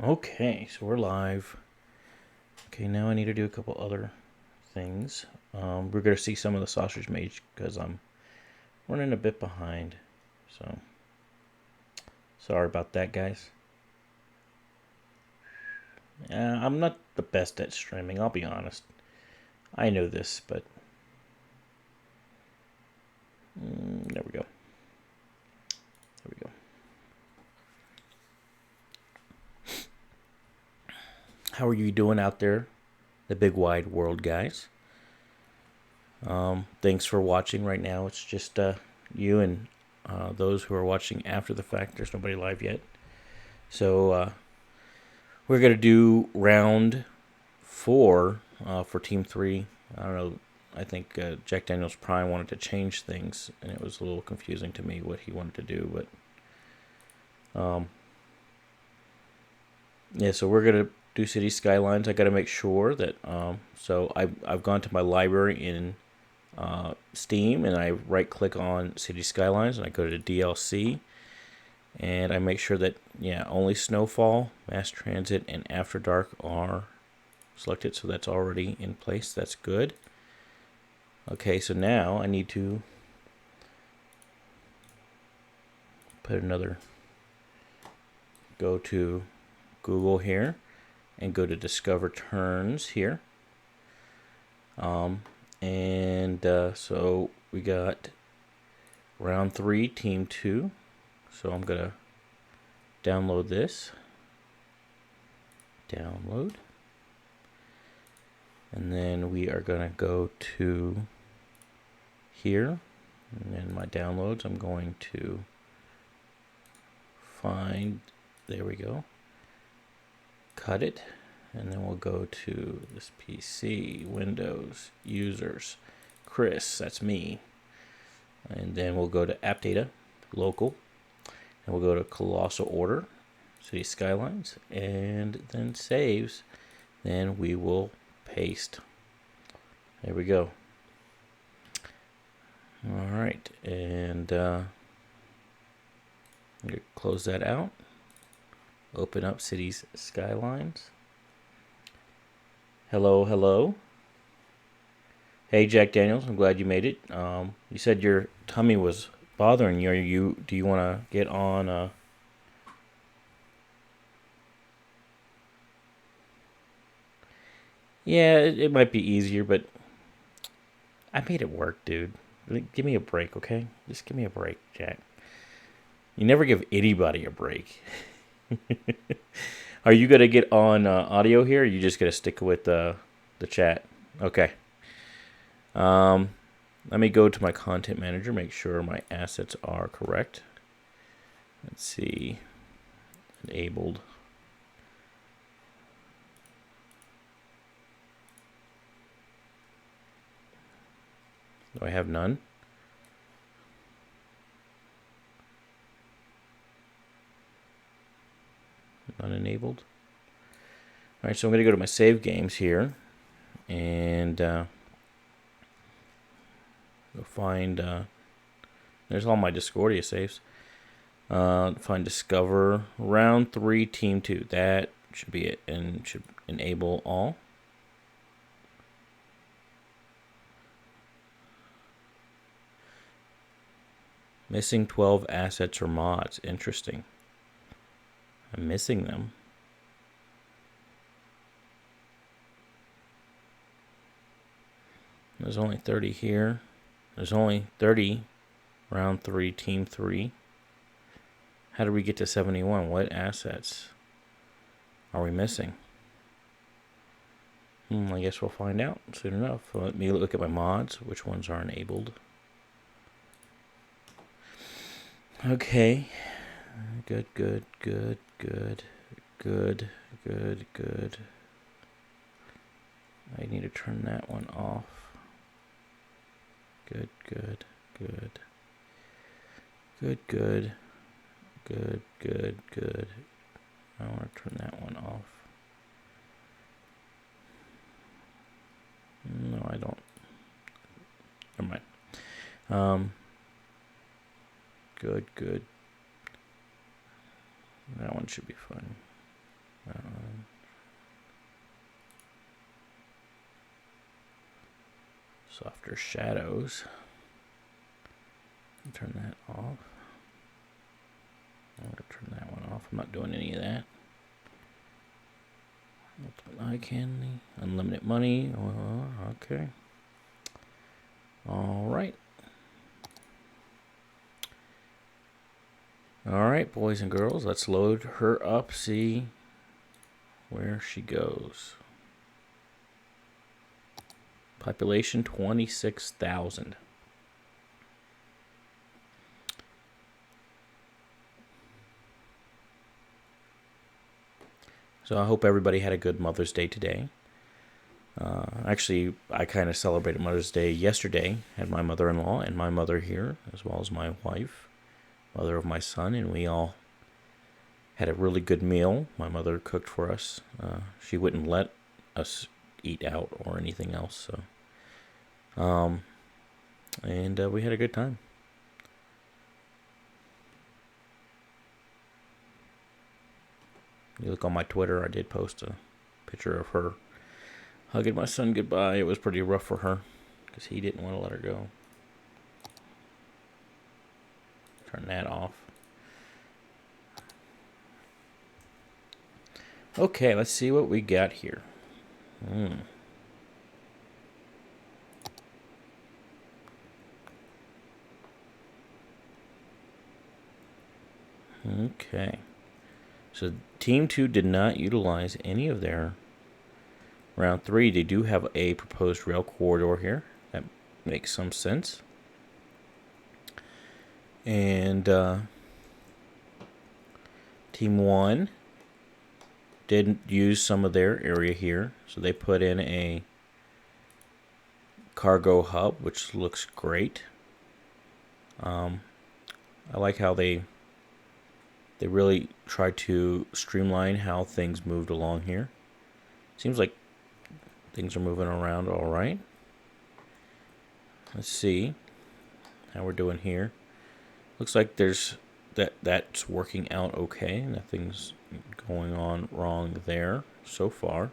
Okay, so we're live. Okay, now I need to do a couple other things. We're going to see some of the sausage made because I'm running a bit behind. So, sorry about that, guys. I'm not the best at streaming, I'll be honest. I know this, but there we go. There we go. How are you doing out there, the big wide world, guys? Thanks for watching right now. It's just you and those who are watching after the fact. There's nobody live yet. So we're going to do round 4 for Team 3. I don't know. I think Jack Daniels Prime wanted to change things, and it was a little confusing to me what he wanted to do. But yeah, so we're going to do City Skylines. I got to make sure that... so I've gone to my library in Steam, and I right-click on City Skylines, and I go to DLC, and I make sure that, only Snowfall, Mass Transit, and After Dark are selected, so that's already in place. That's good. Okay, so now I need to put another... Go to Google here, and go to Discover Turns here. So we got round 3, Team 2. So I'm going to download this. Download. And then we are going to go to here. And in my downloads, I'm going to find, there we go. Cut it. And then we'll go to this PC, Windows, Users, Chris, that's me. And then we'll go to App Data, Local. And we'll go to Colossal Order, City Skylines, and then Saves. Then we will paste. There we go. All right, and I'm going to close that out. Open up Cities Skylines. Hello, hello. Hey, Jack Daniels, I'm glad you made it. You said your tummy was bothering you. Do you want to get on? Yeah, it might be easier, but I made it work, dude. Give me a break, okay? Just give me a break, Jack. You never give anybody a break. Are you gonna get on audio here? Or are you just gonna stick with the chat? Okay. Let me go to my content manager, make sure my assets are correct. Let's see. Enabled. Do I have none? None enabled. All right, so I'm going to go to my save games here, and go find. There's all my Discordia saves. Find Discover round 3, Team 2. That should be it, and should enable all. Missing 12 assets or mods. Interesting. I'm missing them. There's only 30 here. There's only 30 round 3, Team 3. How did we get to 71? What assets are we missing? I guess we'll find out soon enough. Let me look at my mods. Which ones are enabled? Okay. Good. I need to turn that one off. Good. I want to turn that one off. No, I don't. Never mind. Good. That one should be fine. Softer shadows. Turn that off. I'm going to turn that one off. I'm not doing any of that. Ultimate eye candy. Unlimited money. Okay. Alright. Alright, boys and girls. Let's load her up. See where she goes. Population 26,000. So I hope everybody had a good Mother's Day today. Actually, I kind of celebrated Mother's Day yesterday. Had my mother-in-law and my mother here, as well as my wife, mother of my son, and we all had a really good meal. My mother cooked for us. She wouldn't let us eat out or anything else. So, and we had a good time. You look on my Twitter, I did post a picture of her hugging my son goodbye. It was pretty rough for her because he didn't want to let her go. Turn that off. Okay, let's see what we got here. Okay. So Team 2 did not utilize any of their round 3. They do have a proposed rail corridor here. That makes some sense. And Team 1 didn't use some of their area here. So they put in a cargo hub, which looks great. I like how they really tried to streamline how things moved along here. Seems like things are moving around all right. Let's see how we're doing here. Looks like that's working out okay. Nothing's going on wrong there so far.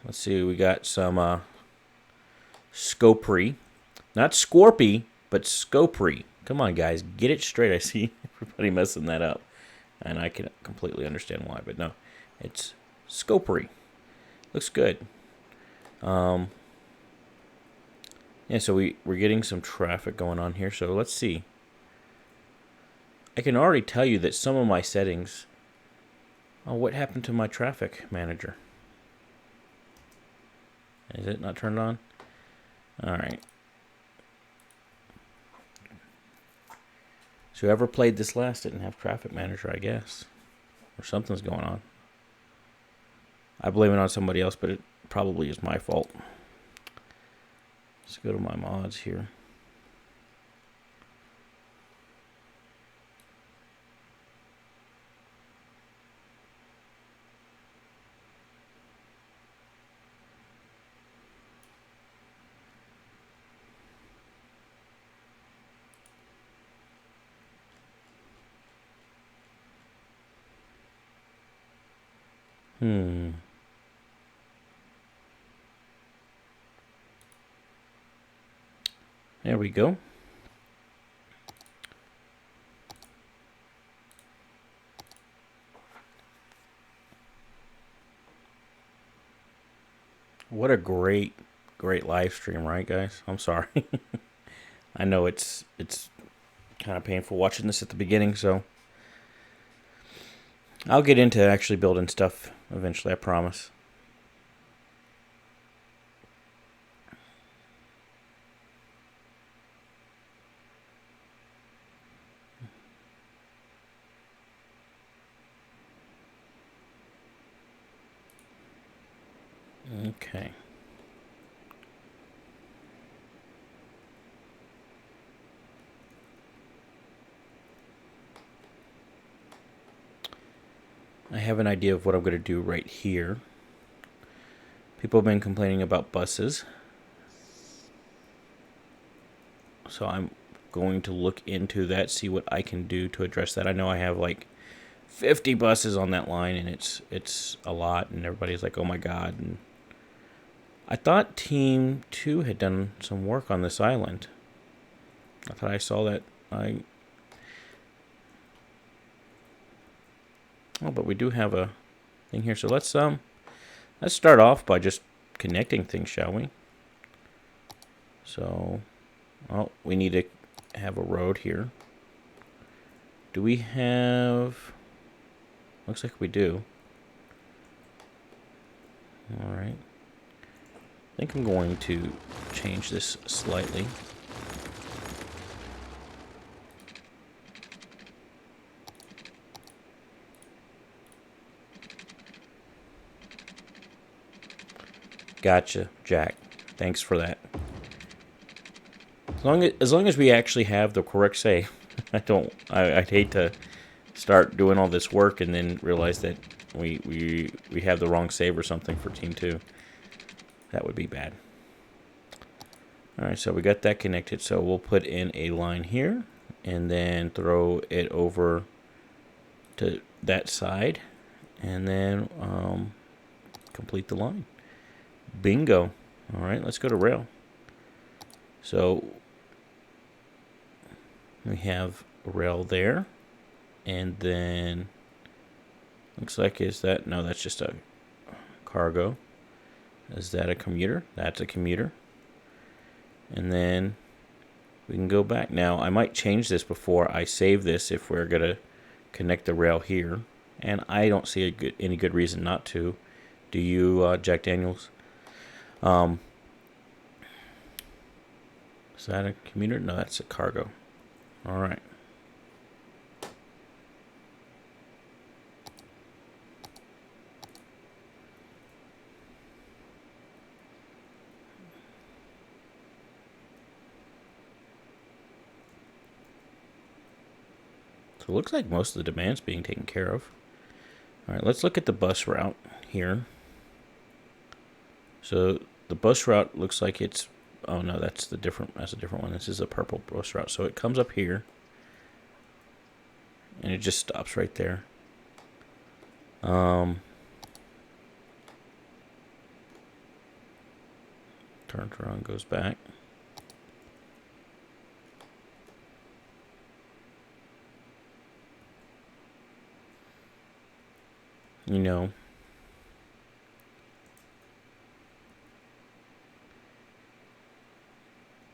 Let's see, we got some scopery. Not Scorpy, but scopery. Come on, guys, get it straight. I see everybody messing that up, and I can completely understand why, but no, it's scopery. Looks good. Yeah, so we're getting some traffic going on here, so let's see. I can already tell you that some of my settings... Oh, what happened to my traffic manager? Is it not turned on? Alright. So whoever played this last didn't have traffic manager, I guess. Or something's going on. I blame it on somebody else, but it probably is my fault. Let's go to my mods here. There we go. What a great live stream, right, guys? I'm sorry. I know it's kind of painful watching this at the beginning, so I'll get into actually building stuff eventually, I promise. Okay. I have an idea of what I'm going to do right here. People have been complaining about buses. So I'm going to look into that, see what I can do to address that. I know I have like 50 buses on that line, and it's a lot, and everybody's like, oh my god. And I thought Team 2 had done some work on this island. I thought I saw that. Oh, but we do have a thing here. So let's start off by just connecting things, shall we? So, oh, we need to have a road here. Do we have... Looks like we do. Alright. I think I'm going to change this slightly. Gotcha, Jack. Thanks for that. As long as we actually have the correct save. I'd hate to start doing all this work and then realize that we have the wrong save or something for Team 2. That would be bad. Alright, so we got that connected. So we'll put in a line here and then throw it over to that side and then complete the line. Bingo. Alright, let's go to rail. So we have a rail there. And then looks like, is that, no, that's just a cargo. Is that a commuter? That's a commuter. And then we can go back. Now I might change this before I save this if we're gonna connect the rail here. And I don't see any good reason not to. Do you, Jack Daniels? Is that a commuter? No, that's a cargo. All right. So it looks like most of the demand's being taken care of. All right, let's look at the bus route here. So the bus route looks like it's, oh no, that's a different one. This is a purple bus route. So it comes up here and it just stops right there. Turns around, goes back. You know,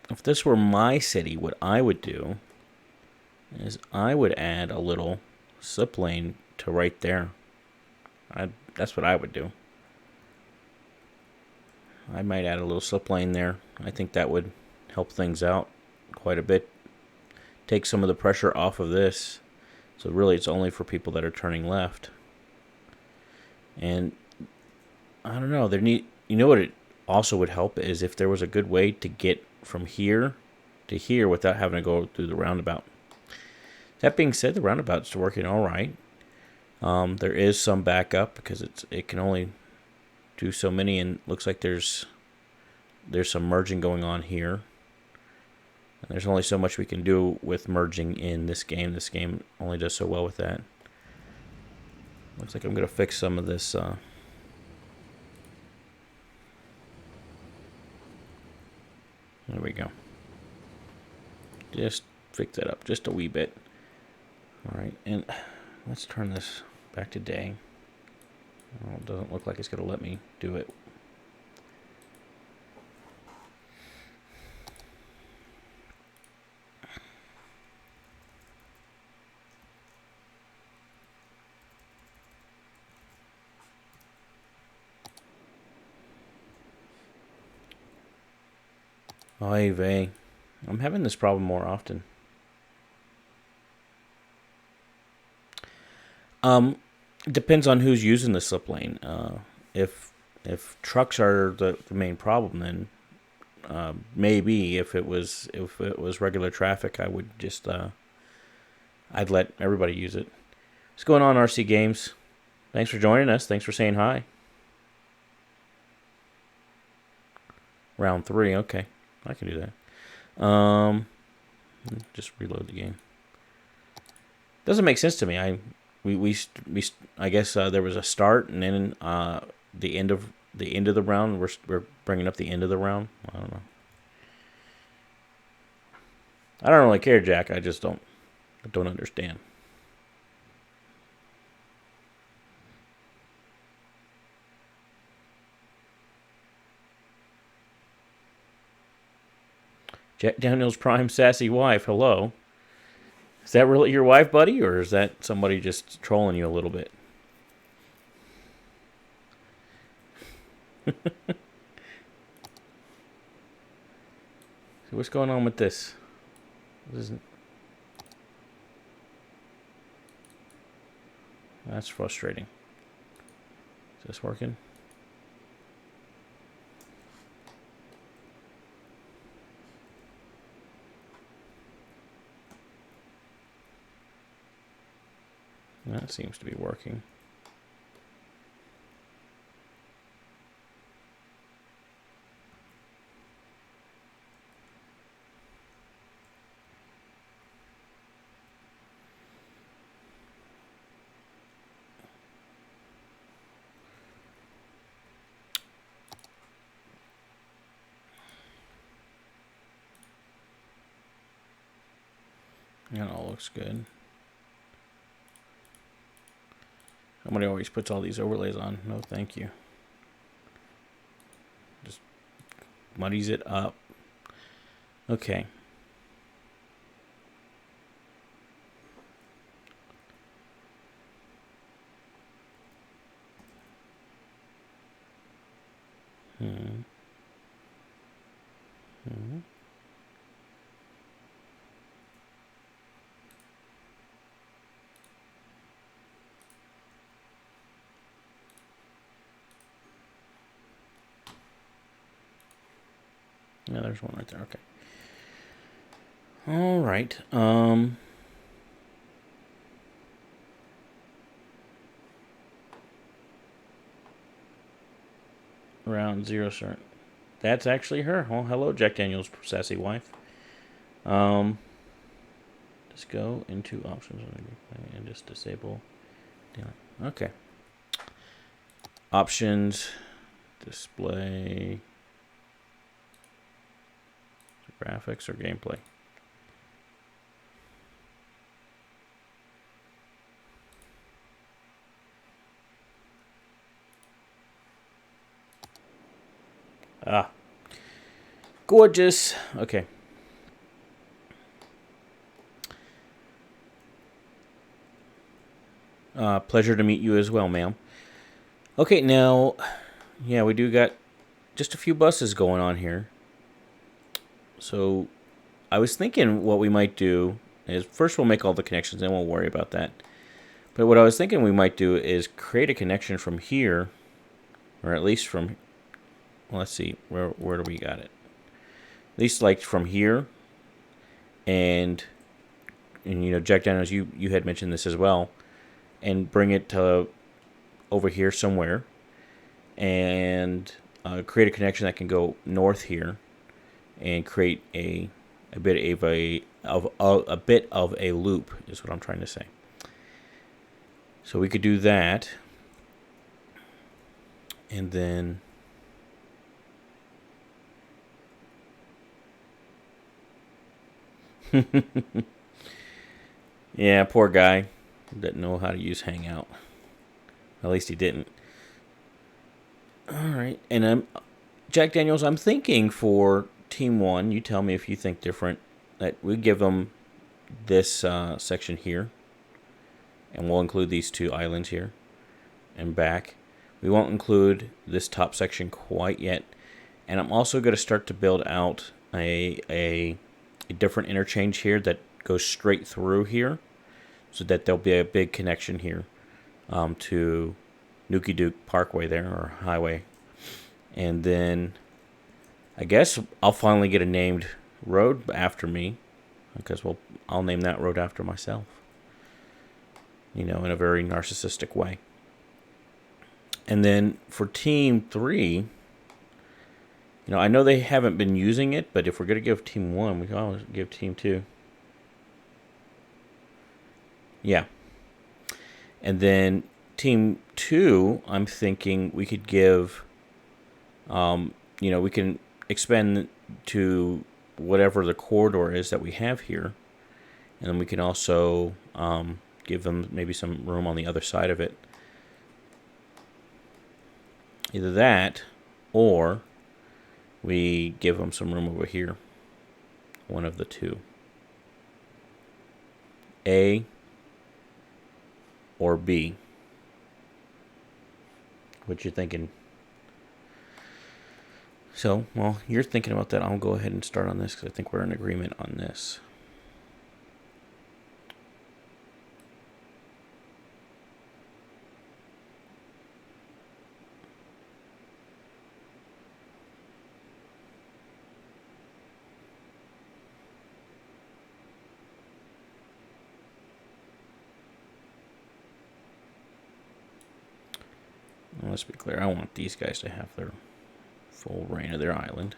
if this were my city, what I would do is I would add a little slip lane to right there. That's what I would do. I might add a little slip lane there. I think that would help things out quite a bit. Take some of the pressure off of this. So really it's only for people that are turning left. And I don't know, you know what it also would help is if there was a good way to get from here to here without having to go through the roundabout. That being said, the roundabout's working all right. There is some backup because it can only do so many, and looks like there's some merging going on here. And there's only so much we can do with merging in this game. This game only does so well with that. Looks like I'm going to fix some of this. There we go. Just fix that up just a wee bit. All right, and let's turn this back to day. Well, it doesn't look like it's going to let me do it. Oy vey. I'm having this problem more often. It depends on who's using the slip lane. If trucks are the main problem, then maybe if it was regular traffic, I would just I'd let everybody use it. What's going on, RC Games? Thanks for joining us. Thanks for saying hi. Round 3, okay. I can do that. Just reload the game. Doesn't make sense to me. I guess there was a start, and then the end of the round. We're bringing up the end of the round. I don't know. I don't really care, Jack. I just don't understand. Jack Daniels' prime sassy wife. Hello. Is that really your wife, buddy, or is that somebody just trolling you a little bit? So what's going on with this? That's frustrating. Is this working? That seems to be working. That all looks good. Somebody always puts all these overlays on. No, thank you. Just muddies it up. Okay. Yeah, there's one right there. Okay. All right. Round 0 start. That's actually her. Oh, hello, Jack Daniels' sassy wife. Just go into options and just disable. Okay. Options, display, graphics or gameplay. Ah. Gorgeous. Okay. Pleasure to meet you as well, ma'am. Okay, now, yeah, we do got just a few buses going on here. So, I was thinking what we might do is first we'll make all the connections, then we'll worry about that. But what I was thinking we might do is create a connection from here, or at least from, well, let's see, where do we got it? At least like from here, and you know, Jack Daniels, you had mentioned this as well, and bring it to over here somewhere, and create a connection that can go north here, and create a bit of a loop is what I'm trying to say. So we could do that, and then yeah, poor guy didn't know how to use Hangout. At least he didn't. All right, and Jack Daniels, I'm thinking for Team 1, you tell me if you think different, that we give them this section here, and we'll include these 2 islands here and back. We won't include this top section quite yet, and I'm also going to start to build out a different interchange here that goes straight through here, so that there'll be a big connection here to Nuki Duke Parkway there, or highway. And then I guess I'll finally get a named road after me, because I'll name that road after myself, you know, in a very narcissistic way. And then for Team 3, you know, I know they haven't been using it, but if we're going to give Team 1, we can always give Team 2. Yeah. And then team 2, I'm thinking we could give, we can expand to whatever the corridor is that we have here. And then we can also give them maybe some room on the other side of it. Either that, or we give them some room over here. One of the two. A or B. What you thinking? So, well, you're thinking about that. I'll go ahead and start on this because I think we're in agreement on this. Let's be clear, I want these guys to have their full reign of their island.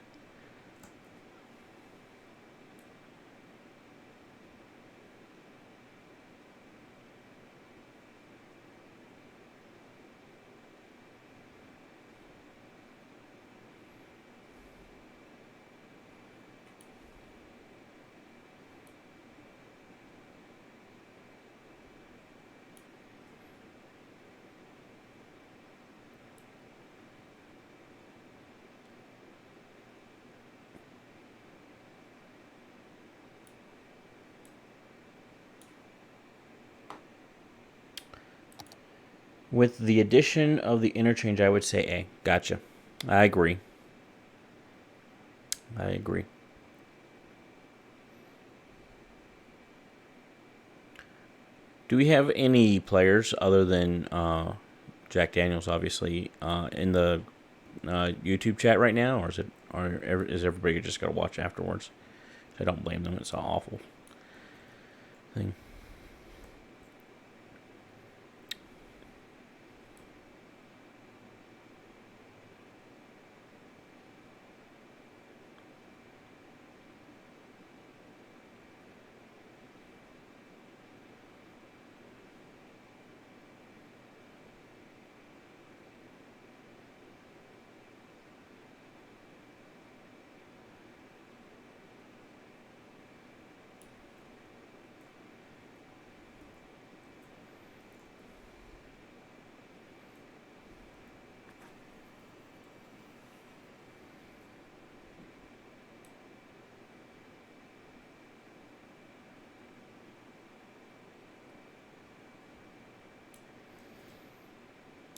With the addition of the interchange, I would say A. Gotcha. I agree. Do we have any players other than Jack Daniels, obviously, in the YouTube chat right now, or is everybody just got to watch afterwards? I don't blame them. It's an awful thing.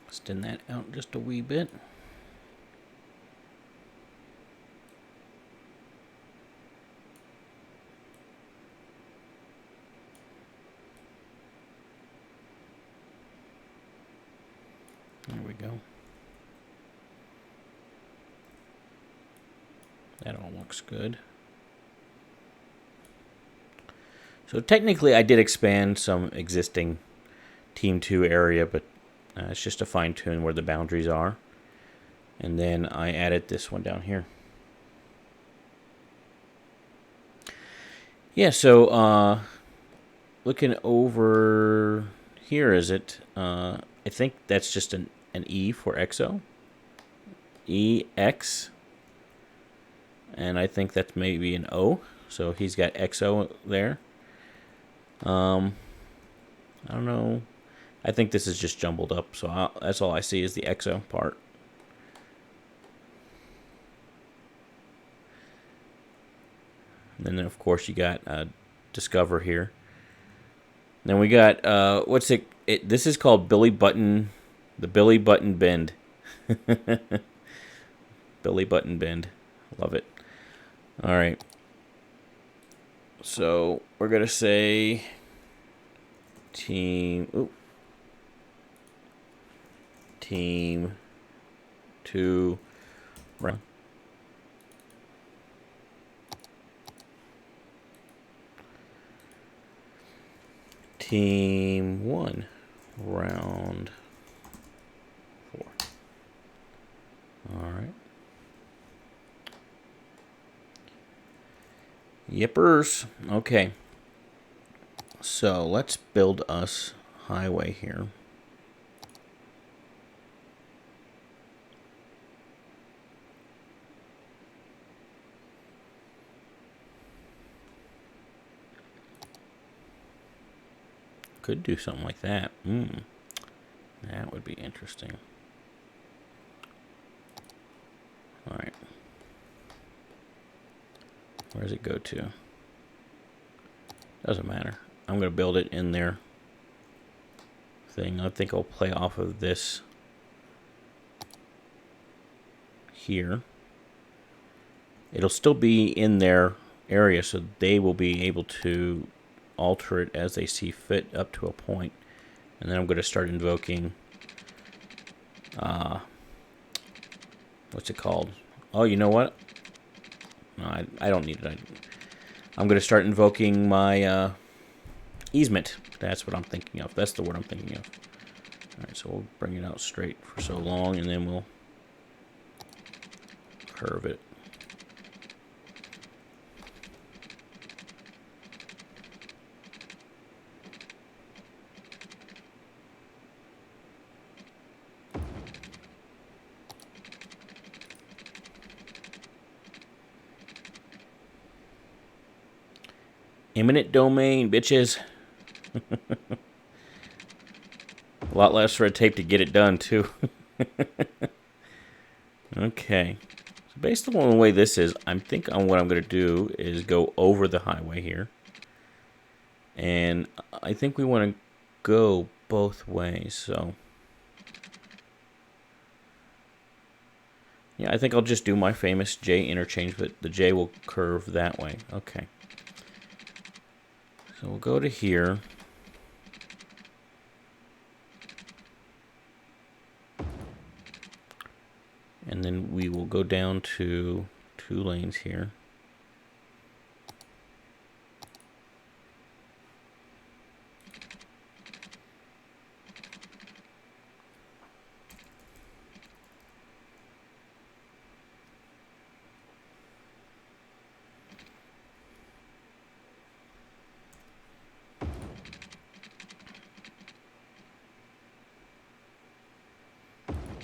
Extend that out just a wee bit. There we go. That all looks good. So technically I did expand some existing Team 2 area, but it's just to fine tune where the boundaries are. And then I added this one down here. Yeah, so looking over here, is it? I think that's just an E for EXO. EX. And I think that's maybe an O. So he's got EXO there. I don't know. I think this is just jumbled up, so that's all I see is the EXO part. And then, of course, you got Discover here. Then we got, what's it? This is called Billy Button, the Billy Button Bend. Billy Button Bend. Love it. All right. So we're going to say Team 2 round. Team 1 round 4. All right. Yippers. Okay. So let's build us highway here. Could do something like that. That would be interesting. Alright. Where does it go to? Doesn't matter. I'm going to build it in their thing. I think I'll play off of this here. It'll still be in their area, so they will be able to alter it as they see fit up to a point. And then I'm going to start invoking, what's it called? Oh, you know what? No, I don't need it. I'm going to start invoking my easement. That's what I'm thinking of. That's the word I'm thinking of. Alright, so we'll bring it out straight for so long, and then we'll curve it. Eminent domain, bitches. A lot less red tape to get it done, too. Okay. So based on the way this is, I'm thinking what I'm going to do is go over the highway here. And I think we want to go both ways, so... Yeah, I think I'll just do my famous J interchange, but the J will curve that way. Okay. So we'll go to here. And then we will go down to 2 lanes here.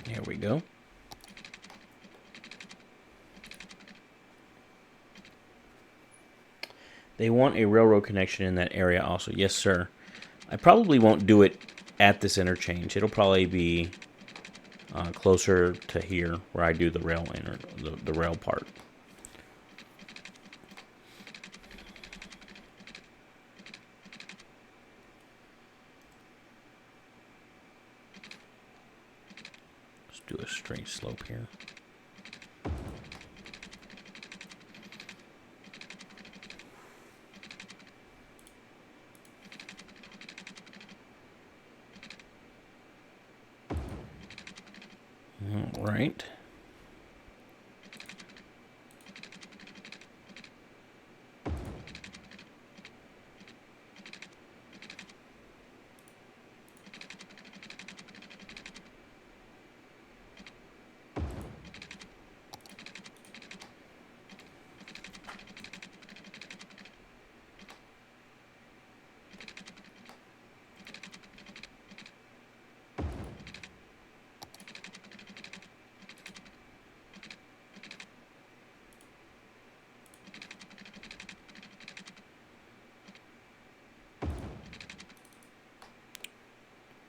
There we go. They want a railroad connection in that area also. Yes, sir. I probably won't do it at this interchange. It'll probably be closer to here where I do the rail the rail part. Let's do a straight slope here. All right.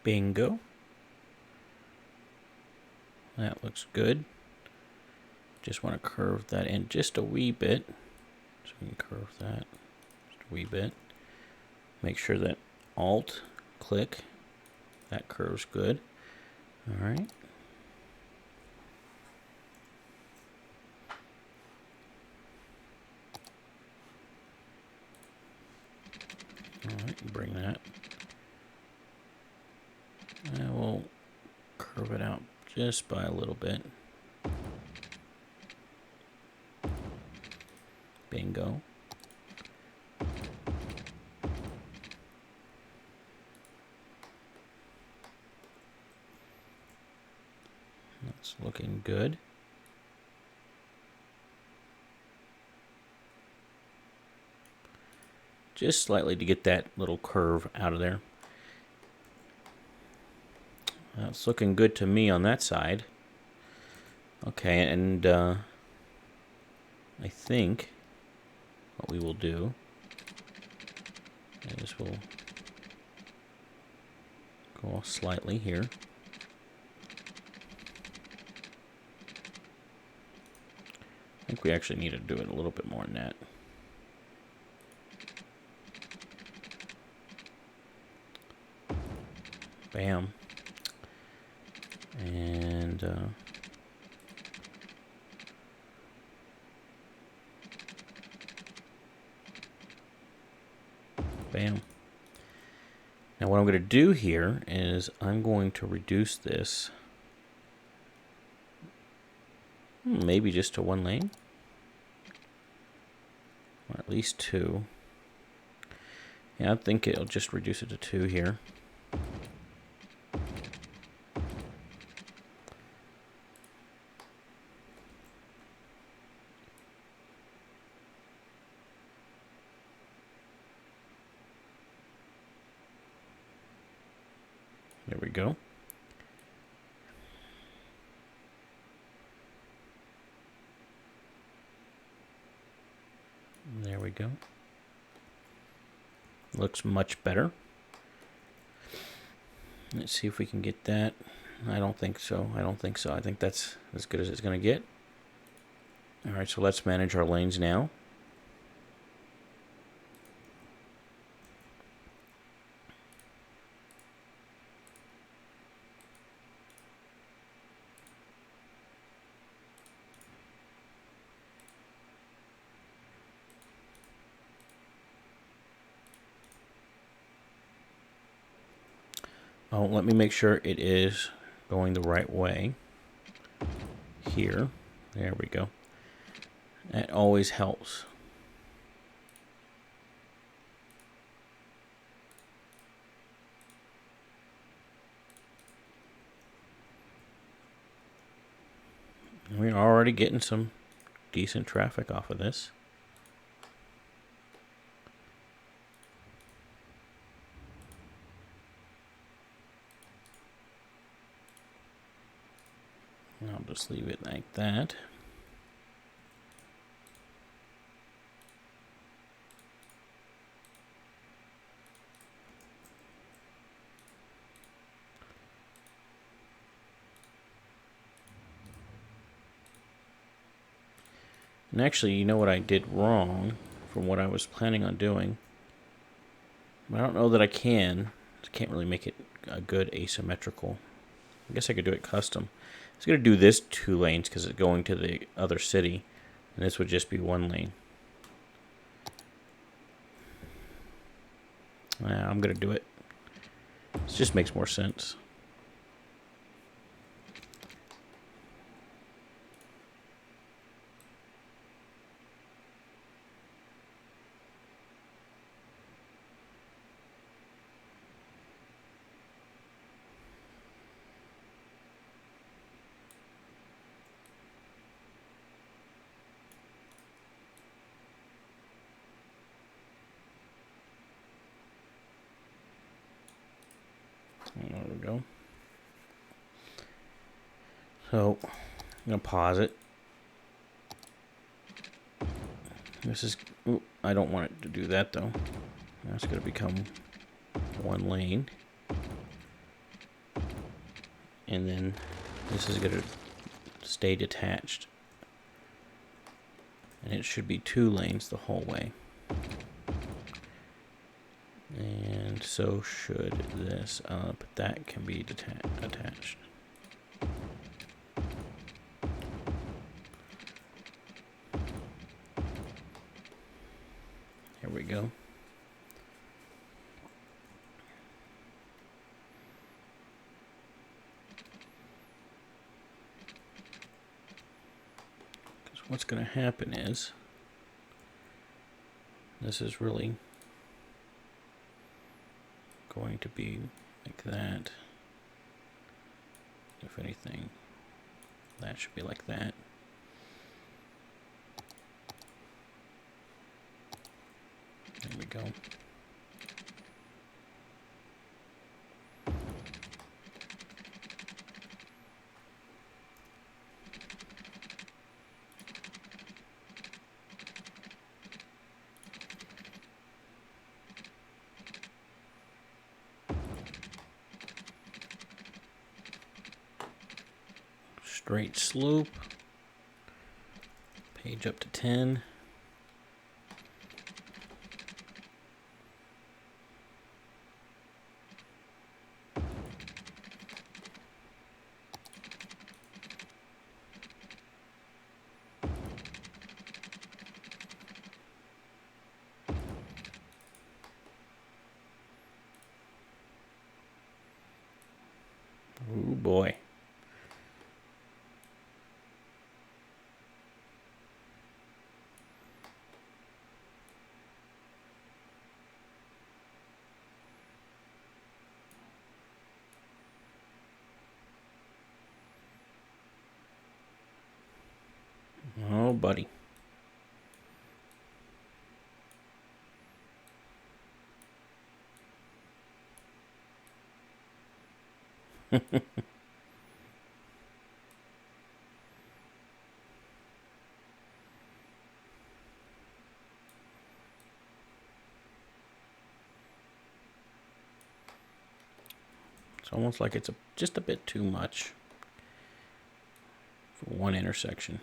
Bingo. That looks good. Just want to curve that in just a wee bit. So we can curve that just a wee bit. Make sure that Alt, click, that curves good. All right. All right, bring that. And we'll curve it out just by a little bit. Bingo. That's looking good. Just slightly to get that little curve out of there. That's looking good to me on that side. Okay, and I think what we will do is we'll Go off slightly here. I think we actually need to do it a little bit more than that. Bam. And bam. Now what I'm going to do here is I'm going to reduce this maybe just to 1 lane, or at least 2. Yeah, I think it'll just reduce it to 2 here. There we go. There we go. Looks much better. Let's see if we can get that. I don't think so. I don't think so. I think that's as good as it's going to get. All right, so let's manage our lanes now. Oh, let me make sure it is going the right way. Here. There we go. That always helps. We're already getting some decent traffic off of this. I'll just leave it like that. And actually, you know what I did wrong from what I was planning on doing? I don't know that I can. I can't really make it a good asymmetrical. I guess I could do it custom. I was going to do this 2 lanes because it's going to the other city. And this would just be 1 lane. I'm going to do it. This just makes more sense. There we go. So, I'm going to pause it. This is... Ooh, I don't want it to do that, though. That's going to become 1 lane. And then this is going to stay detached. And it should be 2 lanes the whole way. And so should this, but that can be attached. Here we go. Because what's going to happen is, this is really going to be like that. If anything, that should be like that. There we go. Straight slope. Page up to 10. Oh boy. Oh, buddy. It's almost like it's just a bit too much for one intersection.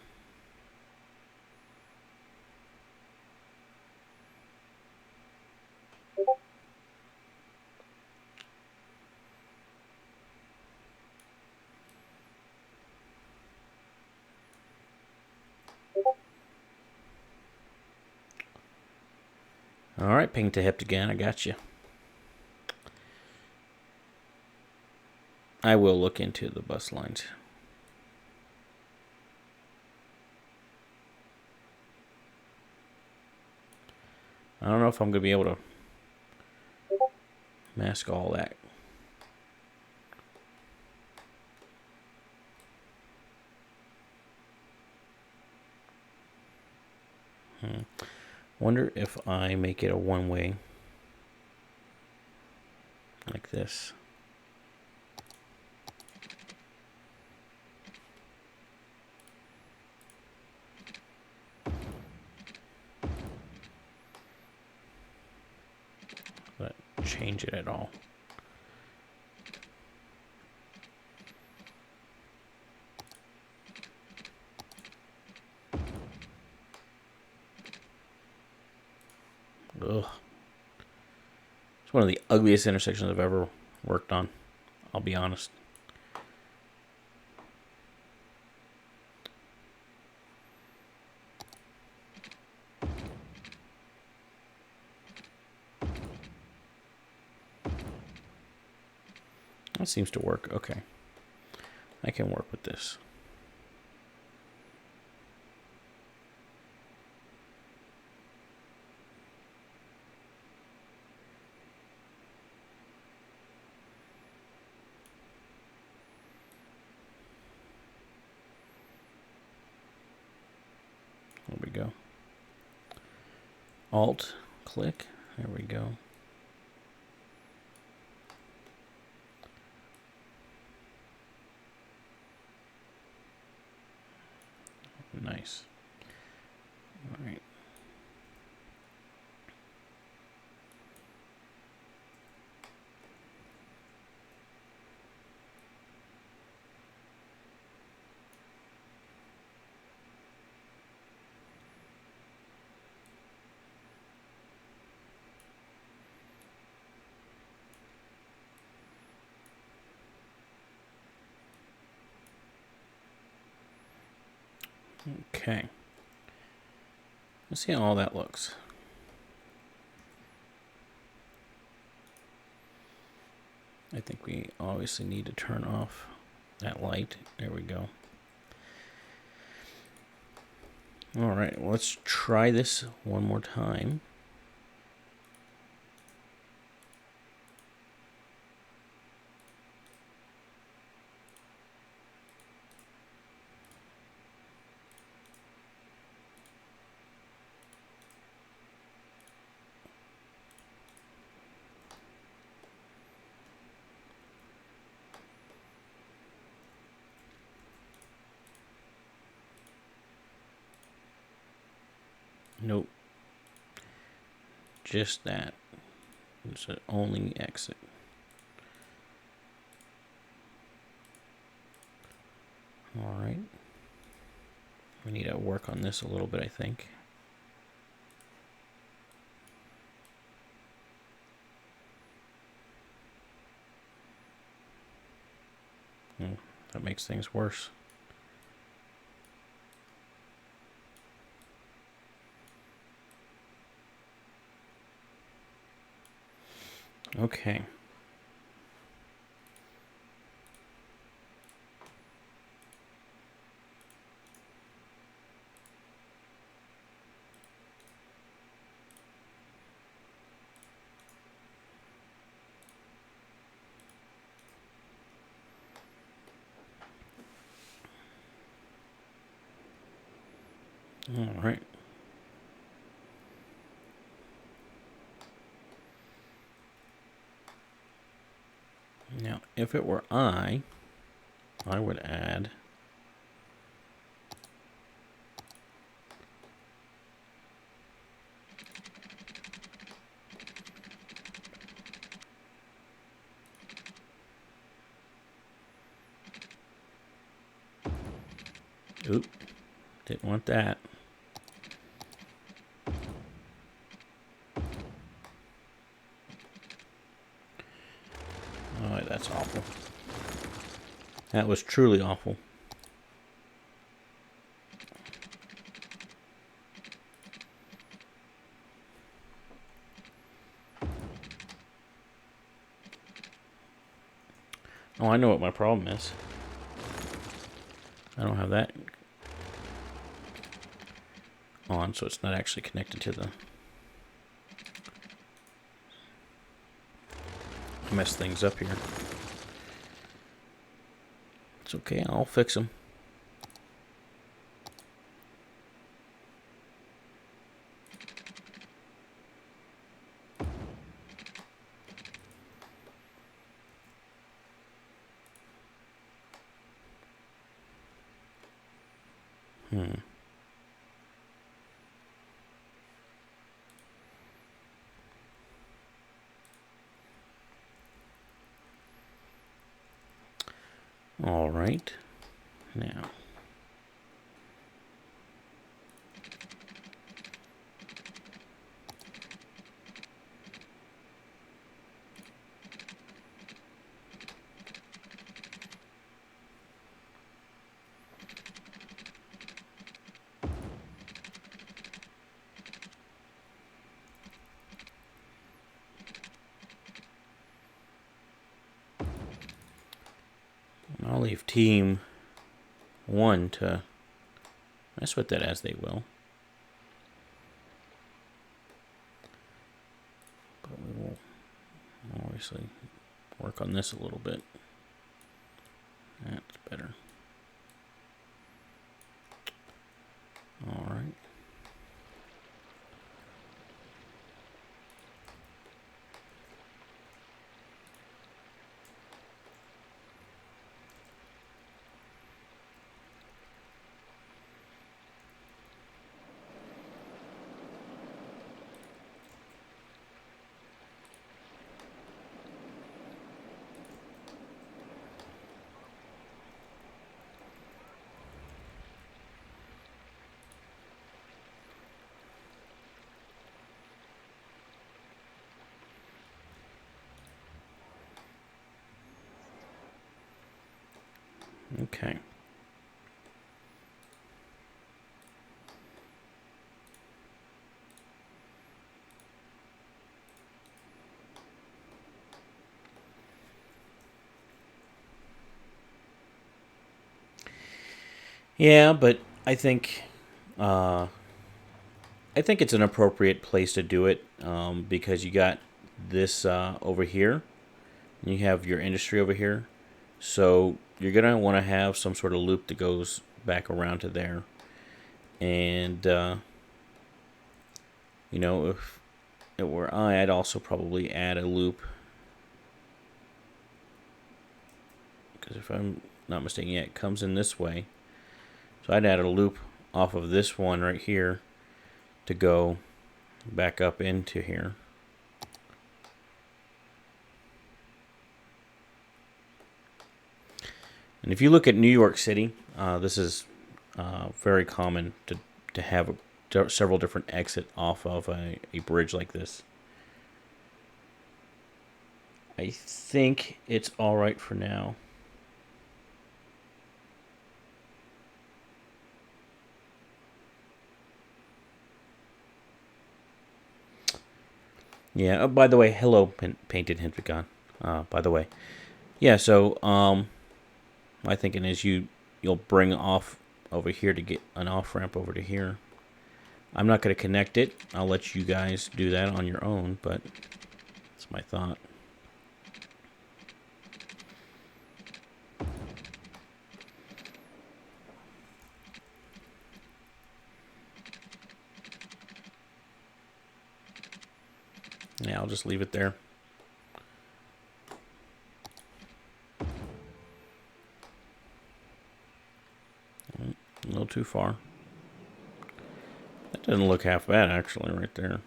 All right, ping to hipped again. I got you. I will look into the bus lines. I don't know if I'm going to be able to mask all that. Wonder if I make it a one-way like this. But change it at all. Ugh. It's one of the ugliest intersections I've ever worked on. I'll be honest. That seems to work. Okay. I can work with this. There we go. Alt, click. There we go. Nice. All right. Okay. Let's see how all that looks. I think we obviously need to turn off that light. There we go. All right, well, let's try this one more time. Nope. Just that. It's an only exit. All right. We need to work on this a little bit, I think. That makes things worse. Okay. All right. Now, if it were I would add oop, didn't want that. Oh, that's awful. That was truly awful. Oh, I know what my problem is. I don't have that on, so it's not actually connected to the... I messed things up here. It's okay, I'll fix them. All right. Now. I'll leave team 1 to mess with that as they will. But we will obviously work on this a little bit. That's better. All right. Okay. Yeah, but I think it's an appropriate place to do it because you got this over here, and you have your industry over here. So you're going to want to have some sort of loop that goes back around to there. And, you know, if it were I'd also probably add a loop. Because if I'm not mistaken, yeah, it comes in this way. So I'd add a loop off of this one right here to go back up into here. And if you look at New York City, this is very common to have several different exits off of a bridge like this. I think it's all right for now. Yeah. Oh, by the way, hello, Painted Hentagon. By the way, yeah. So, my thinking is you'll bring off over here to get an off ramp over to here. I'm not going to connect it. I'll let you guys do that on your own, but that's my thought. Yeah, I'll just leave it there. A little too far. That doesn't look half bad, actually, right there.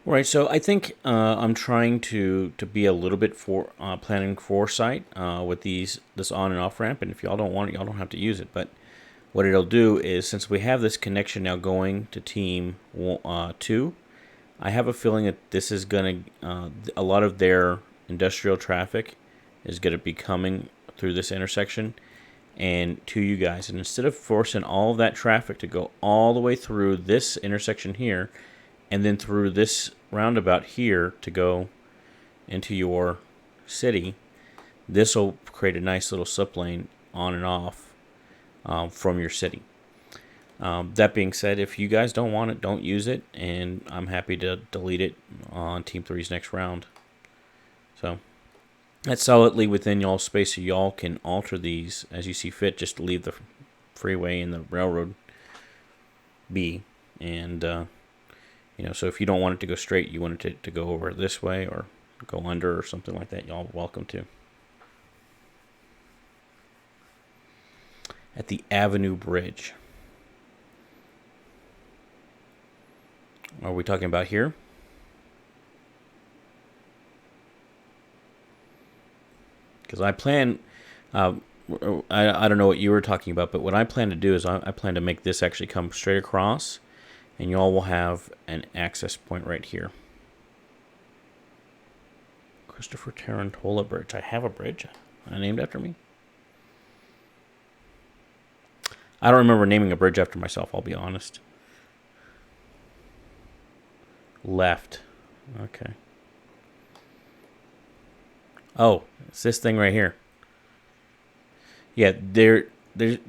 Right, so I think I'm trying to be a little bit for planning foresight with this on and off ramp, and if y'all don't want it, y'all don't have to use it. But what it'll do is, since we have this connection now going to team 2, I have a feeling that this is going to a lot of their industrial traffic is going to be coming through this intersection and to you guys. And instead of forcing all of that traffic to go all the way through this intersection here, and then through this roundabout here to go into your city, this will create a nice little slip lane on and off from your city. That being said, if you guys don't want it, don't use it, and I'm happy to delete it on Team 3's next round. So that's solidly within y'all's space, so y'all can alter these as you see fit. Just leave the freeway and the railroad be, and so if you don't want it to go straight, you want it to go over this way or go under or something like that, y'all welcome to. At the Avenue Bridge. Are we talking about here? Because I plan, I don't know what you were talking about, but what I plan to do is I plan to make this actually come straight across, and y'all will have an access point right here. Christopher Tarantola Bridge. I have a bridge named after me. I don't remember naming a bridge after myself, I'll be honest. Left. Okay. Oh, it's this thing right here. Yeah, there's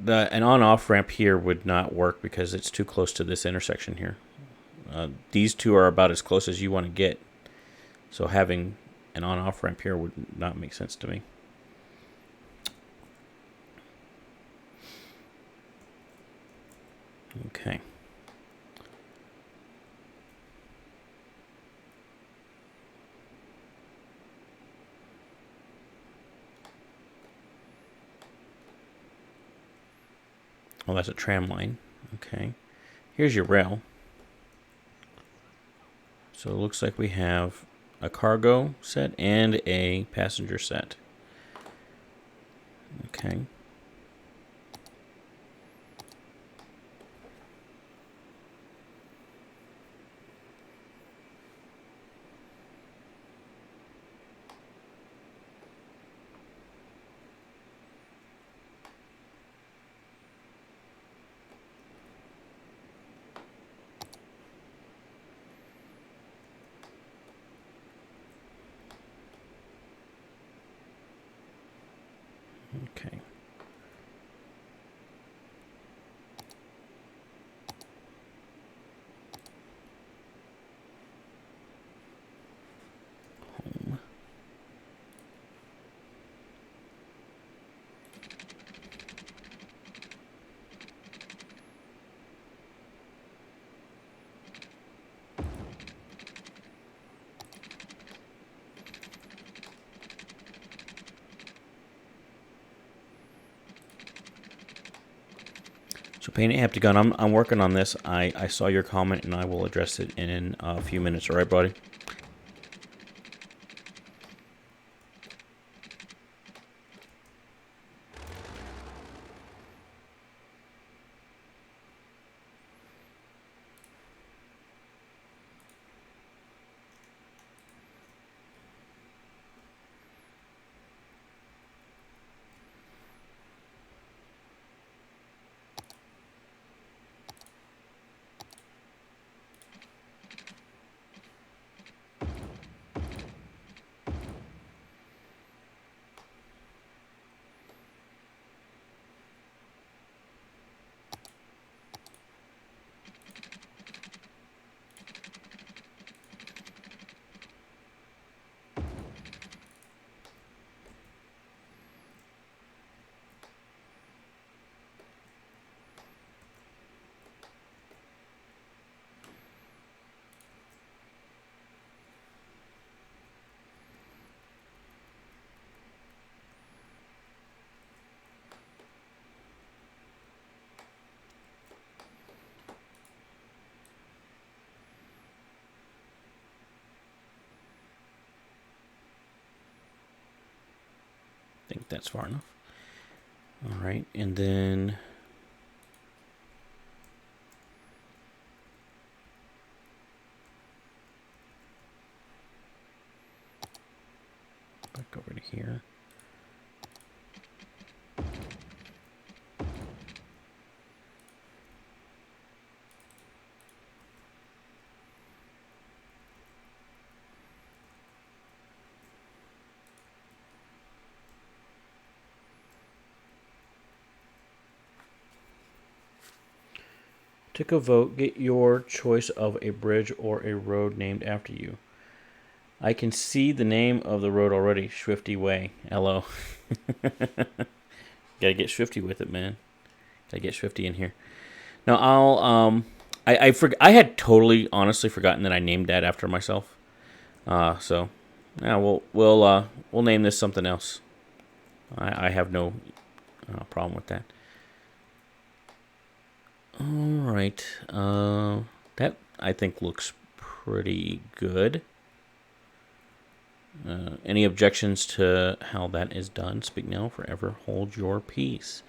an on-off ramp here would not work because it's too close to this intersection here. These two are about as close as you want to get. So having an on-off ramp here would not make sense to me. Okay. Oh, that's a tram line. Okay. Here's your rail. So it looks like we have a cargo set and a passenger set. Okay. Okay. So Paint It Heptagon, I'm working on this. I saw your comment and I will address it in a few minutes. All right, buddy? I think that's far enough. All right, and then back over to here. Take a vote. Get your choice of a bridge or a road named after you. I can see the name of the road already. Swifty Way. LO. Gotta get swifty with it, man. Gotta get swifty in here. Now I had totally honestly forgotten that I named that after myself. So yeah, we'll name this something else. I have no problem with that. All right. That I think looks pretty good. Any objections to how that is done? Speak now, forever hold your peace.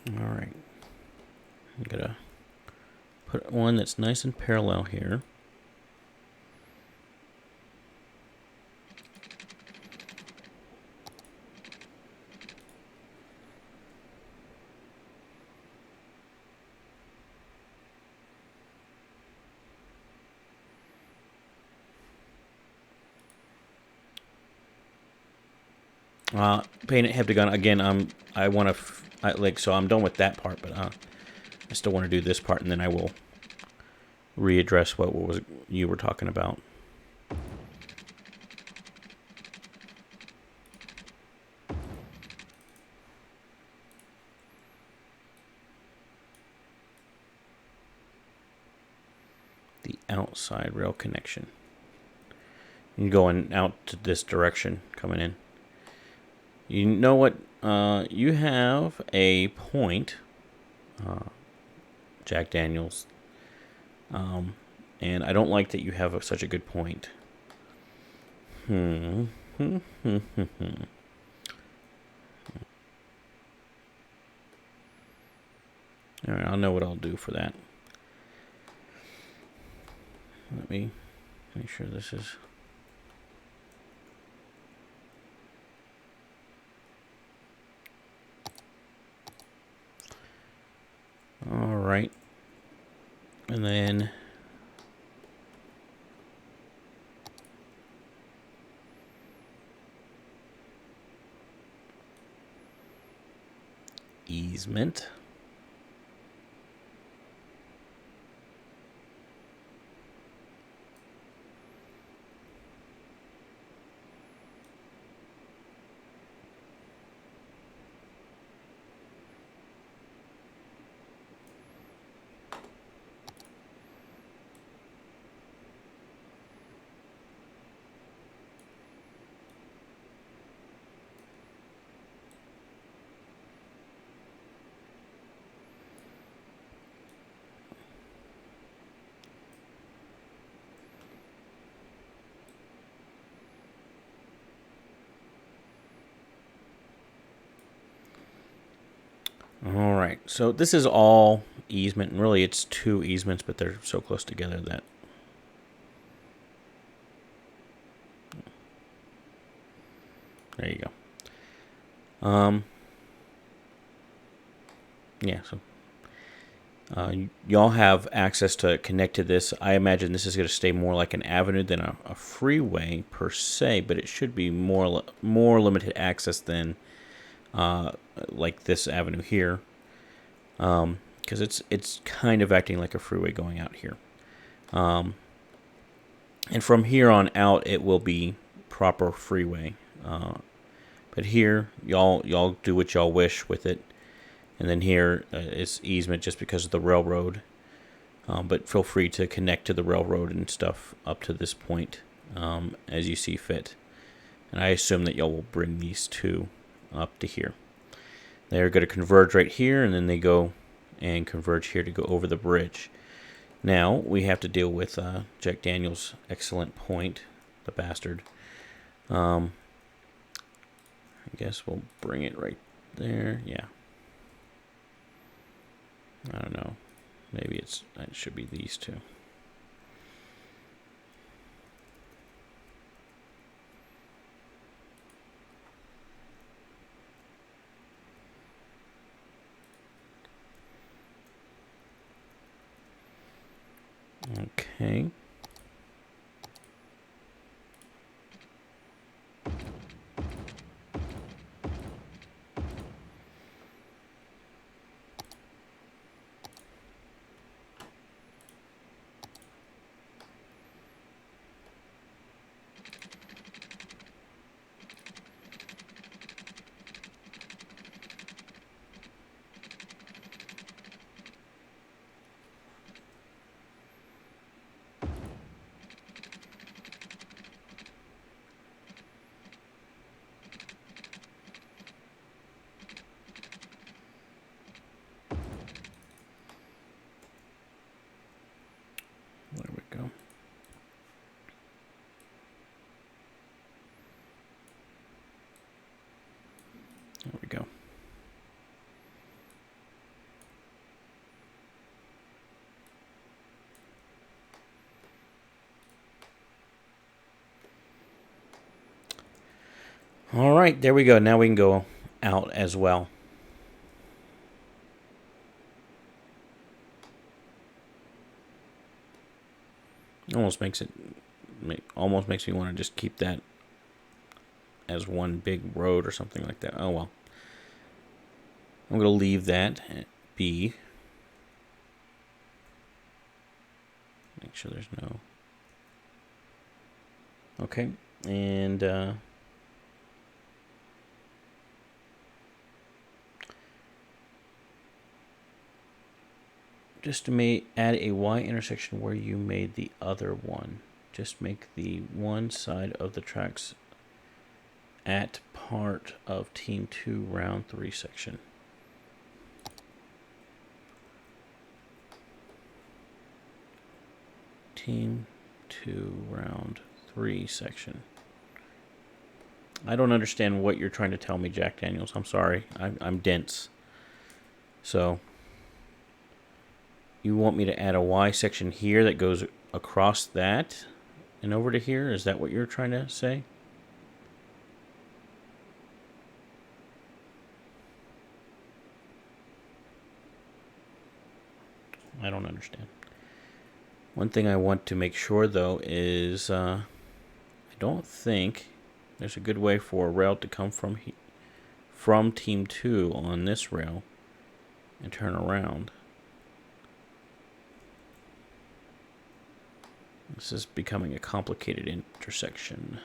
All right. I'm gonna put one that's nice and parallel here. Paint It Heptagon again. I want to so I'm done with that part, but I still want to do this part, and then I will readdress what was you were talking about. The outside rail connection. You're going out to this direction, coming in. You know what? You have a point, Jack Daniels, and I don't like that you have such a good point. All right, I'll know what I'll do for that. Let me make sure this is... All right. And then easement. All right, so this is all easement, and really it's two easements, but they're so close together that there you go. Yeah, so y'all have access to connect to this. I imagine this is going to stay more like an avenue than a freeway per se, but it should be more limited access than like this avenue here, because it's kind of acting like a freeway going out here. And from here on out, it will be proper freeway. But here, y'all do what y'all wish with it. And then here is easement just because of the railroad. But feel free to connect to the railroad and stuff up to this point as you see fit. And I assume that y'all will bring these two up to here. They're going to converge right here, and then they go and converge here to go over the bridge. Now we have to deal with Jack Daniels' excellent point, the bastard. I guess we'll bring it right there. Yeah. I don't know. Maybe it should be these two. Okay. There we go. There we go. All right, there we go. Now we can go out as well. Almost makes me want to just keep that as one big road or something like that. Oh well. I'm going to leave that be. Make sure there's no. Okay, and just to add a Y intersection where you made the other one. Just make the one side of the tracks at part of Team 2 Round 3 section. Team 2 Round 3 section. I don't understand what you're trying to tell me, Jack Daniels. I'm sorry. I'm dense. So you want me to add a Y section here that goes across that and over to here? Is that what you're trying to say? I don't understand. One thing I want to make sure, though, is I don't think there's a good way for a rail to come from Team 2 on this rail and turn around. This is becoming a complicated intersection.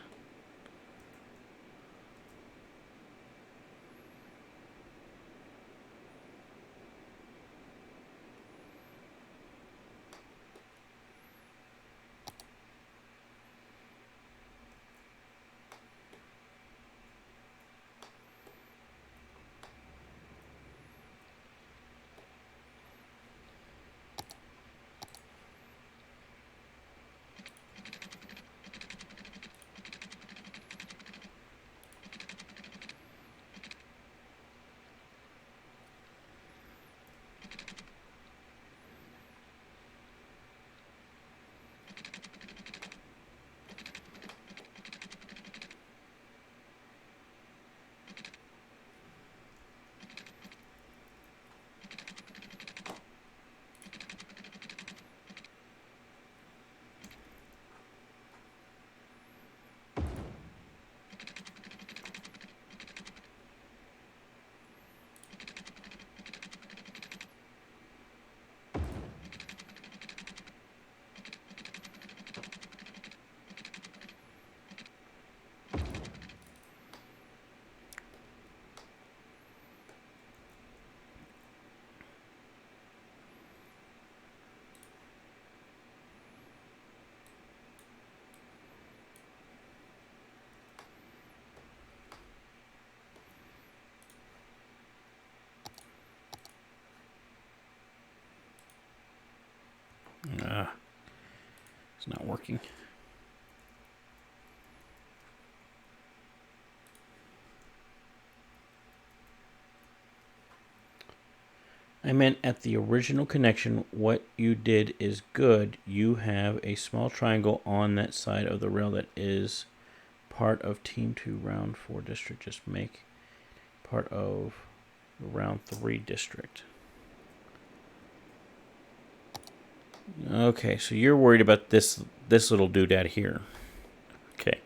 It's not working. I meant at the original connection, what you did is good. You have a small triangle on that side of the rail that is part of Team 2 Round 4 district. Just make part of the Round 3 district. Okay, so you're worried about this little doodad here. Okay.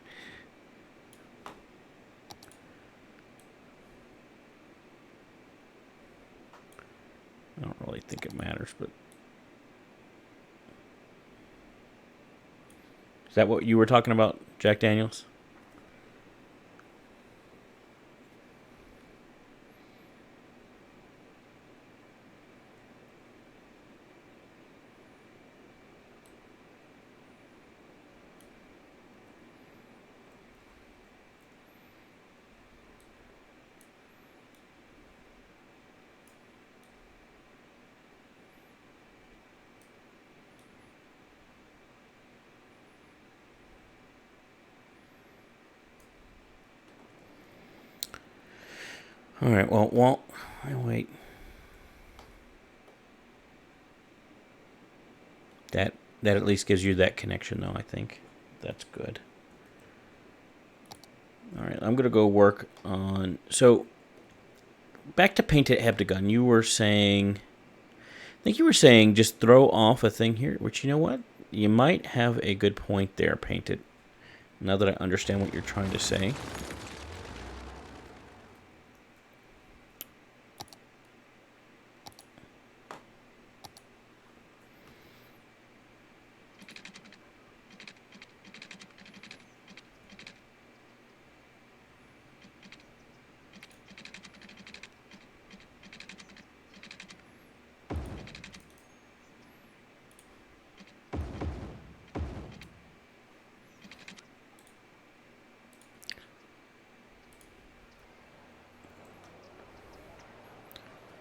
I don't really think it matters, but... Is that what you were talking about, Jack Daniels? All right, well, wait. That at least gives you that connection, though, I think. That's good. All right, I'm going to go work on... So, back to painted heptagon. You were saying... I think you were saying just throw off a thing here, which, you know what? You might have a good point there, painted. Now that I understand what you're trying to say.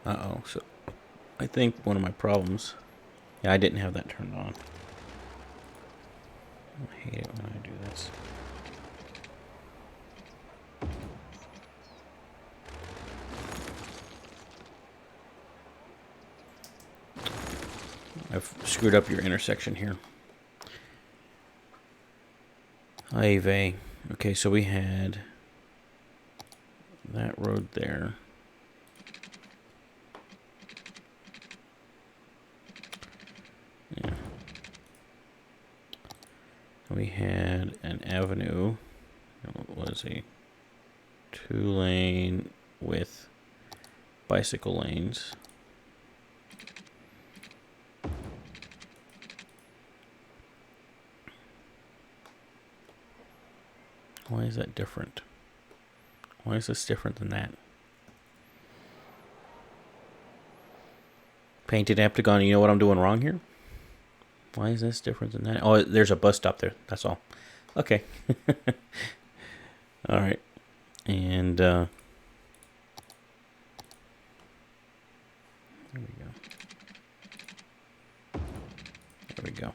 Uh-oh, so I think one of my problems... Yeah, I didn't have that turned on. I hate it when I do this. I've screwed up your intersection here. Ay vey. Okay, so we had that road there. Yeah. We had an avenue. It was a 2-lane with bicycle lanes. Why is that different? Why is this different than that? Painted heptagon, you know what I'm doing wrong here? Why is this different than that? Oh, there's a bus stop there. That's all. Okay. All right. And there we go. There we go.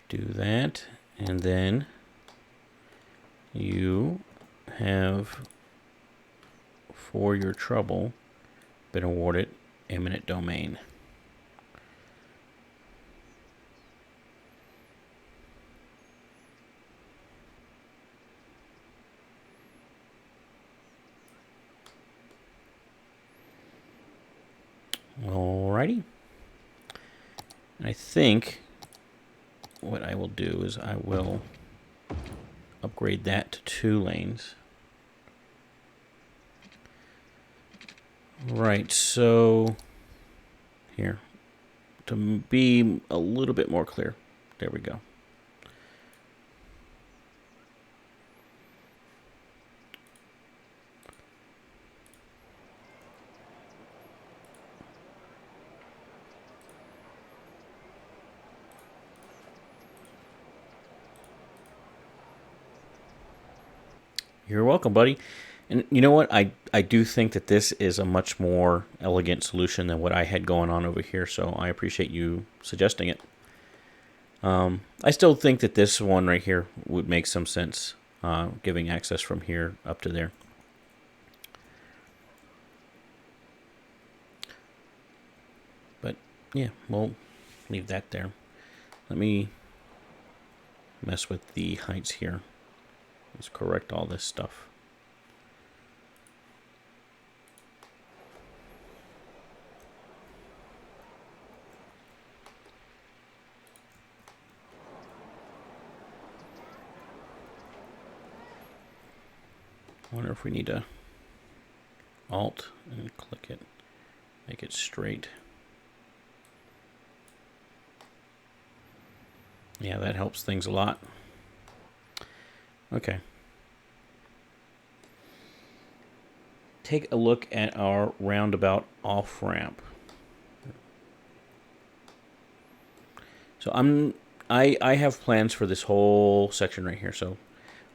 Do that, and then you have, for your trouble, been awarded eminent domain. Alrighty. I think what I will do is I will upgrade that to 2 lanes. Right, so here, to be a little bit more clear, there we go. You're welcome, buddy. And you know what? I do think that this is a much more elegant solution than what I had going on over here, so I appreciate you suggesting it. I still think that this one right here would make some sense, giving access from here up to there. But yeah, we'll leave that there. Let me mess with the heights here. Let's correct all this stuff. I wonder if we need to Alt and click it, make it straight. Yeah, that helps things a lot. Okay. Take a look at our roundabout off-ramp. So I have plans for this whole section right here. So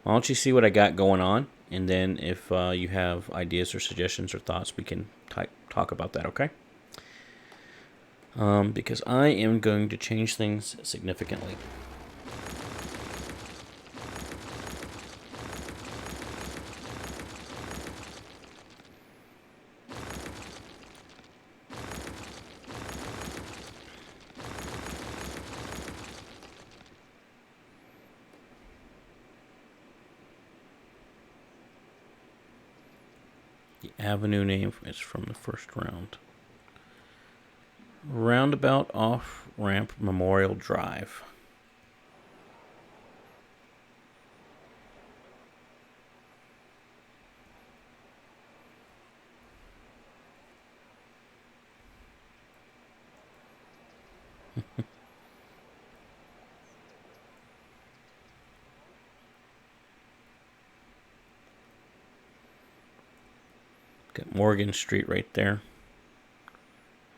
why don't you see what I got going on, and then if you have ideas or suggestions or thoughts, we can talk about that, okay? Because I am going to change things significantly. The avenue name is from the first round. Roundabout off-ramp Memorial Drive. Got Morgan Street right there.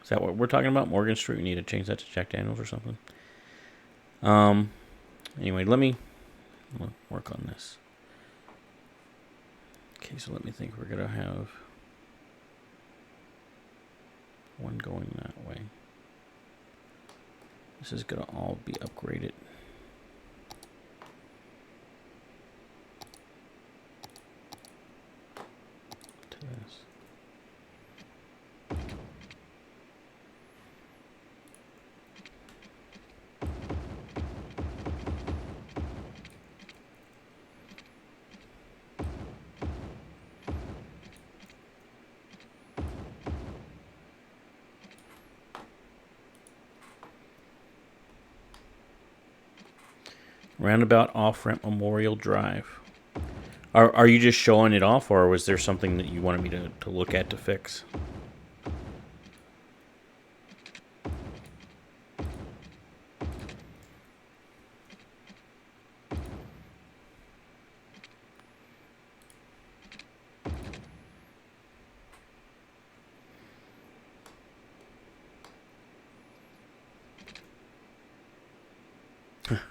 Is that what we're talking about? Morgan Street? We need to change that to Jack Daniels or something. Anyway, let me work on this. Okay, so let me think. We're going to have one going that way. This is going to all be upgraded. To this. Roundabout off-ramp Memorial Drive. Are you just showing it off, or was there something that you wanted me to look at to fix?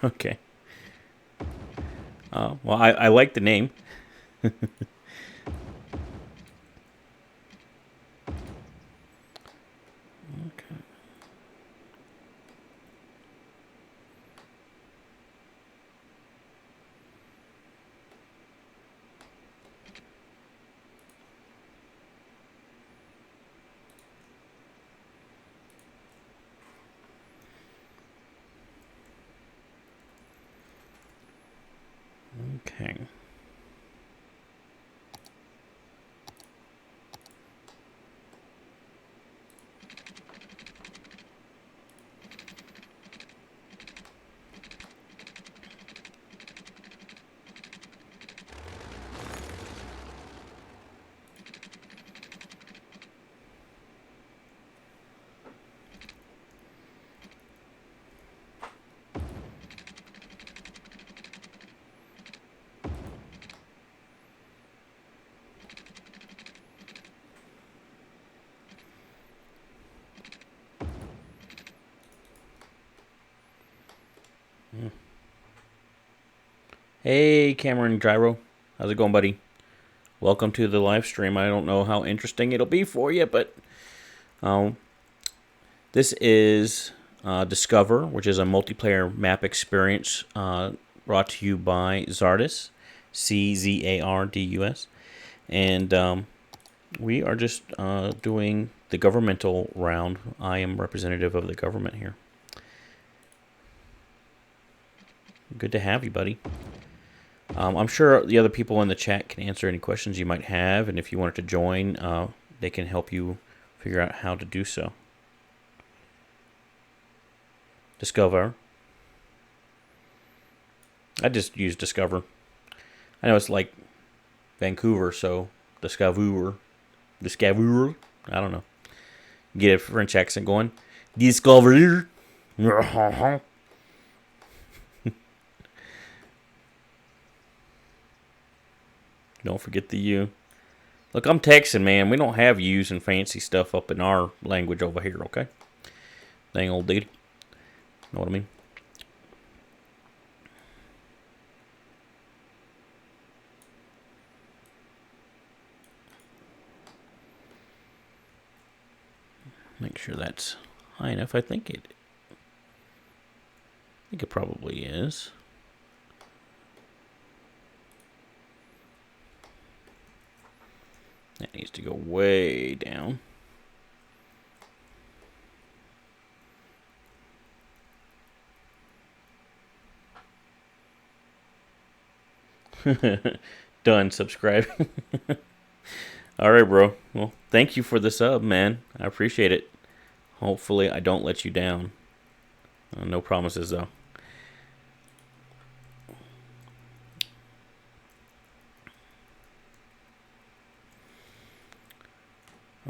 Okay. Well, I like the name. Okay. Okay. Hey, Cameron Gyro. How's it going, buddy? welcome to the live stream. I don't know how interesting it'll be for you, but this is Discover, which is a multiplayer map experience brought to you by Czardus, Czardus, and we are just doing the governmental round. I am representative of the government here. Good to have you, buddy. I'm sure the other people in the chat can answer any questions you might have, and if you wanted to join, they can help you figure out how to do so. Discover. I just use Discover. I know it's like Vancouver, so Discover. Discover. I don't know. Get a French accent going. Discover. Don't forget the U. Look, I'm Texan, man. We don't have U's and fancy stuff up in our language over here, okay? Dang old dude. Know what I mean? Make sure that's high enough. I think it probably is. That needs to go way down. Done subscribing. All right, bro. Well, thank you for the sub, man. I appreciate it. Hopefully, I don't let you down. No promises, though.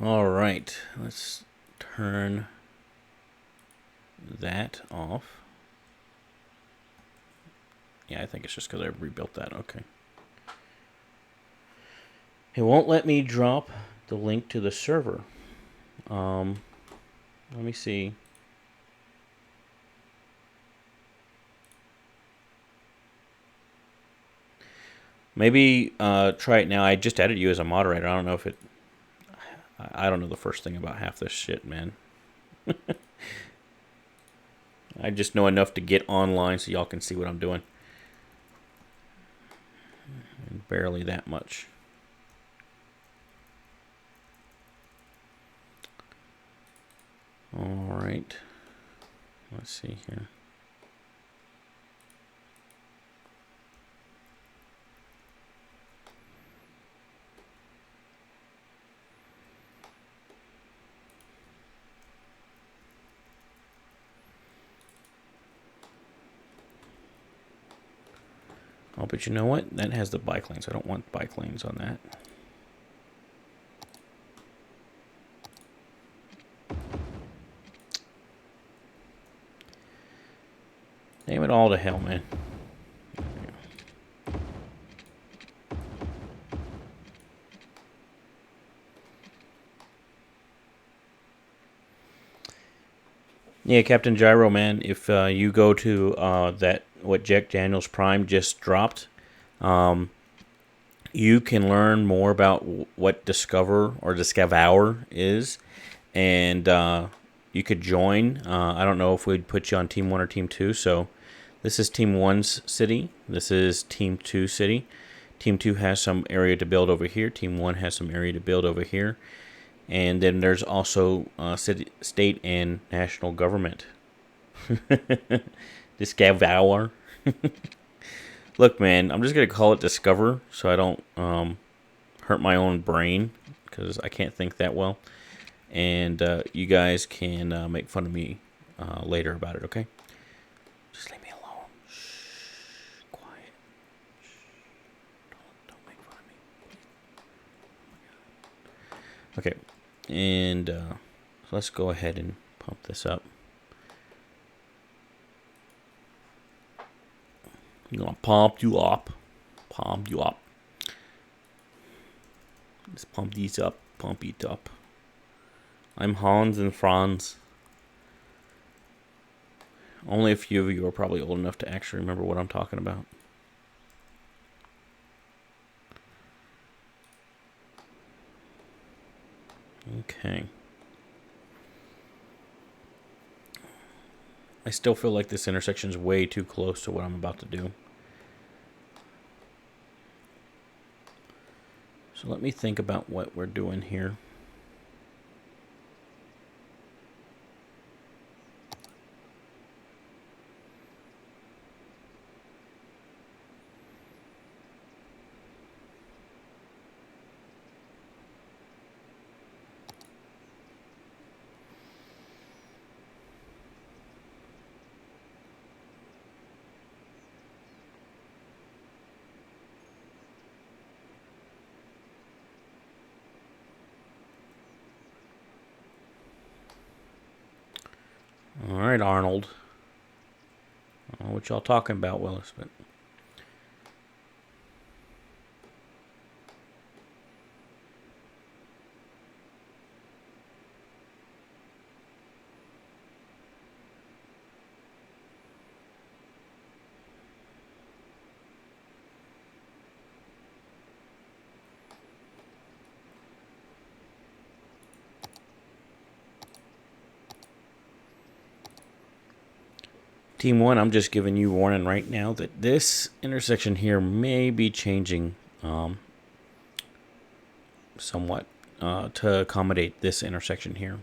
All right. Let's turn that off. Yeah, I think it's just because I rebuilt that. Okay. It won't let me drop the link to the server. Let me see. Maybe try it now. I just added you as a moderator. I don't know if it... I don't know the first thing about half this shit, man. I just know enough to get online so y'all can see what I'm doing. And barely that much. All right. Let's see here. Oh, but you know what? That has the bike lanes. I don't want bike lanes on that. Damn it all to hell, man. Yeah, Captain Gyro, man. If you go to that what Jack Daniels Prime just dropped, you can learn more about what Discover or Discover is, and you could join. I don't know if we'd put you on Team 1 or Team 2, so this is Team 1's city. This is Team 2 city. Team 2 has some area to build over here. Team 1 has some area to build over here. And then there's also city, state, and national government. Discover. Look, man, I'm just going to call it Discover so I don't hurt my own brain because I can't think that well. And you guys can make fun of me later about it, okay? Just leave me alone. Shh. Quiet. Shh. Don't make fun of me. Okay. And so let's go ahead and pump this up. I'm going to pump you up. Pump you up. Let's pump these up. Pump it up. I'm Hans and Franz. Only a few of you are probably old enough to actually remember what I'm talking about. Okay. I still feel like this intersection is way too close to what I'm about to do. So let me think about what we're doing here. All right, Arnold. I don't know what y'all talking about, Willis, but Team 1, I'm just giving you warning right now that this intersection here may be changing somewhat to accommodate this intersection here.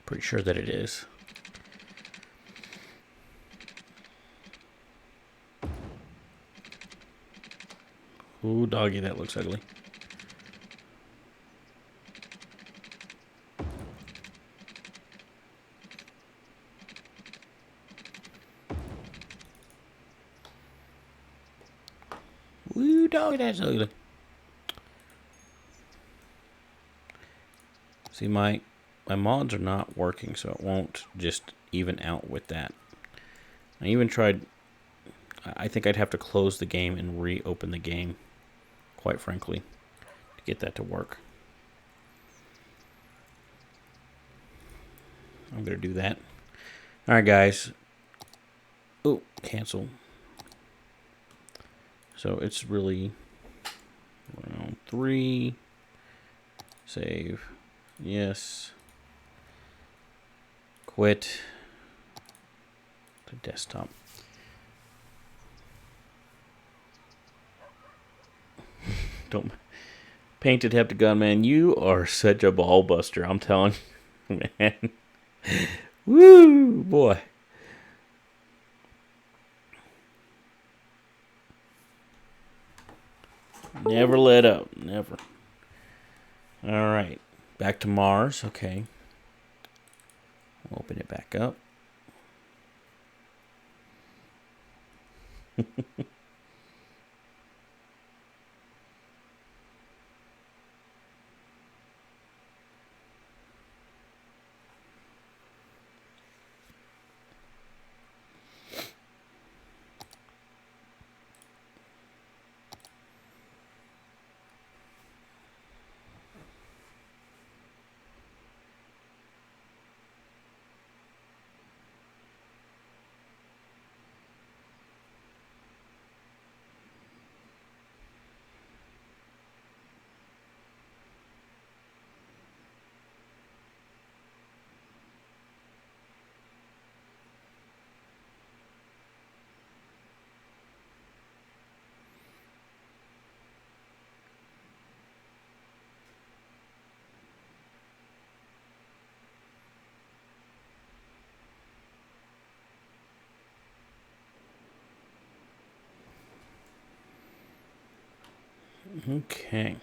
Pretty sure that it is. Ooh, doggy, that looks ugly. Ooh, doggy, that's ugly. See, my mods are not working, so it won't just even out with that. I even tried... I think I'd have to close the game and reopen the game, quite frankly, to get that to work. I'm going to do that. Alright, guys. Oh, cancel. So it's really round 3. Save. Yes. Quit. The desktop. Don't. Painted Heptagon, man. You are such a ball buster. I'm telling you, man. Woo, boy. Never let up. Never. All right. Back to Mars. Okay. Open it back up. Okay.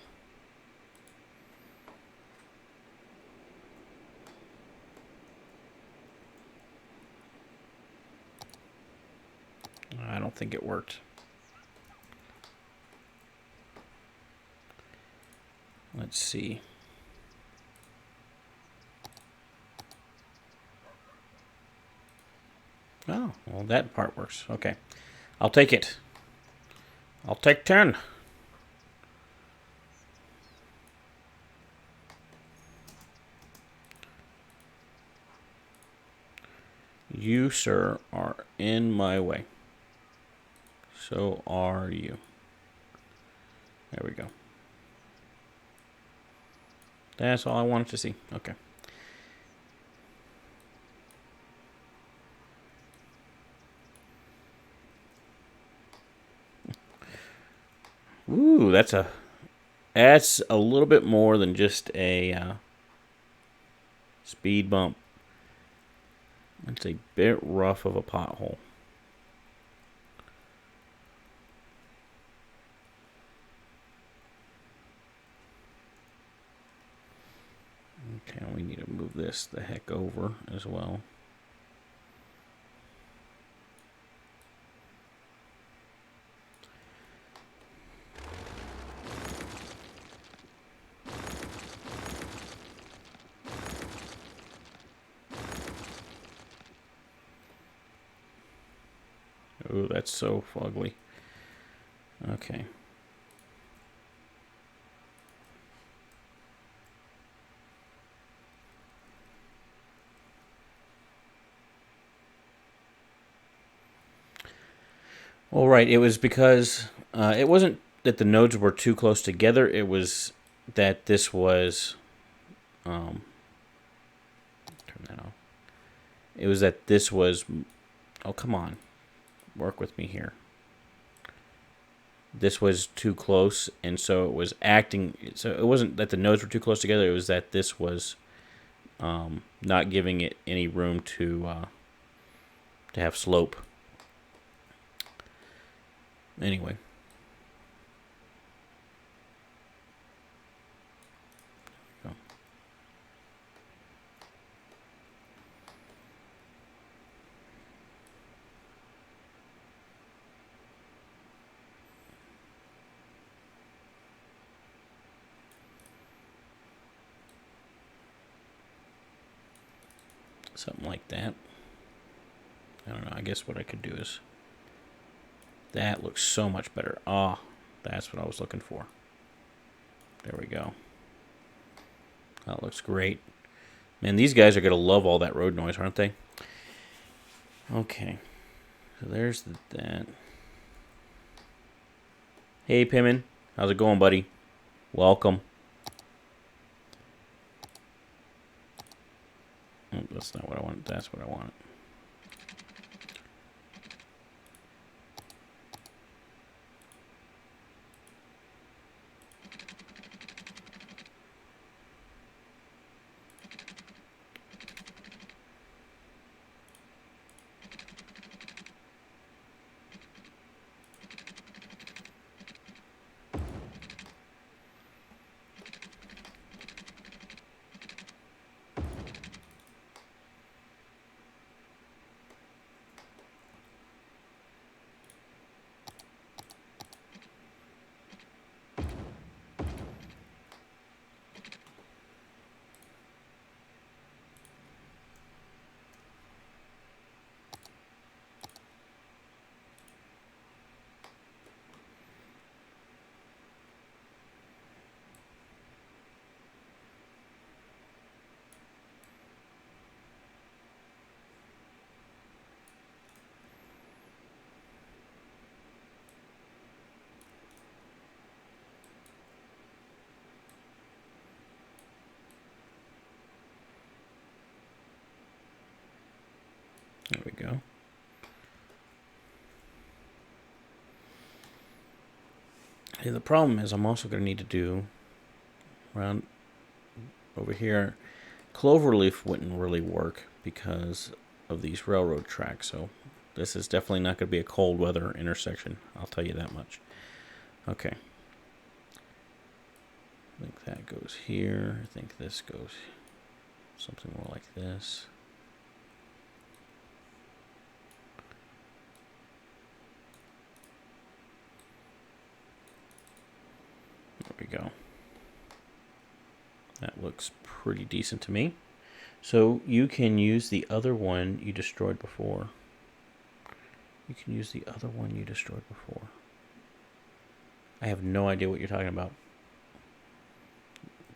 I don't think it worked. Let's see. Oh, well, that part works. Okay. I'll take it. I'll take 10. You, sir, are in my way. So are you. There we go. That's all I wanted to see. Okay. Ooh, that's a little bit more than just a speed bump. It's a bit rough of a pothole. Okay, we need to move this the heck over as well. Oh, that's so fugly. Okay. Well, right. It was because it wasn't that the nodes were too close together. It was that this was. Turn that off. It was that this was. Oh, come on. Work with me here. This was too close, and so it was acting. So it wasn't that the nodes were too close together. It was that this was not giving it any room to have slope. Anyway. Something like that. I don't know. I guess what I could do is... That looks so much better. Ah, that's what I was looking for. There we go. That looks great. Man, these guys are going to love all that road noise, aren't they? Okay. So there's that. Hey, Pimmon. How's it going, buddy? Welcome. Oh, that's not what I want. That's what I want. There we go. Hey, the problem is I'm also going to need to do around over here. Cloverleaf wouldn't really work because of these railroad tracks, so this is definitely not going to be a cold weather intersection. I'll tell you that much. Okay. I think that goes here. I think this goes something more like this. There we go. That looks pretty decent to me. So you can use the other one you destroyed before. You can use the other one you destroyed before. I have no idea what you're talking about.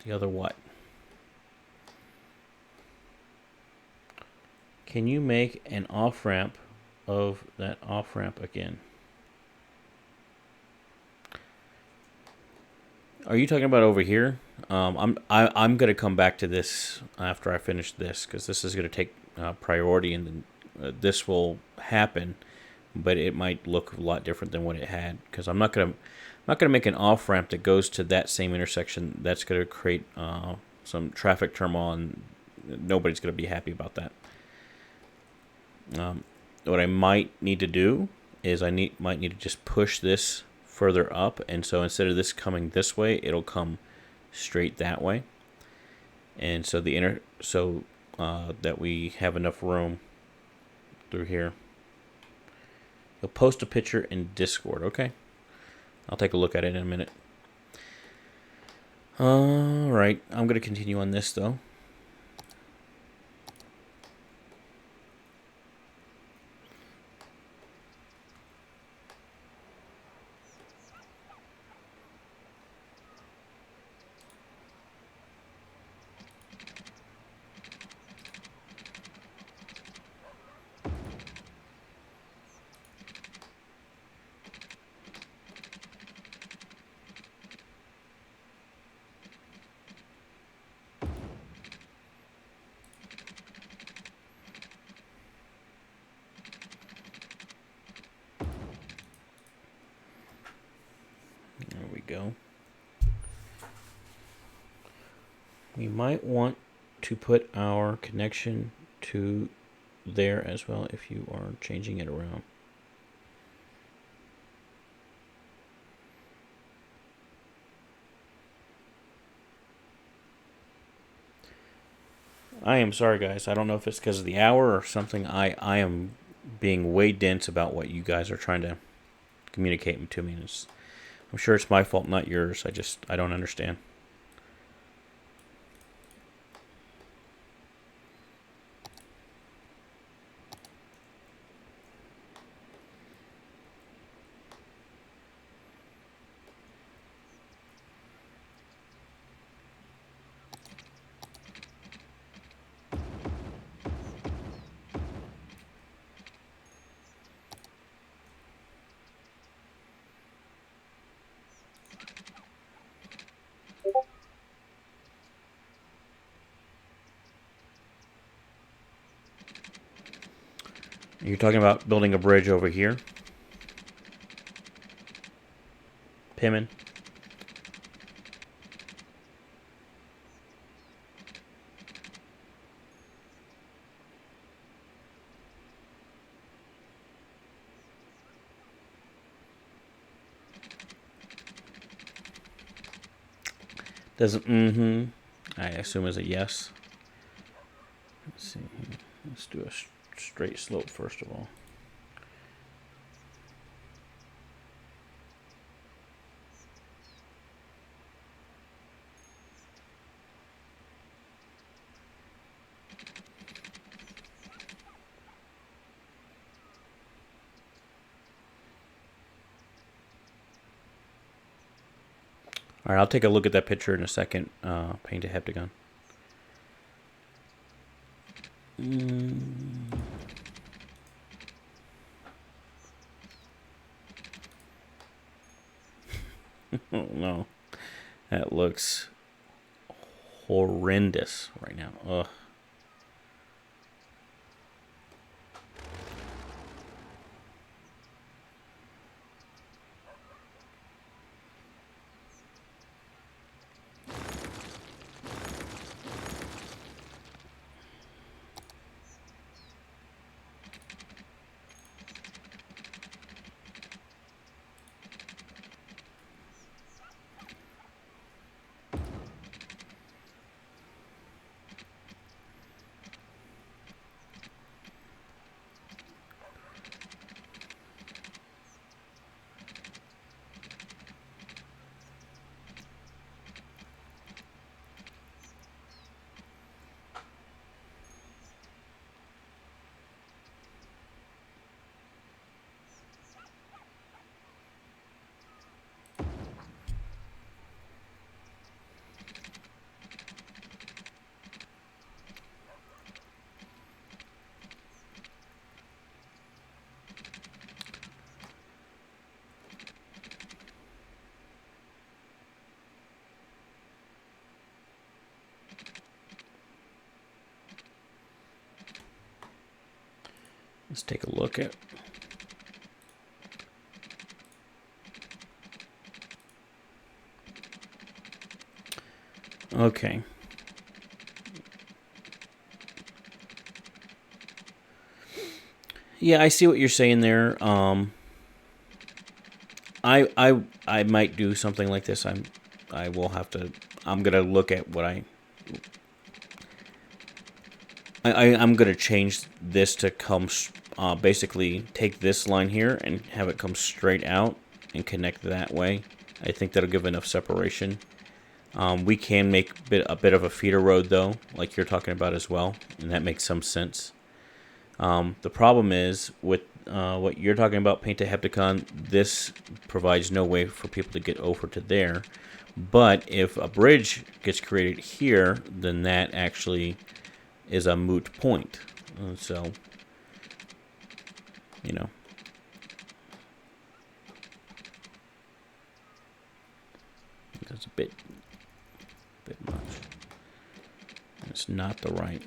The other what? Can you make an off-ramp of that off-ramp again? Are you talking about over here? I'm gonna come back to this after I finish this because this is gonna take priority, and this will happen, but it might look a lot different than what it had because I'm not gonna make an off ramp that goes to that same intersection. That's gonna create some traffic turmoil, and nobody's gonna be happy about that. What I might need to do is might need to just push this further up, and so instead of this coming this way, it'll come straight that way, and so that we have enough room through here. You'll post a picture in Discord, okay? I'll take a look at it in a minute. All right, I'm gonna continue on this though. There we go. We might want to put our connection to there as well if you are changing it around. I am sorry, guys. I don't know if it's because of the hour or something. I am being way dense about what you guys are trying to communicate to me. And I'm sure it's my fault, not yours. I don't understand. You're talking about building a bridge over here? Pimmon? Doesn't, I assume is a yes. Let's see. Let's do a straight slope first of all. All right, I'll take a look at that picture in a second. Paint a heptagon. Oh no, that looks horrendous right now. Ugh. Let's take a look at. Okay. Yeah, I see what you're saying there. I might do something like this. I will have to. I'm gonna look at what I'm gonna change this to come. Basically, take this line here and have it come straight out and connect that way. I think that'll give enough separation. We can make a bit of a feeder road though, like you're talking about as well, and that makes some sense. The problem is with what you're talking about, Paint a Hepticon, this provides no way for people to get over to there. But if a bridge gets created here, then that actually is a moot point. So, you know. That's a bit much. It's not the right.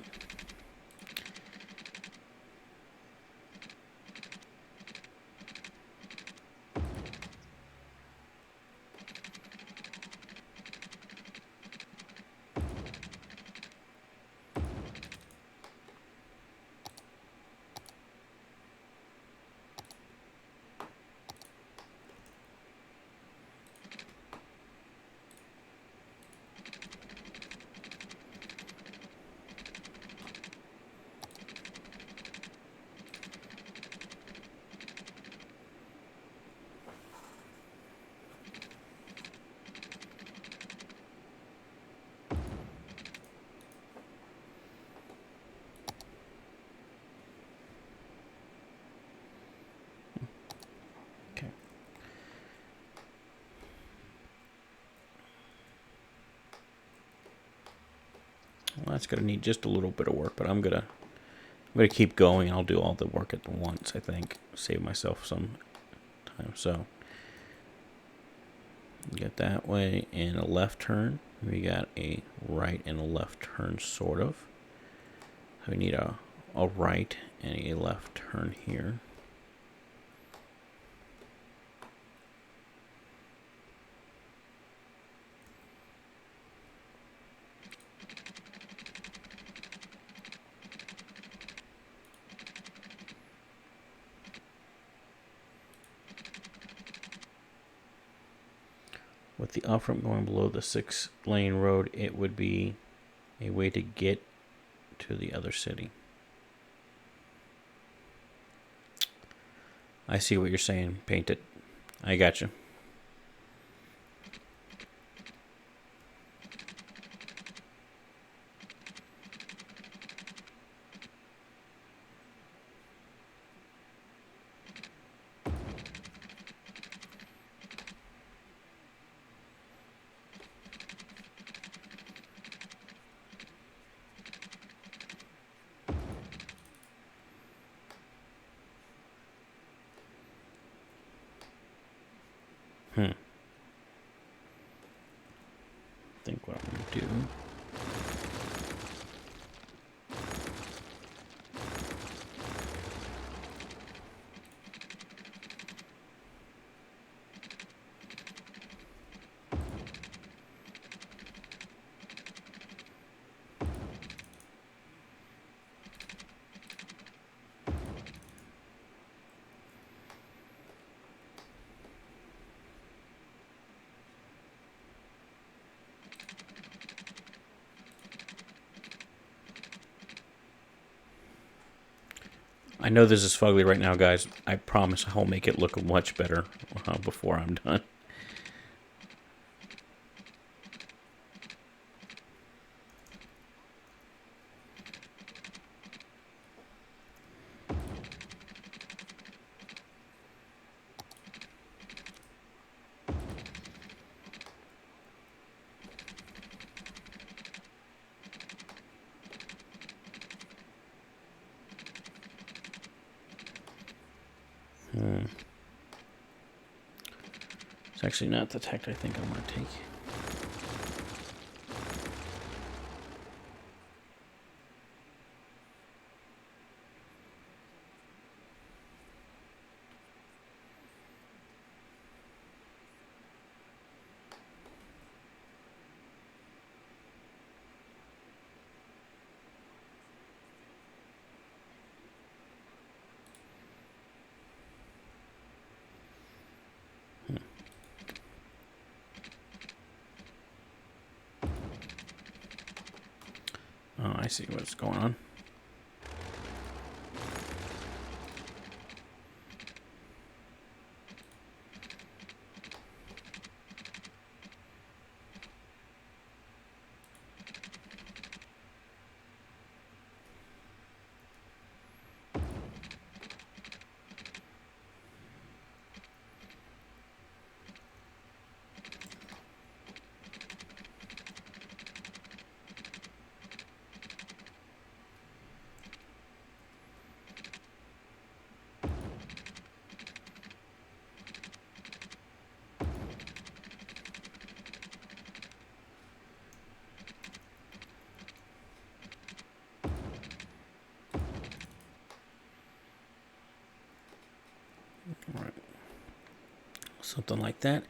Well, that's gonna need just a little bit of work, but I'm gonna keep going. I'll do all the work at once. I think save myself some time. So get that way and a left turn. We got a right and a left turn, sort of. We need a right and a left turn here. With the off-ramp going below the 6-lane road, it would be a way to get to the other city. I see what you're saying. Paint it. I got you. Think what I'm gonna do. I know this is fugly right now, guys. I promise I'll make it look much better before I'm done. It's actually not the tact I think I want to take. see what's going on. All right. Something like that.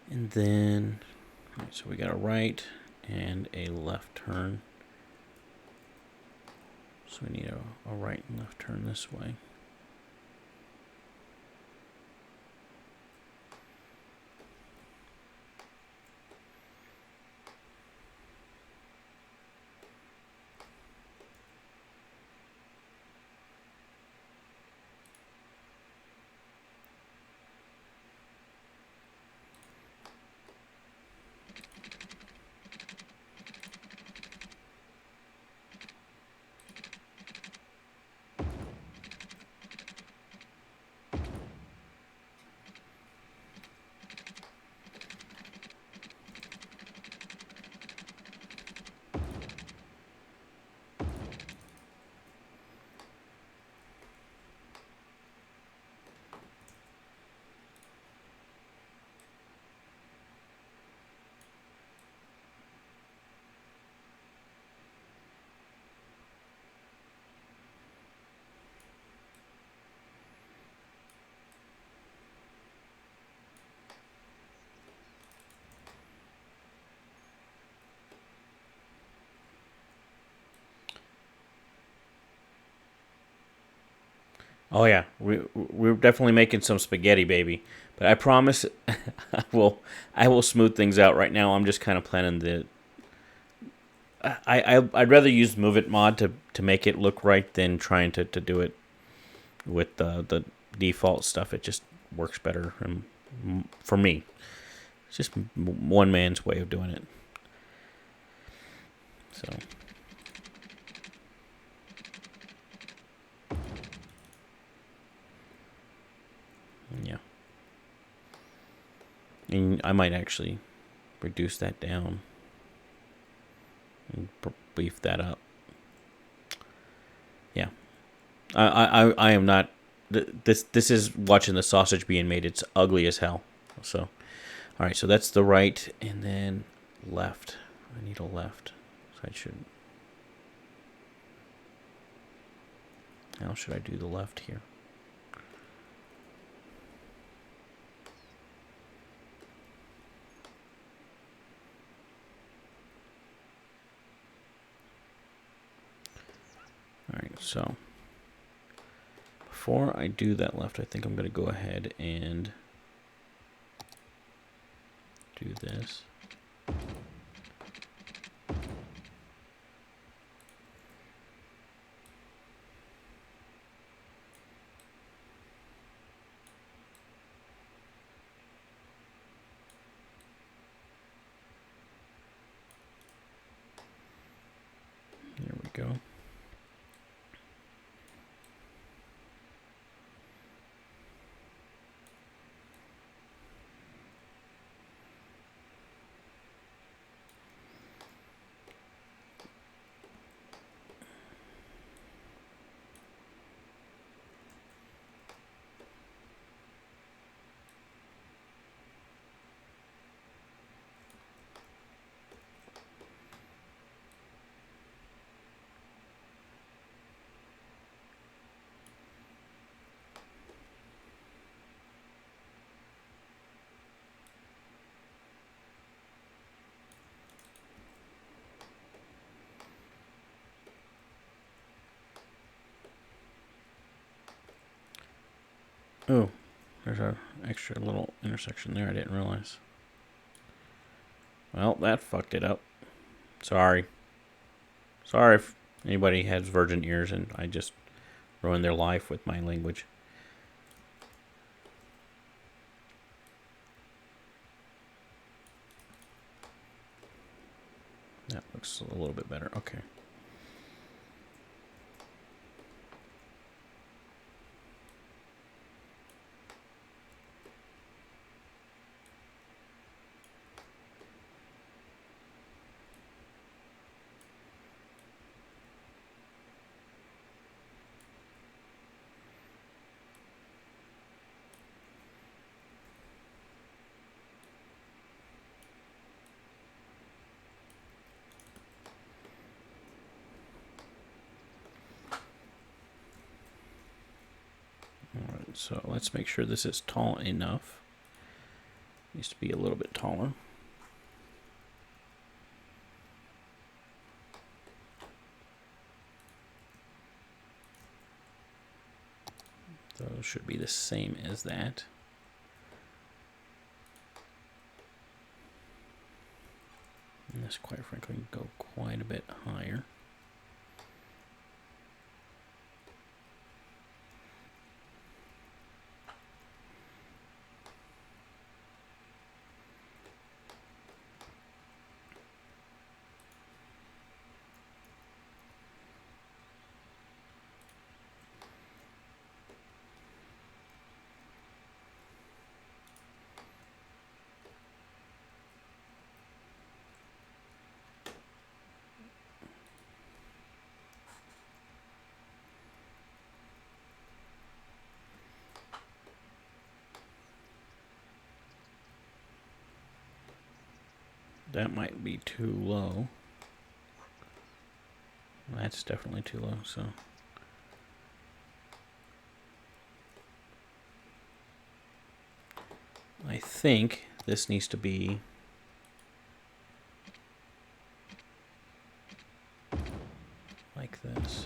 And then, all right, so we got a right and a left turn. So we need a right and left turn this way. Oh yeah, we're definitely making some spaghetti, baby. But I promise, I will smooth things out. Right now, I'm just kind of planning the. I'd rather use Move It mod to make it look right than trying to do it with the default stuff. It just works better for me. It's just one man's way of doing it. So. Yeah. And I might actually reduce that down and beef that up. Yeah. I am not. This is watching the sausage being made. It's ugly as hell. So, all right. So that's the right, and then left. I need a left. So I should. How should I do the left here? All right. So before I do that left, I think I'm going to go ahead and do this. There we go. Oh, there's an extra little intersection there I didn't realize. Well, that fucked it up. Sorry. Sorry, Anybody has virgin ears and I just ruin their life with my language. That looks a little bit better. Okay. Alright, so let's make sure this is tall enough. Needs to be a little bit taller. Those should be the same as that. And this, quite frankly, can go quite a bit higher. That might be too low. That's definitely too low, so. I think this needs to be like this.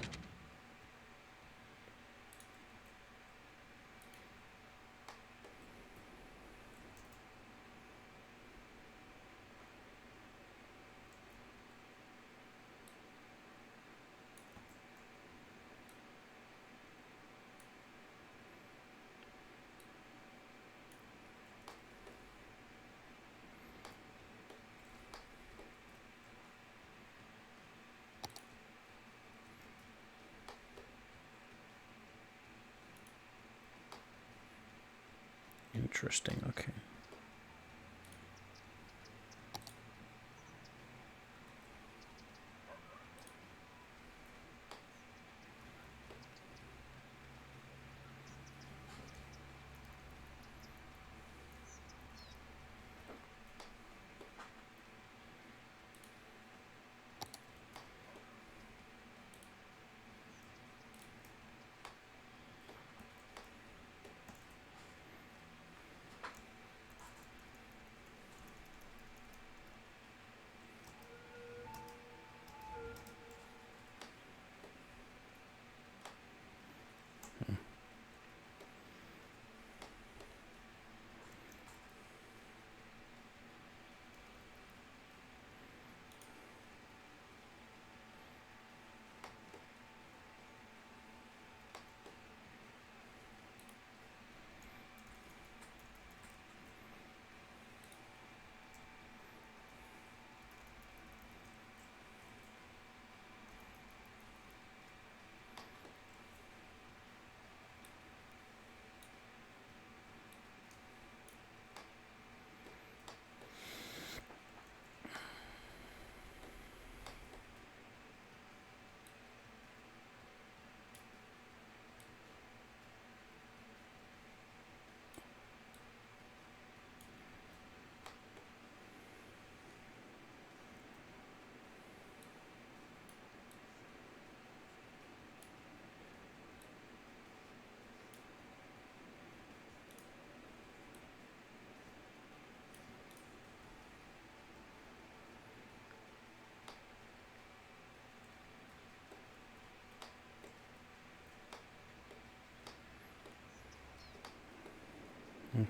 Interesting, okay.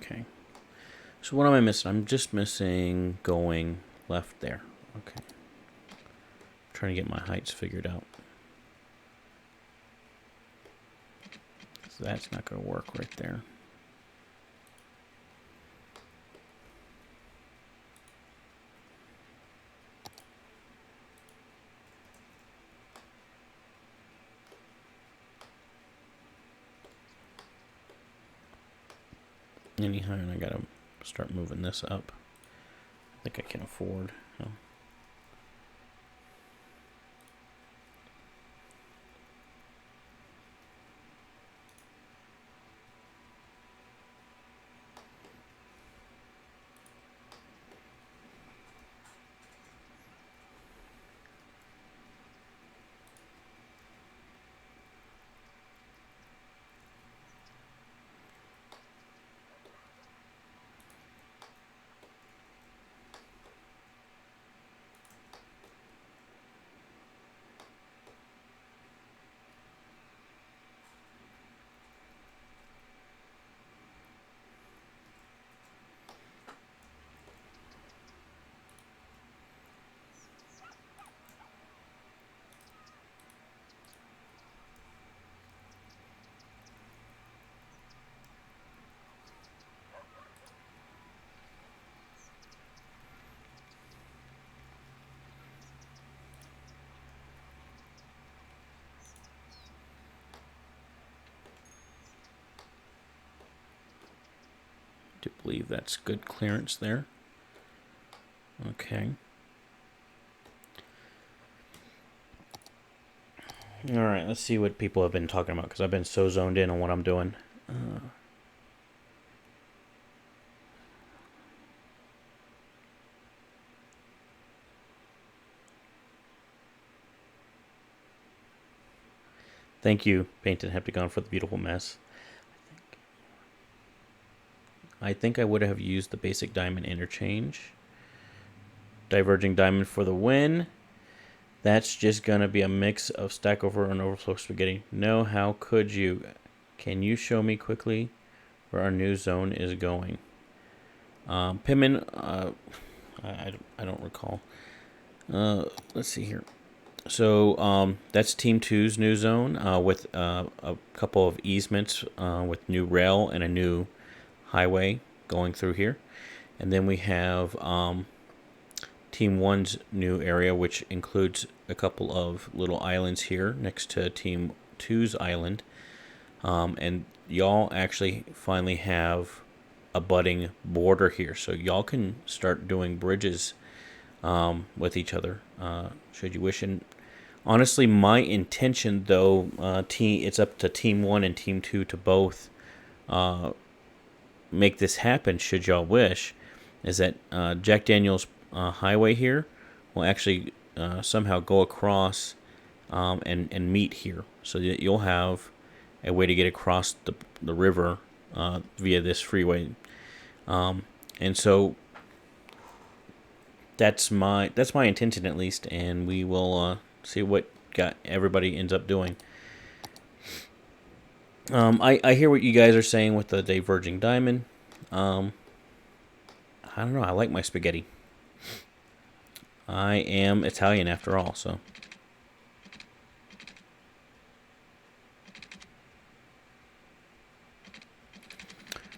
Okay. So what am I missing? I'm just missing going left there. Okay. Trying to get my heights figured out. So that's not going to work right there. Anyhow, and I got to start moving this up. I think I can afford. Oh. I do believe that's good clearance there. Okay. All right, let's see what people have been talking about, because I've been so zoned in on what I'm doing. Thank you, Painted Heptagon, for the beautiful mess. I think I would have used the basic diamond interchange. Diverging diamond for the win. That's just going to be a mix of stack over and overflow spaghetti. No, how could you? Can you show me quickly where our new zone is going? Pittman, I don't recall. Let's see here. So that's Team 2's new zone with a couple of easements with new rail and a new highway going through here. And then we have Team 1's new area, which includes a couple of little islands here next to Team 2's island. And y'all actually finally have a budding border here. So y'all can start doing bridges with each other, should you wish. And honestly, my intention, though, it's up to Team 1 and Team 2 to both make this happen, should y'all wish, is that Jack Daniels Highway here will actually somehow go across and meet here, so that you'll have a way to get across the river via this freeway. And so that's my intention, at least, and we will see what everybody ends up doing. I hear what you guys are saying with the diverging diamond. I don't know. I like my spaghetti. I am Italian after all, so.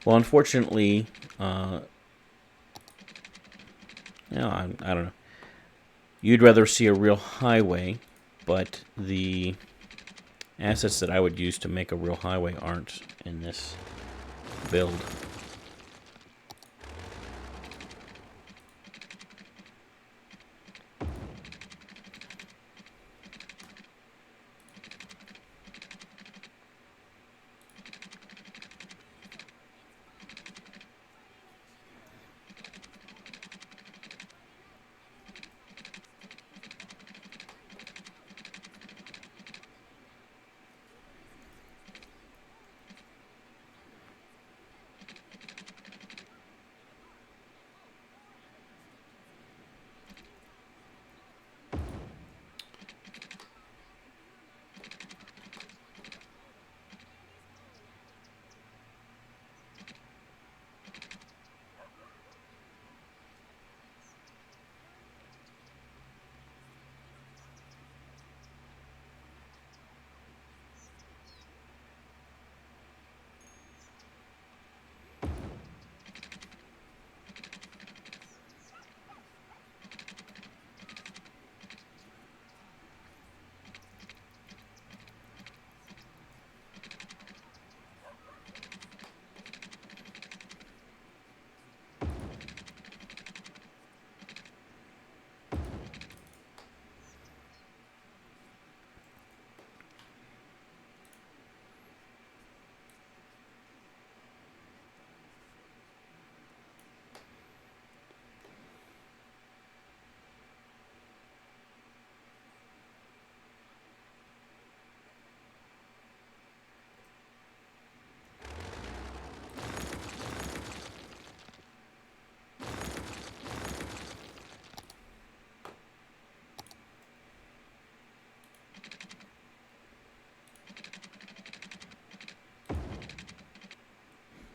Well, unfortunately, I don't know. You'd rather see a real highway, but the assets that I would use to make a real highway aren't in this build.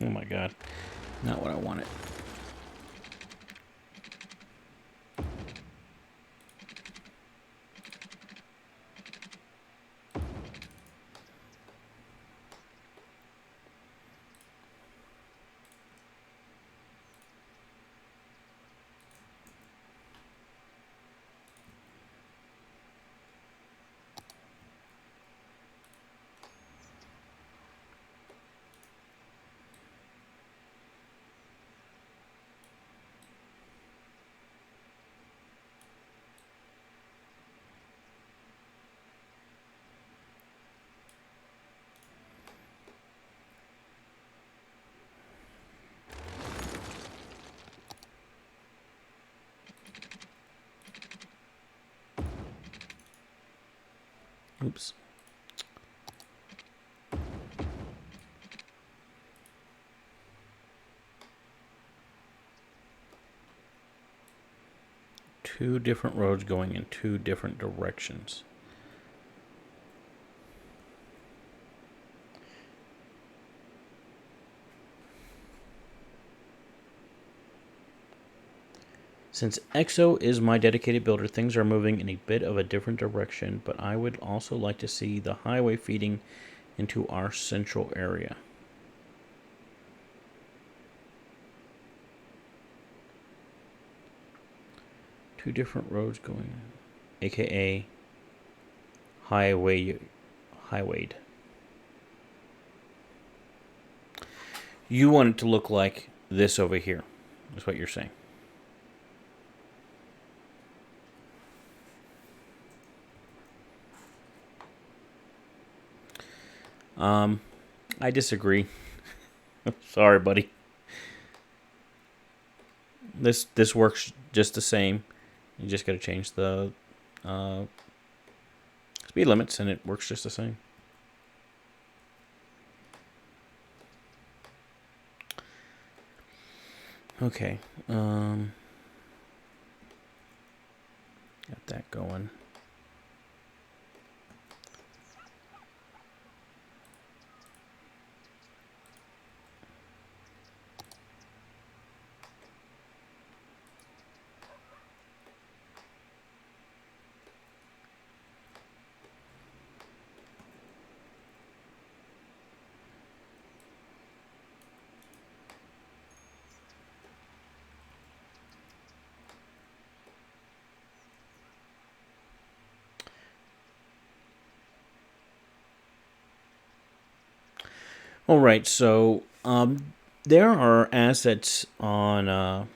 Oh my god. Not what I wanted. Oops. Two different roads going in two different directions. Since EXO is my dedicated builder, things are moving in a bit of a different direction, but I would also like to see the highway feeding into our central area. Two different roads going, aka highwayed. You want it to look like this over here, is what you're saying. I disagree. Sorry, buddy. This works just the same. You just got to change the speed limits, and it works just the same. Okay. Got that going. All right, so there are assets on, I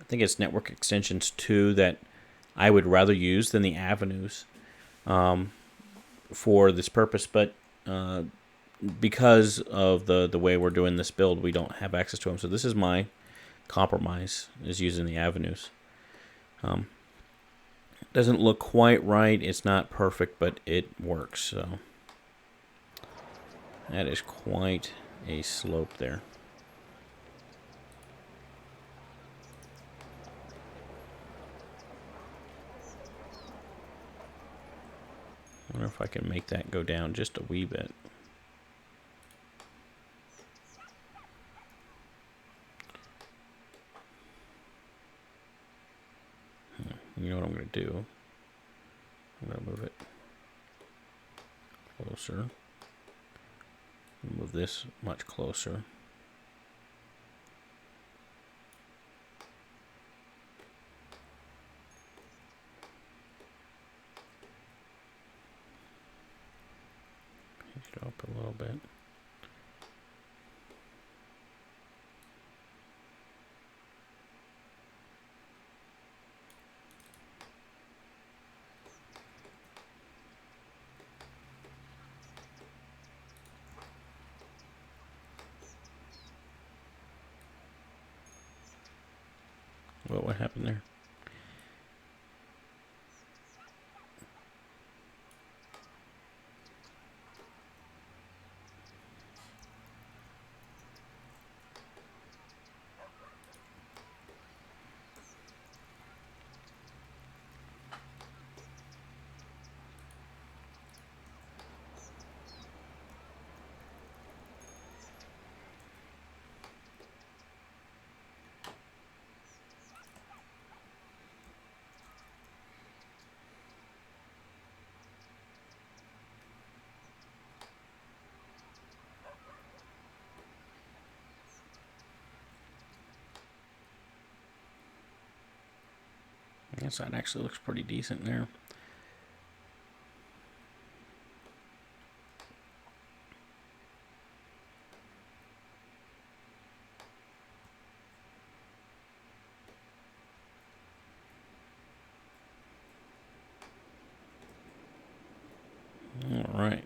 think it's Network Extensions 2 that I would rather use than the avenues for this purpose, but because of the way we're doing this build, we don't have access to them. So this is my compromise, is using the avenues. Doesn't look quite right. It's not perfect, but it works. So that is quite a slope there. I wonder if I can make that go down just a wee bit. You know what I'm going to do? I'm going to move it closer. Move this much closer. Pitch it up a little bit. What happened there? That side actually looks pretty decent there. All right.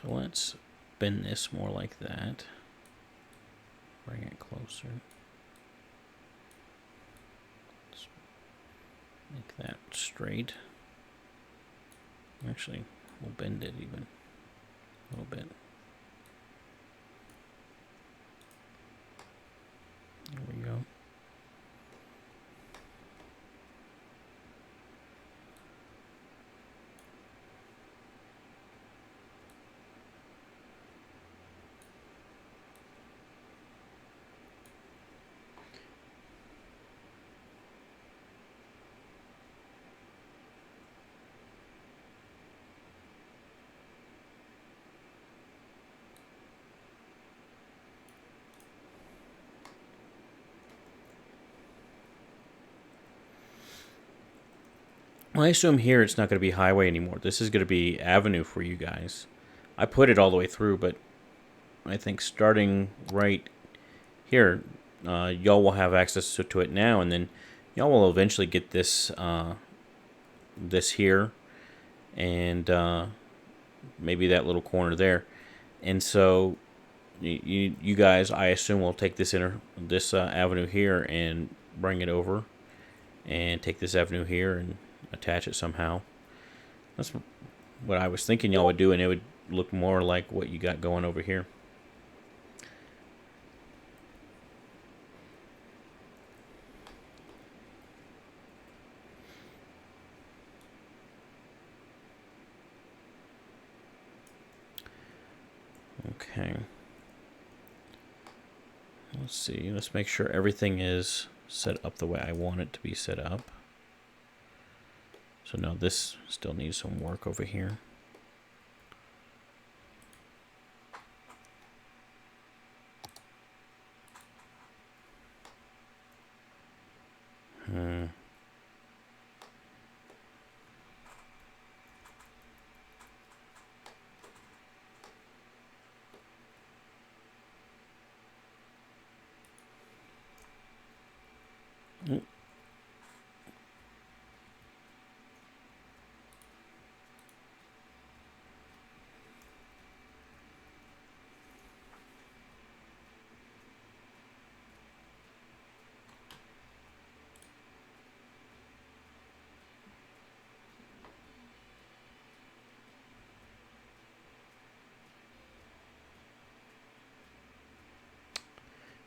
So let's bend this more like that. Bring it closer. Let's make that straight. Actually, we'll bend it even a little bit. There we go. Well, I assume here it's not going to be highway anymore. This is going to be avenue for you guys. I put it all the way through, but I think starting right here, y'all will have access to it now, and then y'all will eventually get this this here, and maybe that little corner there. And so you guys, I assume, will take this avenue here and bring it over, and take this avenue here and attach it somehow. That's what I was thinking y'all would do, and it would look more like what you got going over here. Okay. Let's see. Let's make sure everything is set up the way I want it to be set up. So now this still needs some work over here.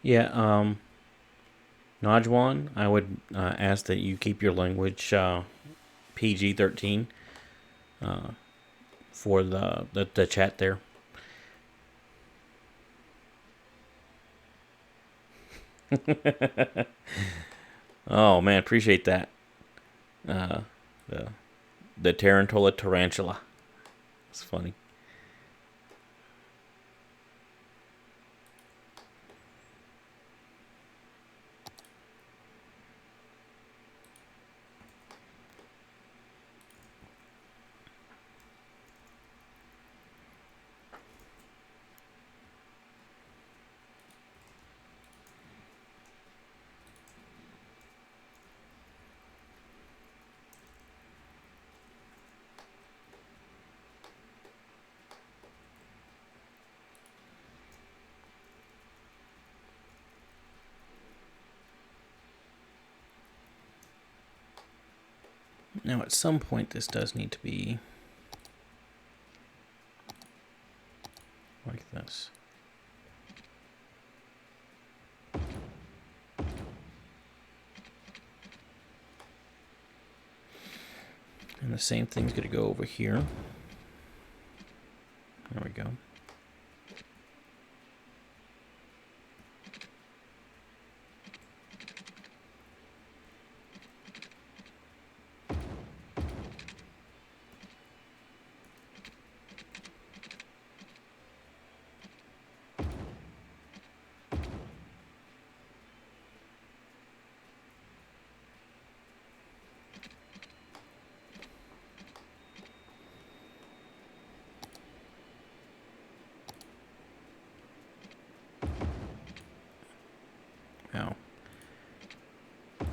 Yeah, Najwan, I would ask that you keep your language PG-13 for the chat there. Oh man, appreciate that. The Tarantula tarantula. It's funny. Now at some point this does need to be like this. And the same thing's going to go over here. There we go.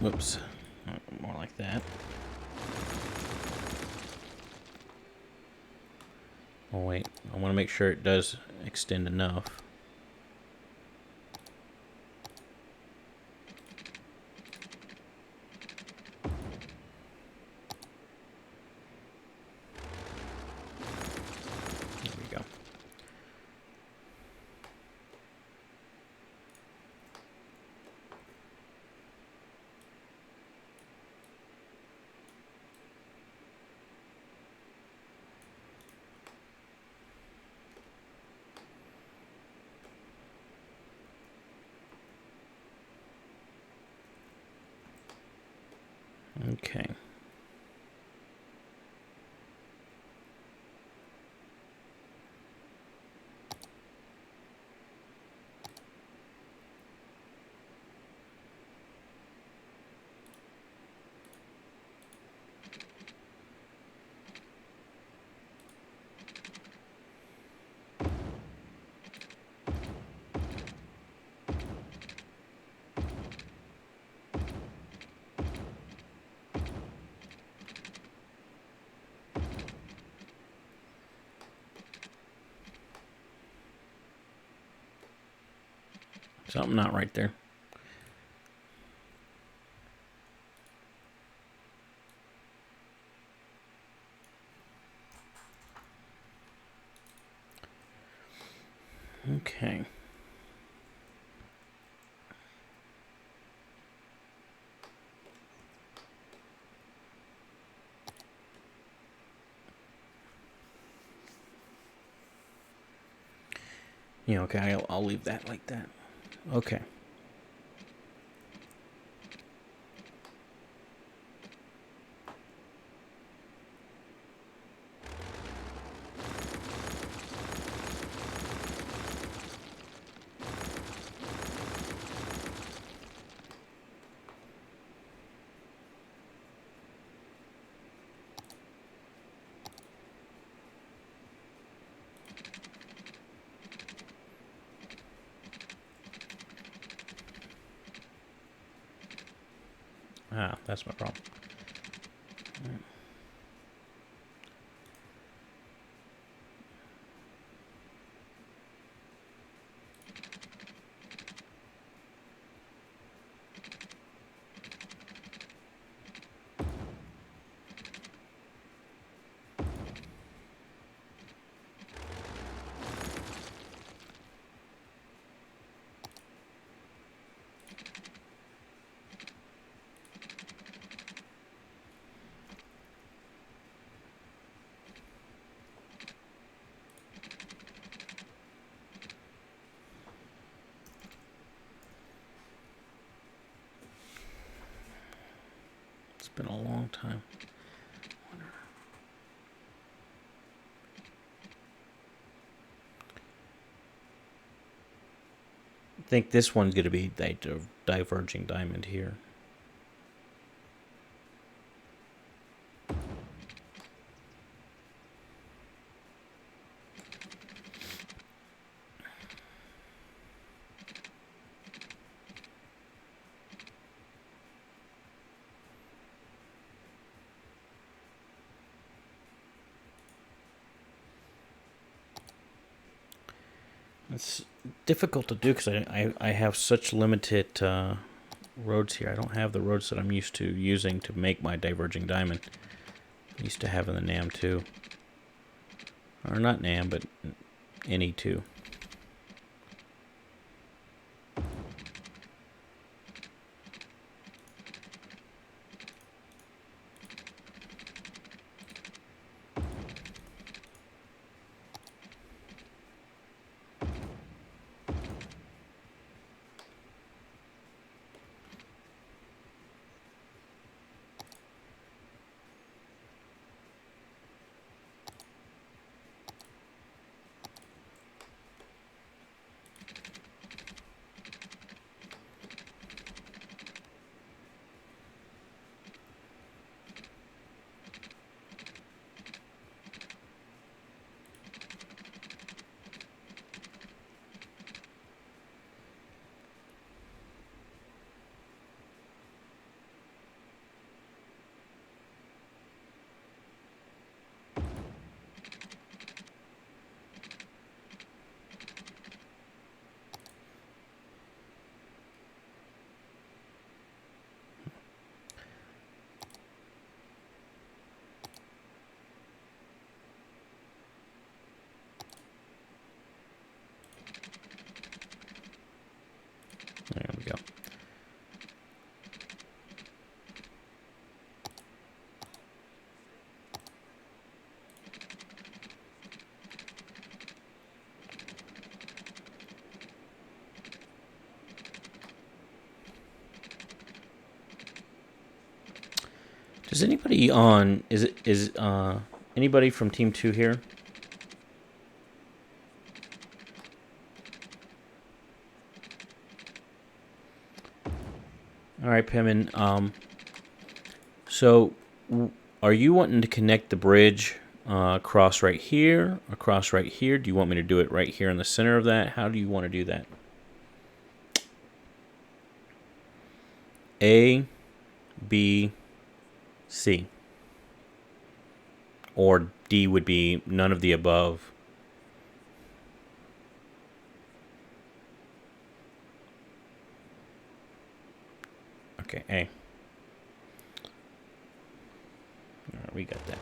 Whoops. More like that. Oh wait, I want to make sure it does extend enough. There we go. Okay. Something not right there. Okay. Yeah, okay, I'll leave that like that. Okay. Ah, that's my problem. It's been a long time. I think this one's going to be the diverging diamond here. It's difficult to do because I have such limited roads here. I don't have the roads that I'm used to using to make my diverging diamond. I'm used to having the NAM 2. Or not NAM, but NE2. Is anybody on? Is anybody from Team 2 here? All right, Pimin. So, are you wanting to connect the bridge across right here, across right here? Do you want me to do it right here in the center of that? How do you want to do that? A, B, C. Or D would be none of the above. Okay, A. All right, we got that.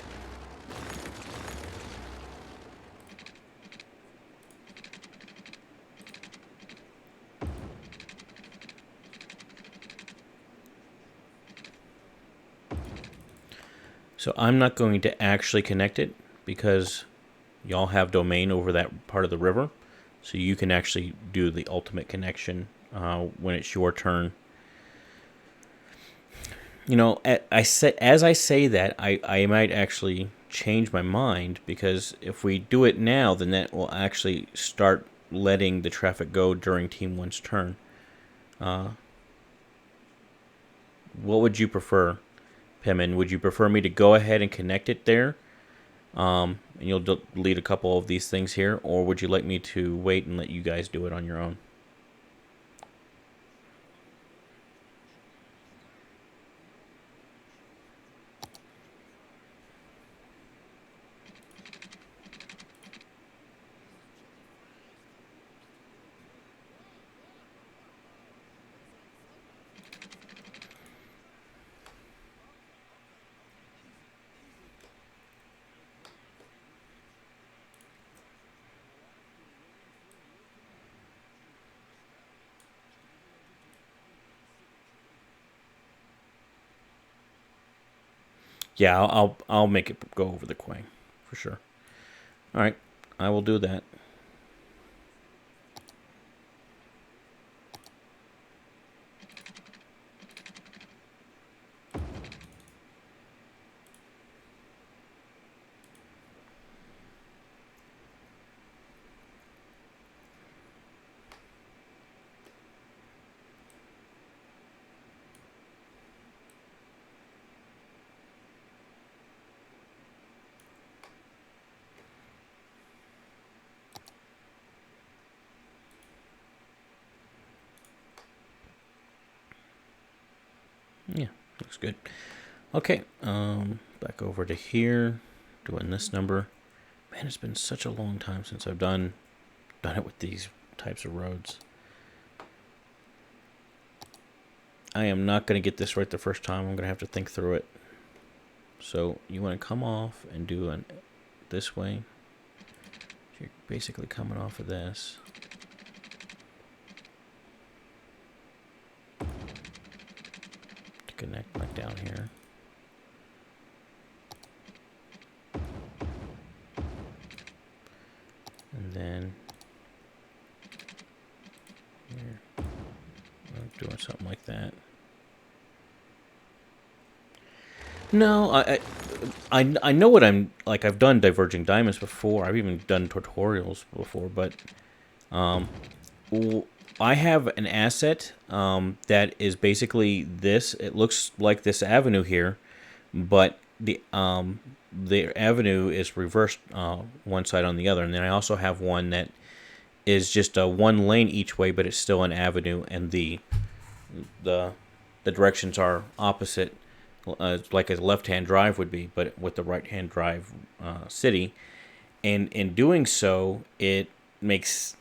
So I'm not going to actually connect it because y'all have domain over that part of the river. So you can actually do the ultimate connection when it's your turn. You know, as I say that, I might actually change my mind, because if we do it now, then that will actually start letting the traffic go during Team 1's turn. What would you prefer, Pimin? Would you prefer me to go ahead and connect it there? And you'll delete a couple of these things here, or would you like me to wait and let you guys do it on your own? Yeah, I'll make it go over the quay for sure. All right, I will do that. Yeah, looks good. Okay, back over to here, doing this number. Man, it's been such a long time since I've done it with these types of roads. I am not going to get this right the first time. I'm going to have to think through it. So you want to come off and do it this way. So you're basically coming off of this. To connect back down here. And then here, I'm doing something like that. No, I know what I'm like. I've done diverging diamonds before. I've even done tutorials before, but I have an asset that is basically this. It looks like this avenue here, but the avenue is reversed one side on the other, and then I also have one that is just a one lane each way, but it's still an avenue, and the directions are opposite, like a left-hand drive would be, but with the right-hand drive city. And in doing so, it makes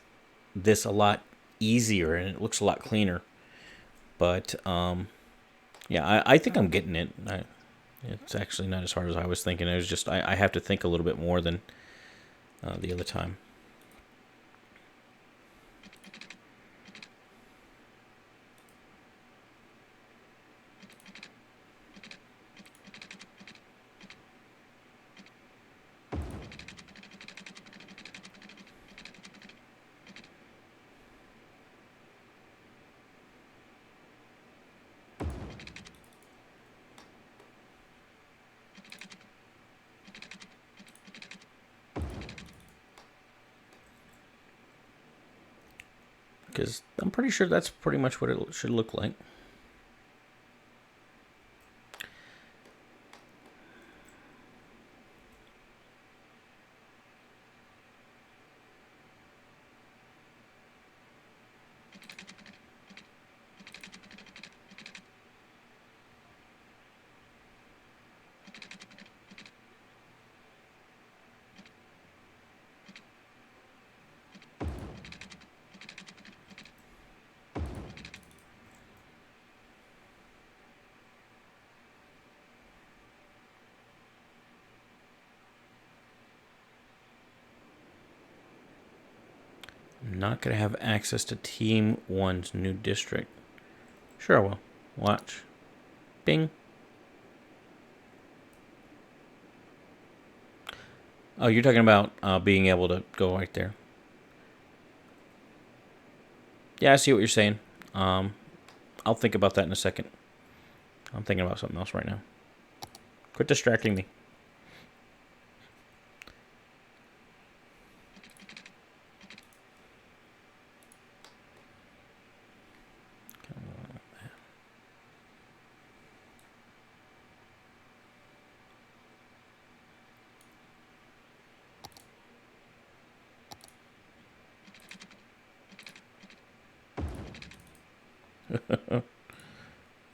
this a lot easier, and it looks a lot cleaner. But yeah, I think I'm getting it. It's actually not as hard as I was thinking. It was just I have to think a little bit more than the other time. because I'm pretty sure that's pretty much what it should look like. I'm not going to have access to Team 1's new district. Sure I will. Watch. Bing. Oh, you're talking about being able to go right there. Yeah, I see what you're saying. I'll think about that in a second. I'm thinking about something else right now. Quit distracting me.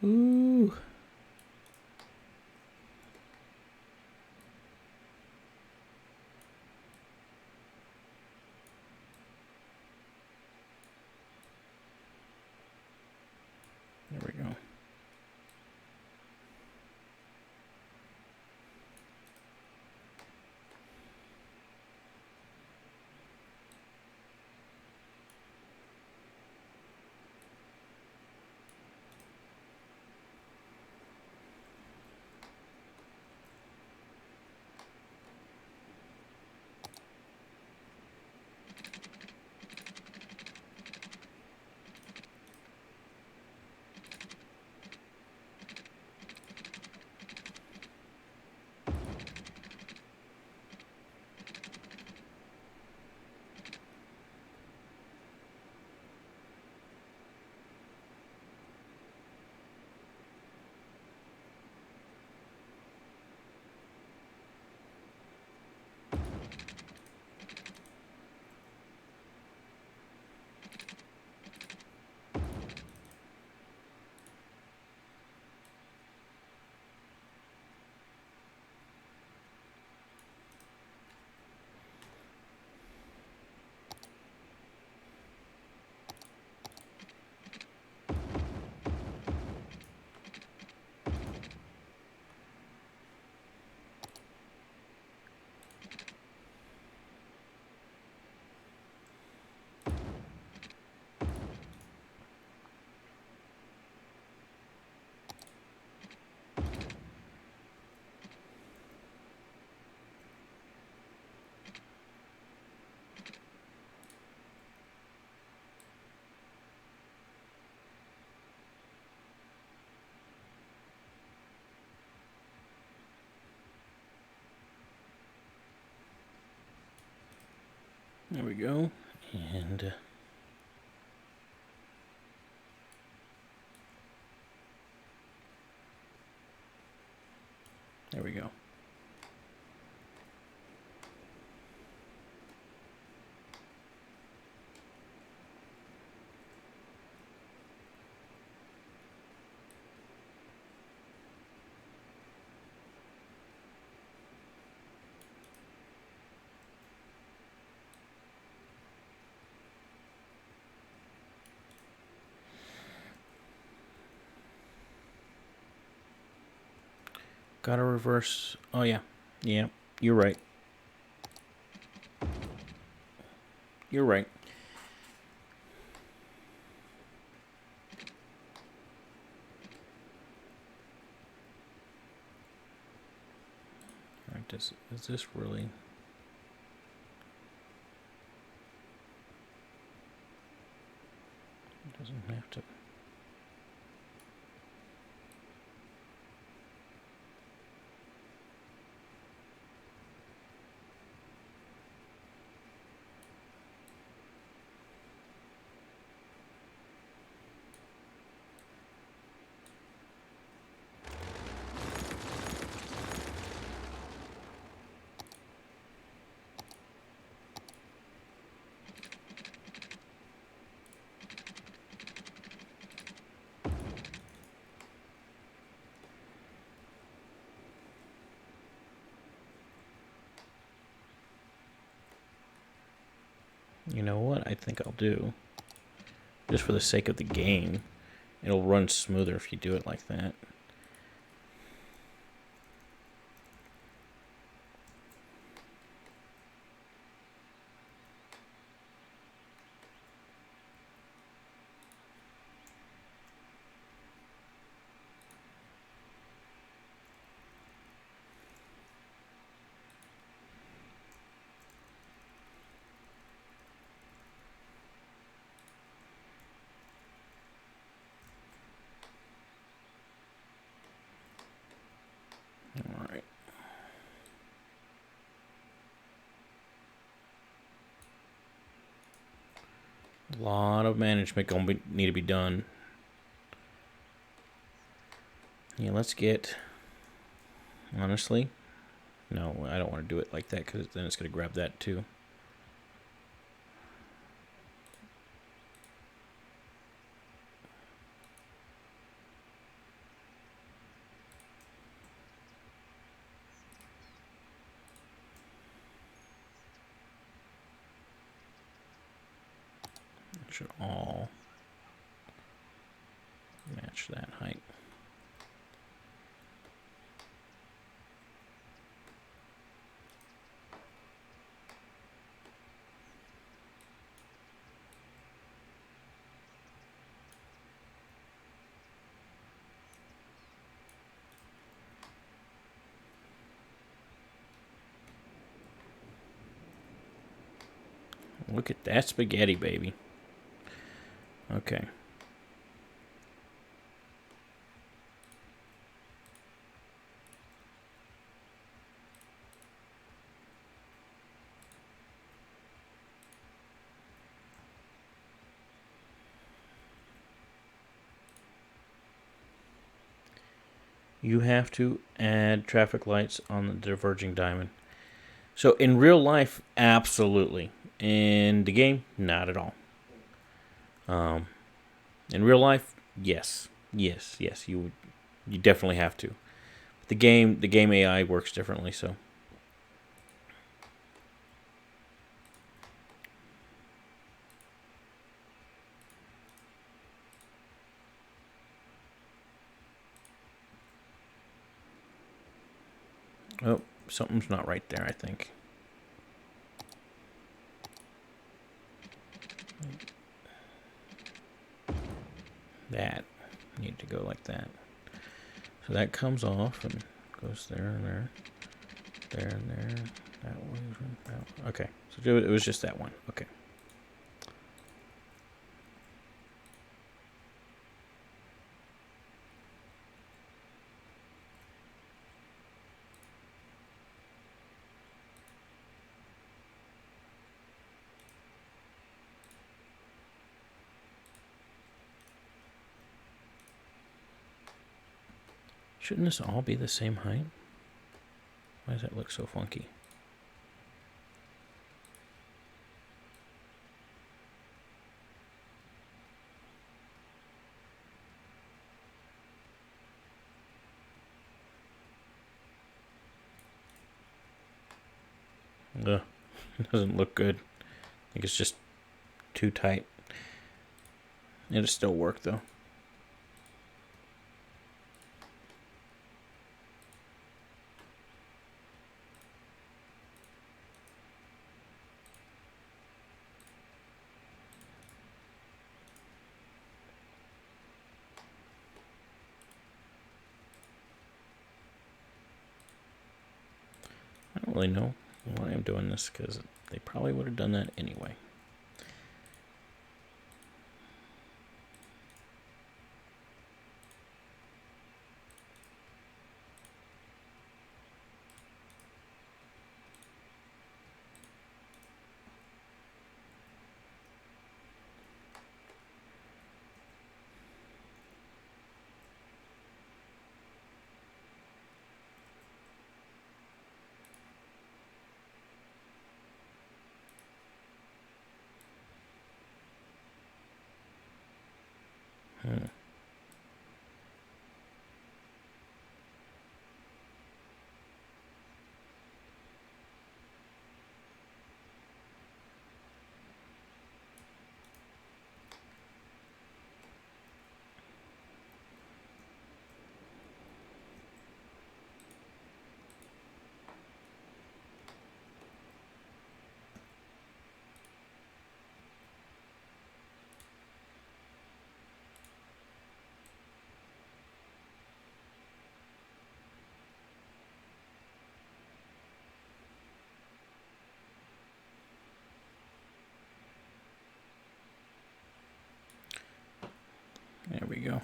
Ooh. There we go. There we go. And there we go. Gotta reverse. Oh, yeah. Yeah, you're right. You're right. All right, is this really... It doesn't have to... You know what I think I'll do? Just for the sake of the game, it'll run smoother if you do it like that. All right. A lot of management gonna need to be done. Yeah, let's get. Honestly, no, I don't want to do it like that because then it's gonna grab that too. It should all match that height. Look at that spaghetti, baby. Okay. You have to add traffic lights on the diverging diamond. So in real life, absolutely. In the game, not at all. In real life, yes, yes. You definitely have to. The game AI works differently. So oh, something's not right there. I think. That need to go like that. So that comes off and goes there and there, there and there. That one. Okay. So it was just that one. Okay. Shouldn't this all be the same height? Why does that look so funky? Ugh, it doesn't look good. I think it's just too tight. It'll still work though. I don't really know why I'm doing this because they probably would have done that anyway. There we go.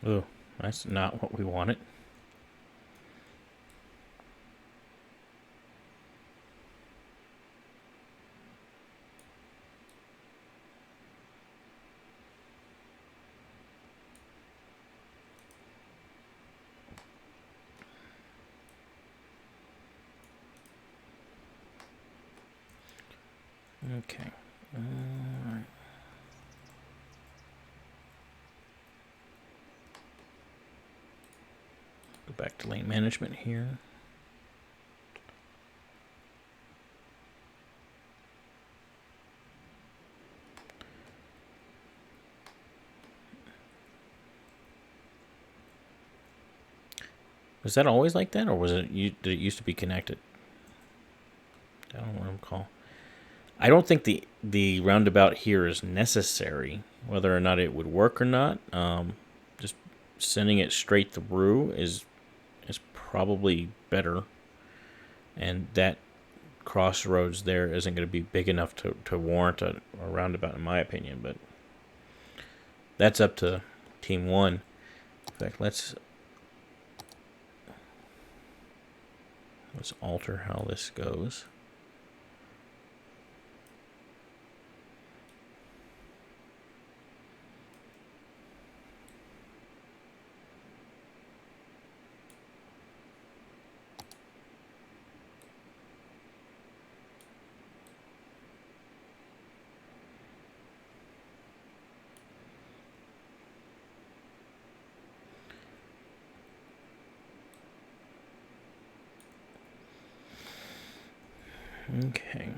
Oh, that's not what we wanted. Okay. Alright. Go back to lane management here. Was that always like that, or was it? Did it used to be connected? I don't recall. I don't think the roundabout here is necessary. Whether or not it would work or not, just sending it straight through is probably better. And that crossroads there isn't going to be big enough to warrant a roundabout, in my opinion. But that's up to Team 1. In fact, let's alter how this goes. Okay.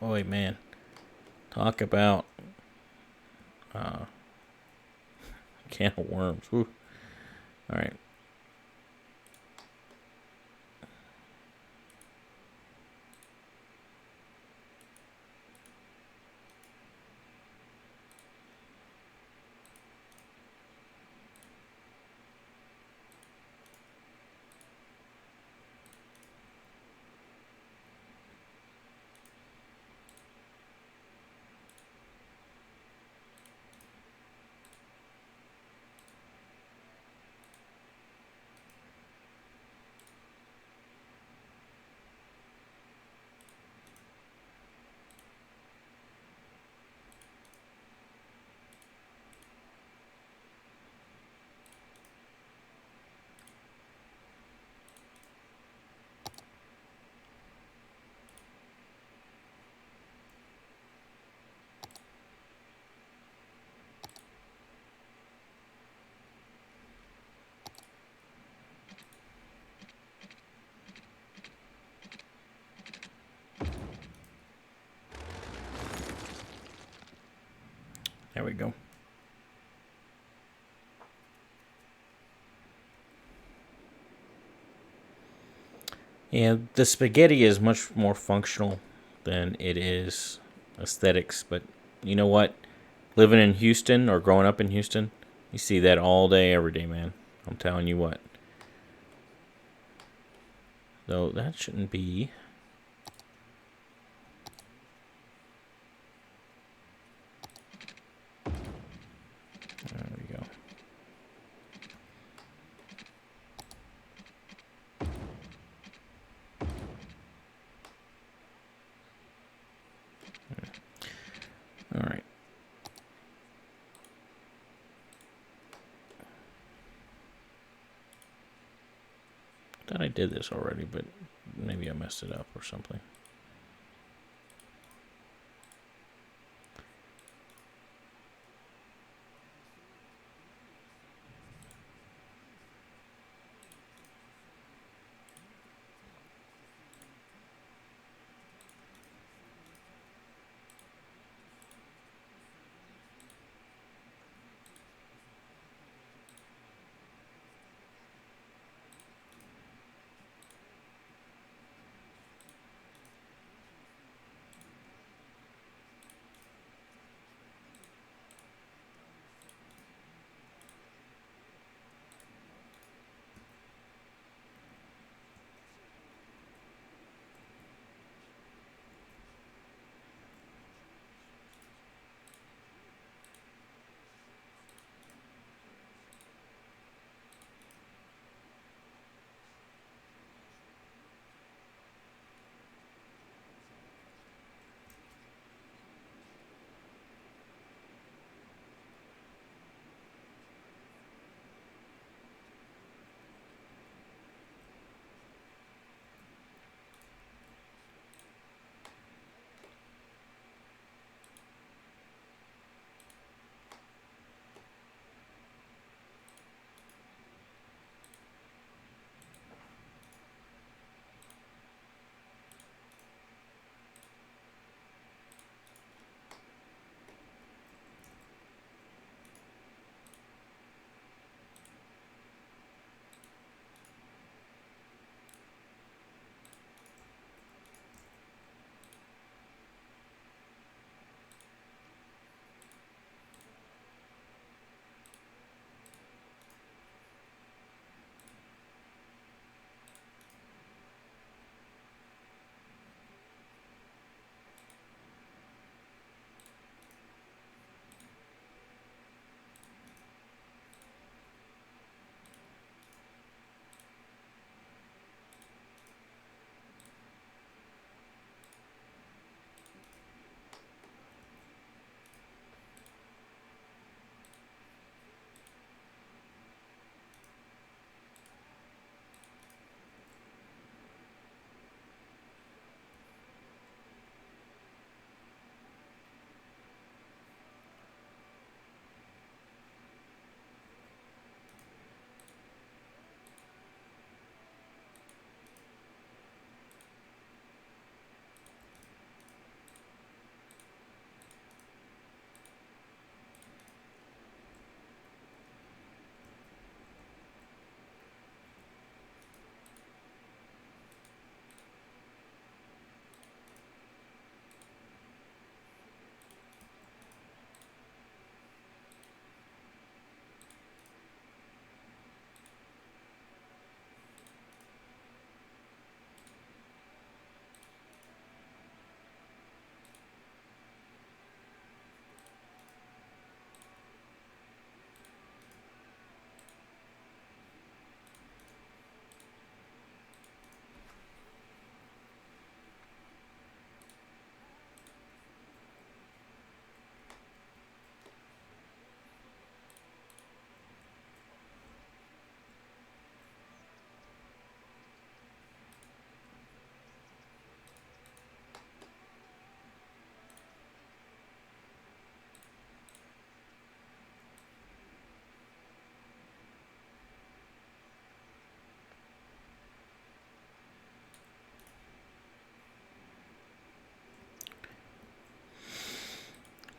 Boy, man. Talk about can of worms. Whew. All right. There we go. And the spaghetti is much more functional than it is aesthetics. But you know what? Living in Houston or growing up in Houston, you see that all day, every day, man. I'm telling you what. Though that shouldn't be. thought I did this already, but maybe I messed it up or something.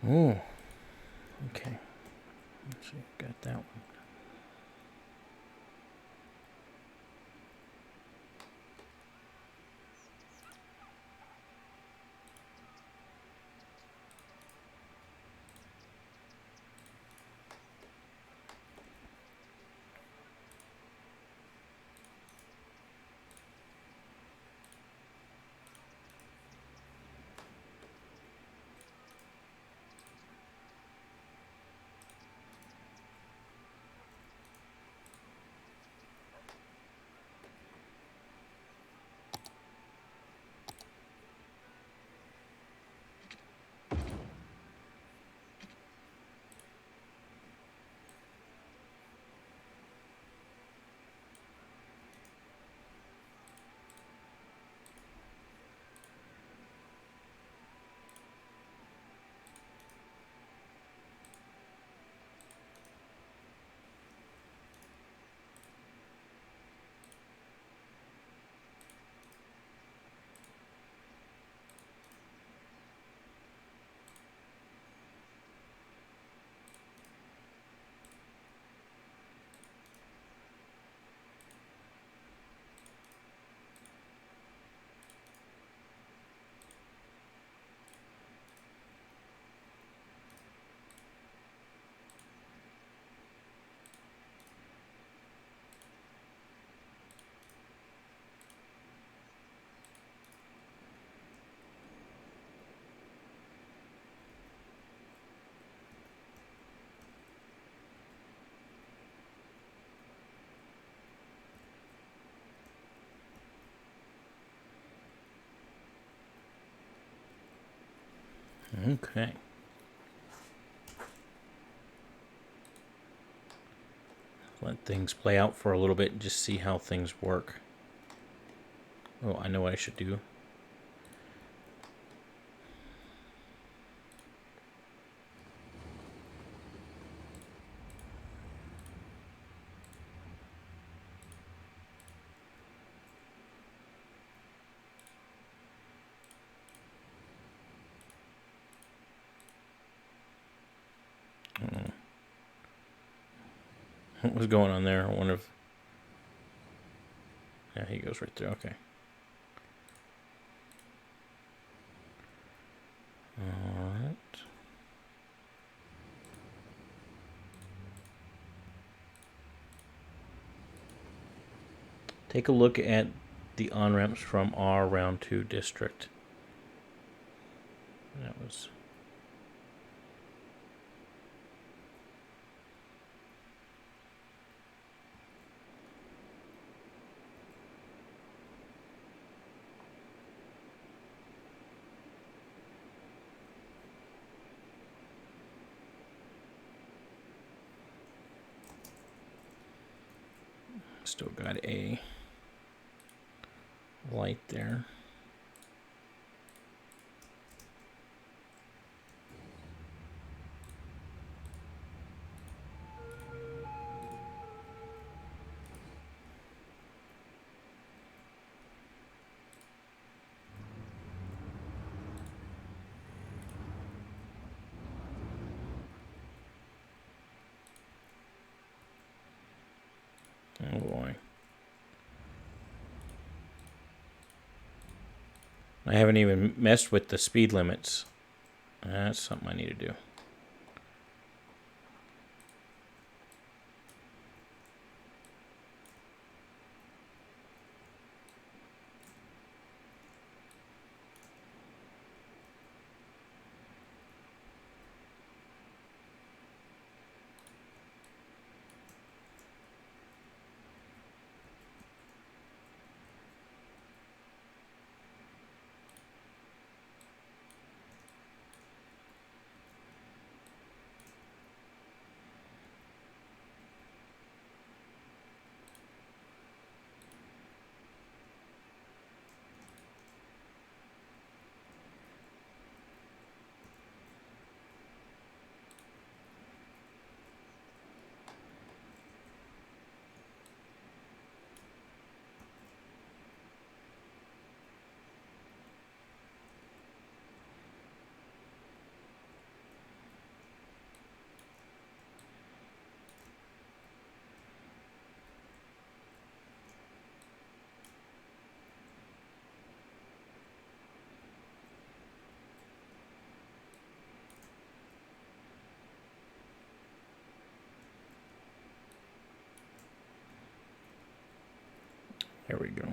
Oh, okay. Let's see, got that one. Okay. Let things play out for a little bit and just see how things work. Oh, I know what I should do. What was going on there? I wonder if... Yeah, he goes right there. Okay. All right. Take a look at the on-ramps from our round 2 district. That was... Still got a light there. Oh boy. I haven't even messed with the speed limits. That's something I need to do. There we go.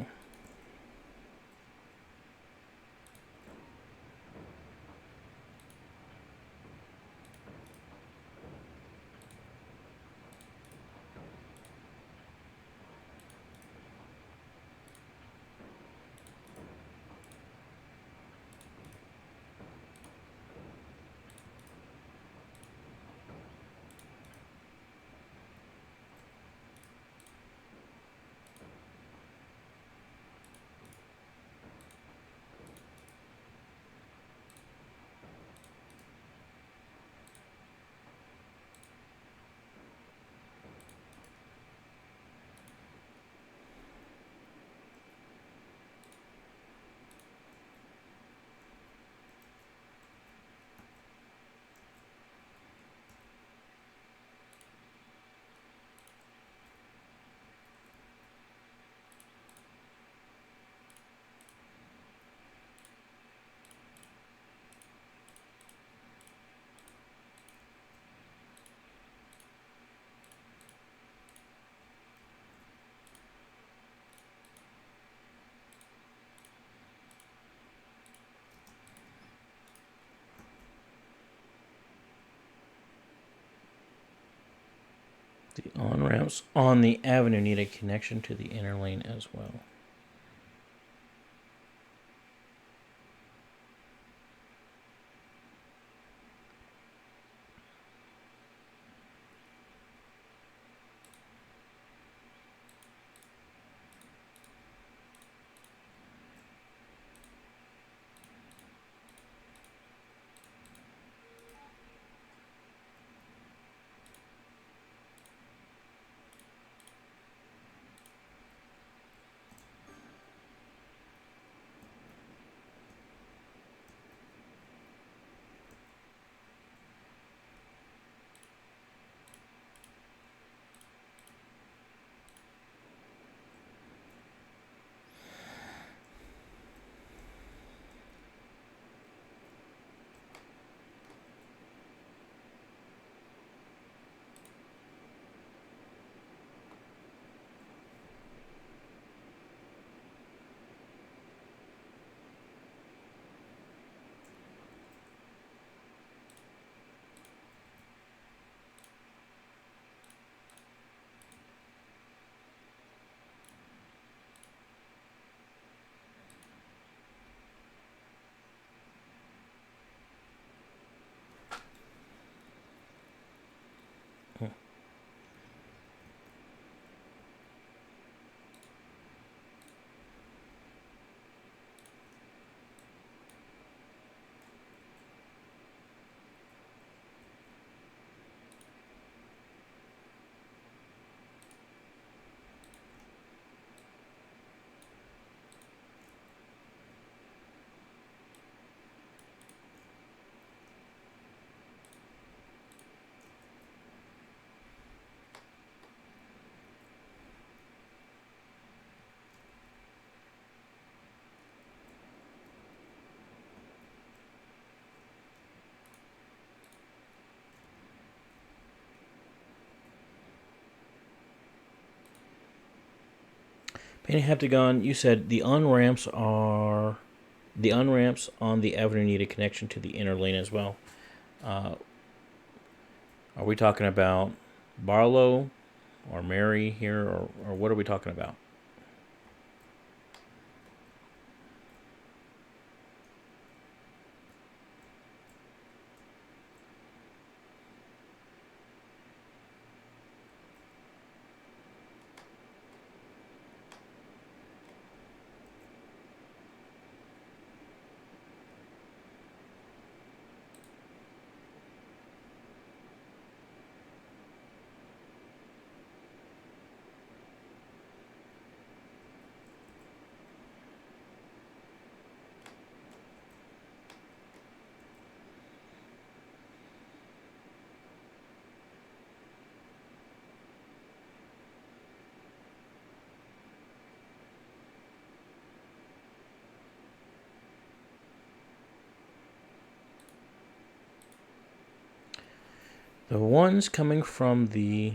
The on-ramps on the avenue need a connection to the inner lane as well. Painting heptagon, you said the on-ramps on the avenue need a connection to the inner lane as well. Are we talking about Barlow or Mary here, or what are we talking about? The ones coming from the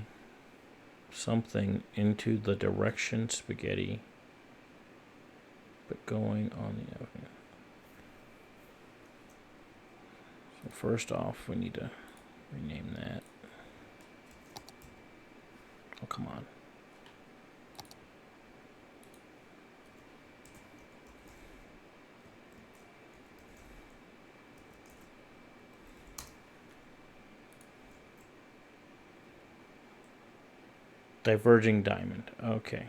something into the direction spaghetti, but going on the avenue. So first off, we need to rename that. Oh, come on. Diverging diamond. Okay.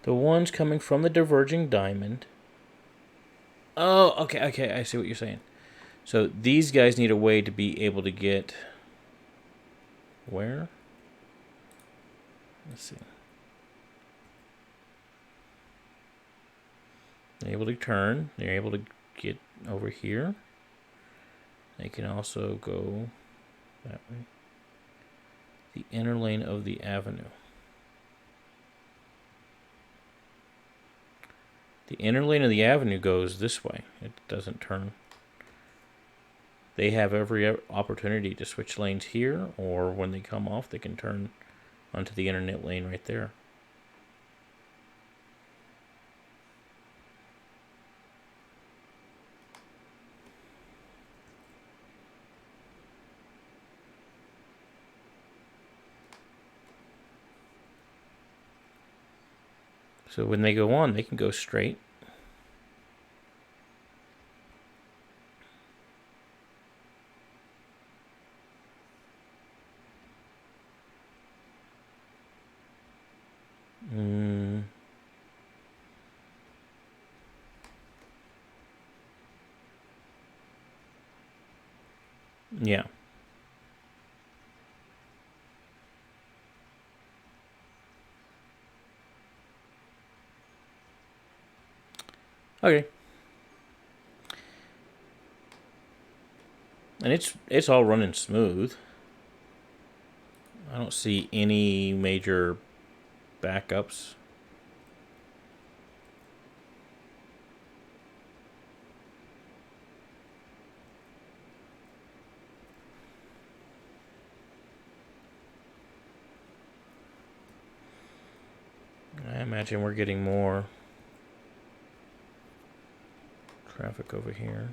The ones coming from the diverging diamond. Oh, okay. I see what you're saying. So these guys need a way to be able to get... Where? Let's see. They're able to turn. They're able to get over here. They can also go that way. The inner lane of the avenue. The inner lane of the avenue goes this way. It doesn't turn. They have every opportunity to switch lanes here, or when they come off, they can turn onto the internet lane right there. So when they go on, they can go straight. Yeah. Okay. And it's all running smooth. I don't see any major backups. I imagine we're getting more traffic over here.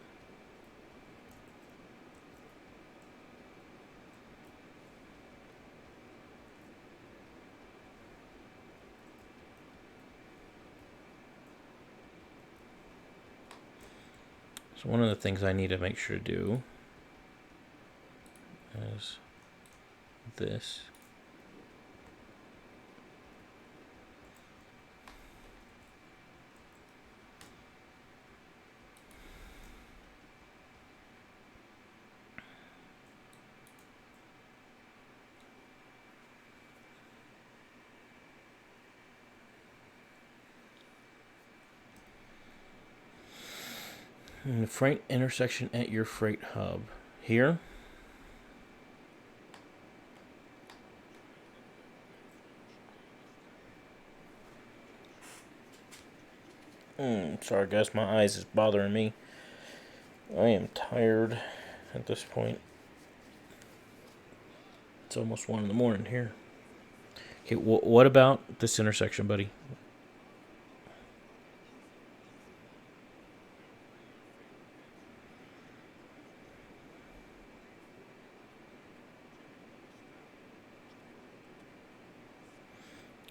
So one of the things I need to make sure to do is this. And the freight intersection at your freight hub. Here. Sorry guys, my eyes is bothering me. I am tired at this point. It's almost 1 in the morning here. Okay, what about this intersection, buddy?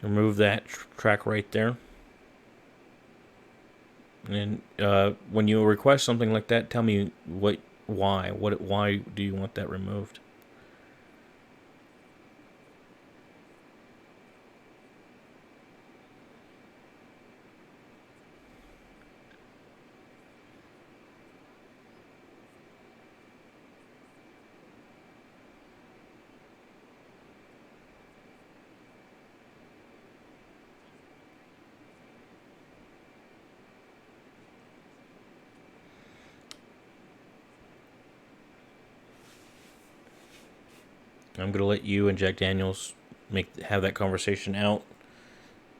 Remove that track right there. And when you request something like that, tell me why do you want that removed? I'm gonna let you and Jack Daniels have that conversation out,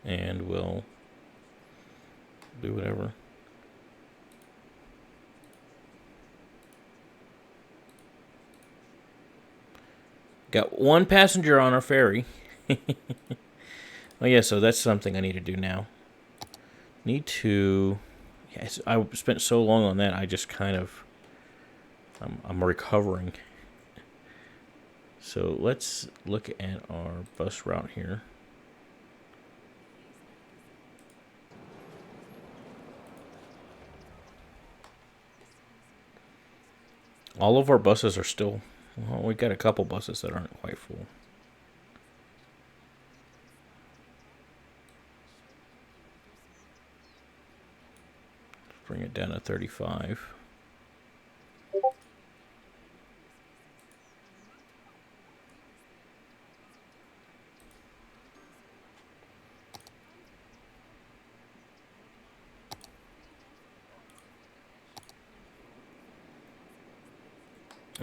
and we'll do whatever. Got one passenger on our ferry. Oh yeah, so that's something I need to do now. Need to. Yes, I spent so long on that. I just kind of. I'm recovering. So let's look at our bus route here. All of our buses are still. Well, we got a couple buses that aren't quite full. Bring it down to 35.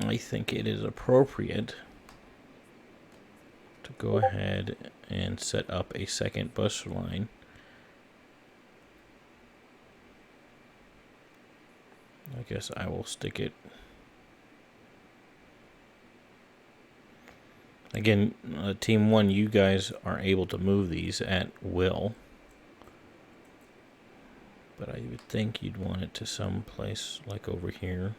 I think it is appropriate to go ahead and set up a second bus line. I guess I will stick it. Again, Team 1, you guys are able to move these at will. But I would think you'd want it to some place like over here.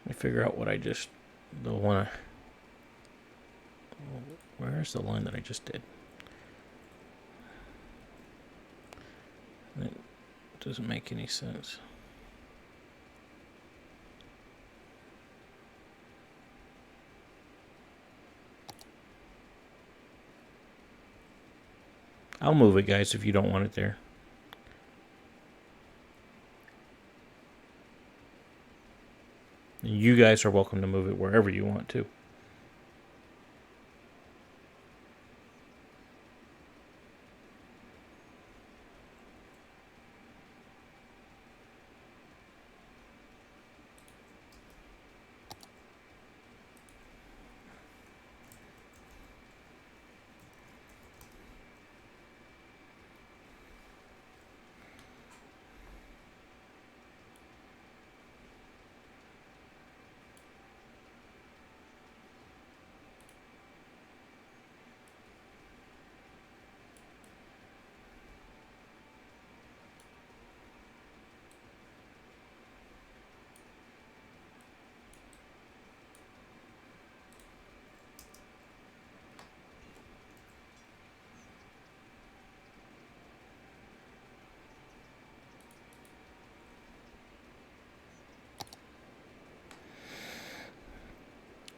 Let me figure out what I just, the one I, where's the line that I just did? It doesn't make any sense. I'll move it, guys, if you don't want it there. You guys are welcome to move it wherever you want to.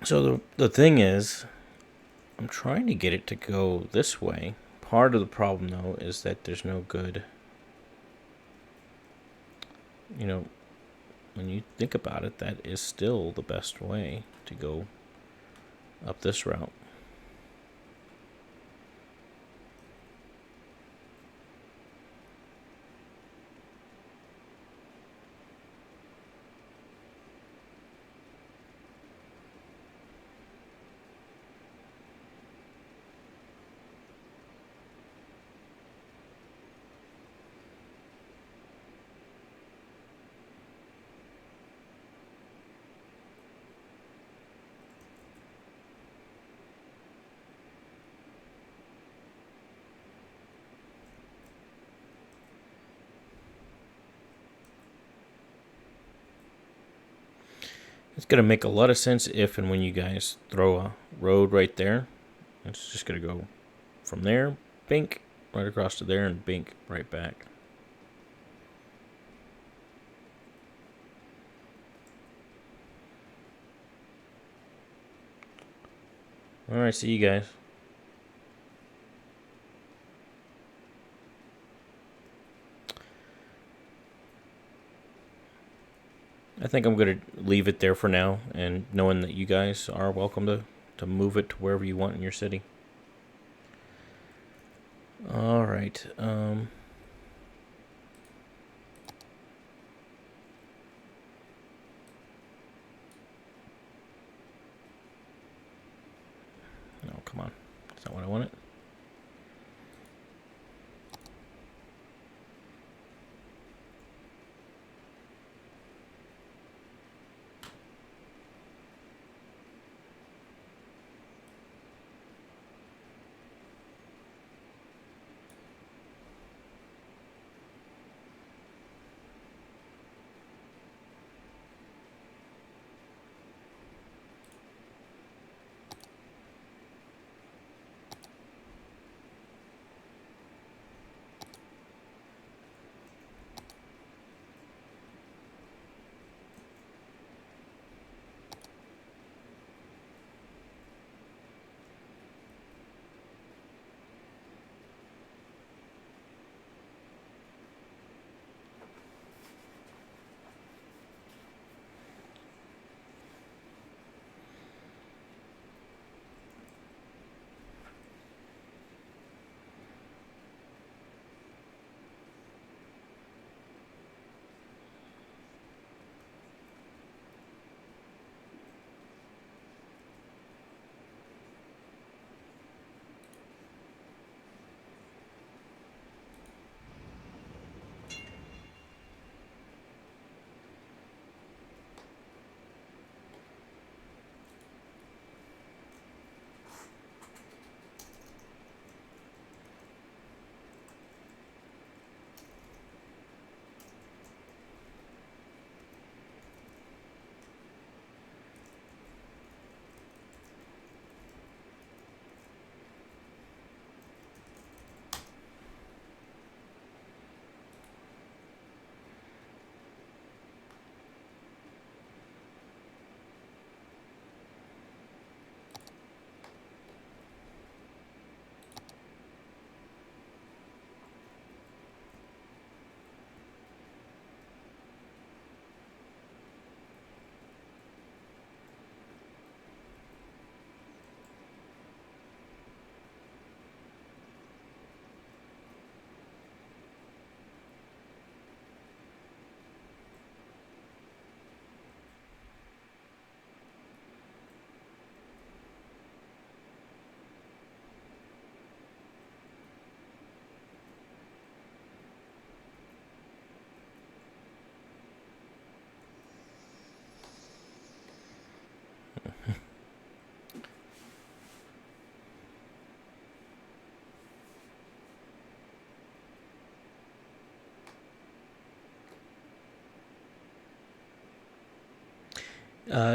So the thing is, I'm trying to get it to go this way. Part of the problem, though, is that there's no good, you know, when you think about it, that is still the best way to go up this route. It's going to make a lot of sense if and when you guys throw a road right there. It's just going to go from there, bink, right across to there, and bink, right back. Alright, see you guys. I think I'm going to leave it there for now, and knowing that you guys are welcome to move it to wherever you want in your city. Alright, oh, come on. That's not what I wanted.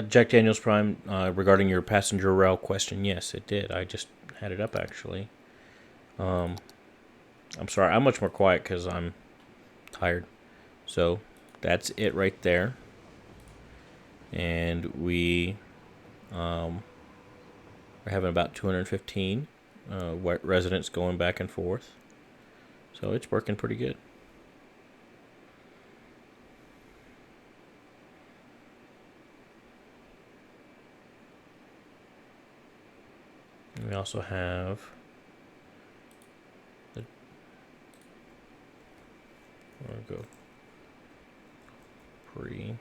Jack Daniels Prime, regarding your passenger rail question, yes, it did. I just had it up, actually. I'm sorry, I'm much more quiet because I'm tired. So, that's it right there. And we are having about 215 residents going back and forth. So, it's working pretty good. We also have the, I'll go pre.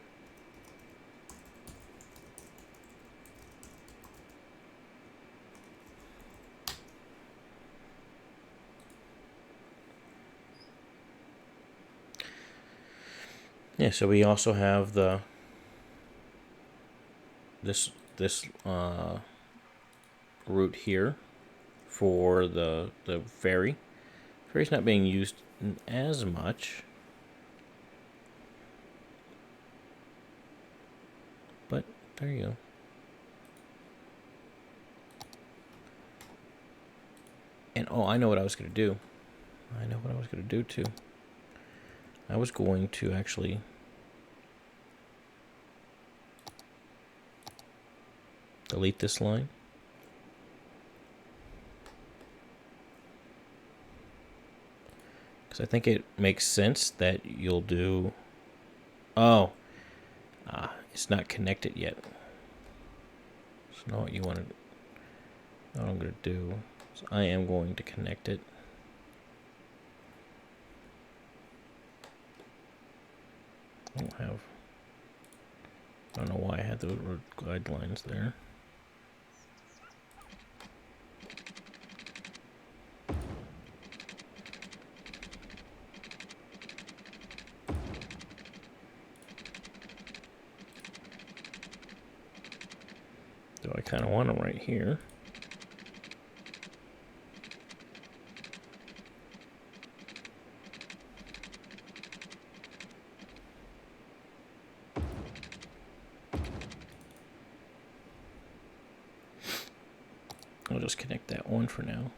Yeah, so we also have this route here for the ferry. Ferry's not being used as much, but There you go. And oh, I know what I was going to do. I know what I was going to do too. I was going to actually delete this line. Because I think it makes sense that you'll do... Oh. It's not connected yet. It's not what you wanted. What I'm going to do is I am going to connect it. I don't know why I had those guidelines there. So I kind of want them right here. I'll just connect that one for now.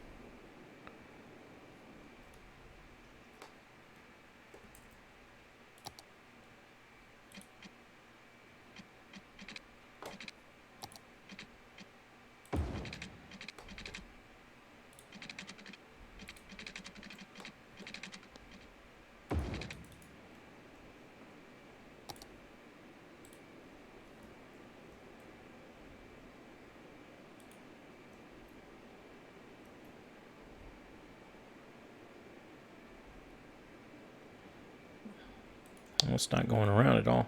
Well, it's not going around at all.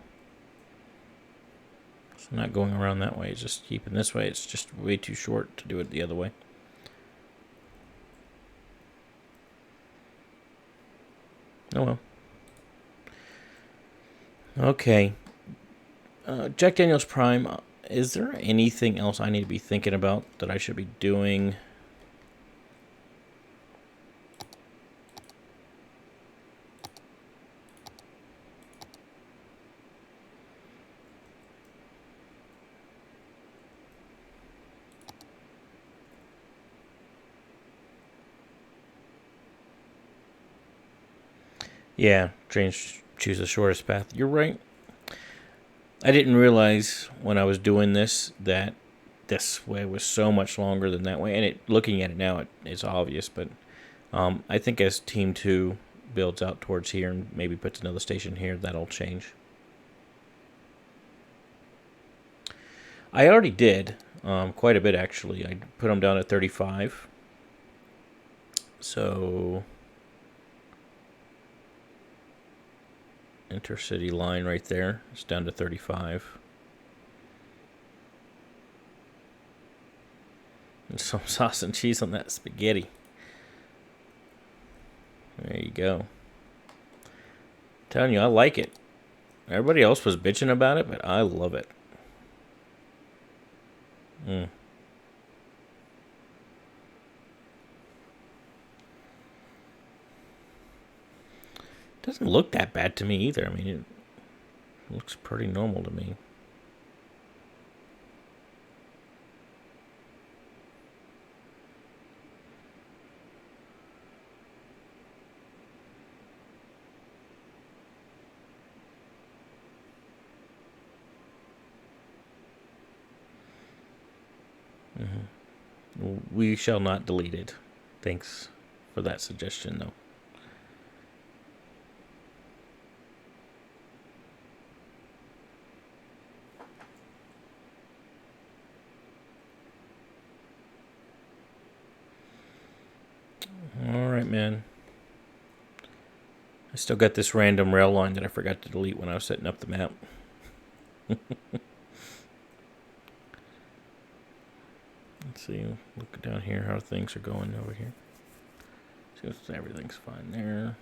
It's not going around that way. It's just keeping this way. It's just way too short to do it the other way. Oh well. Okay. Jack Daniel's Prime. Is there anything else I need to be thinking about that I should be doing? Yeah, choose the shortest path. You're right. I didn't realize when I was doing this that this way was so much longer than that way. And looking at it now, it's obvious. But I think as Team 2 builds out towards here and maybe puts another station here, that'll change. I already did quite a bit, actually. I put them down at 35. So... intercity line right there. It's down to 35. And some sauce and cheese on that spaghetti. There you go. I'm telling you, I like it. Everybody else was bitching about it, but I love it. Doesn't look that bad to me either. I mean, it looks pretty normal to me. We shall not delete it. Thanks for that suggestion, though. Alright, man. I still got this random rail line that I forgot to delete when I was setting up the map. Let's see, look down here how things are going over here. See if everything's fine there.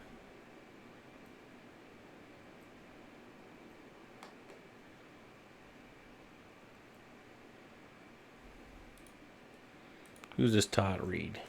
Who's this Todd Reed?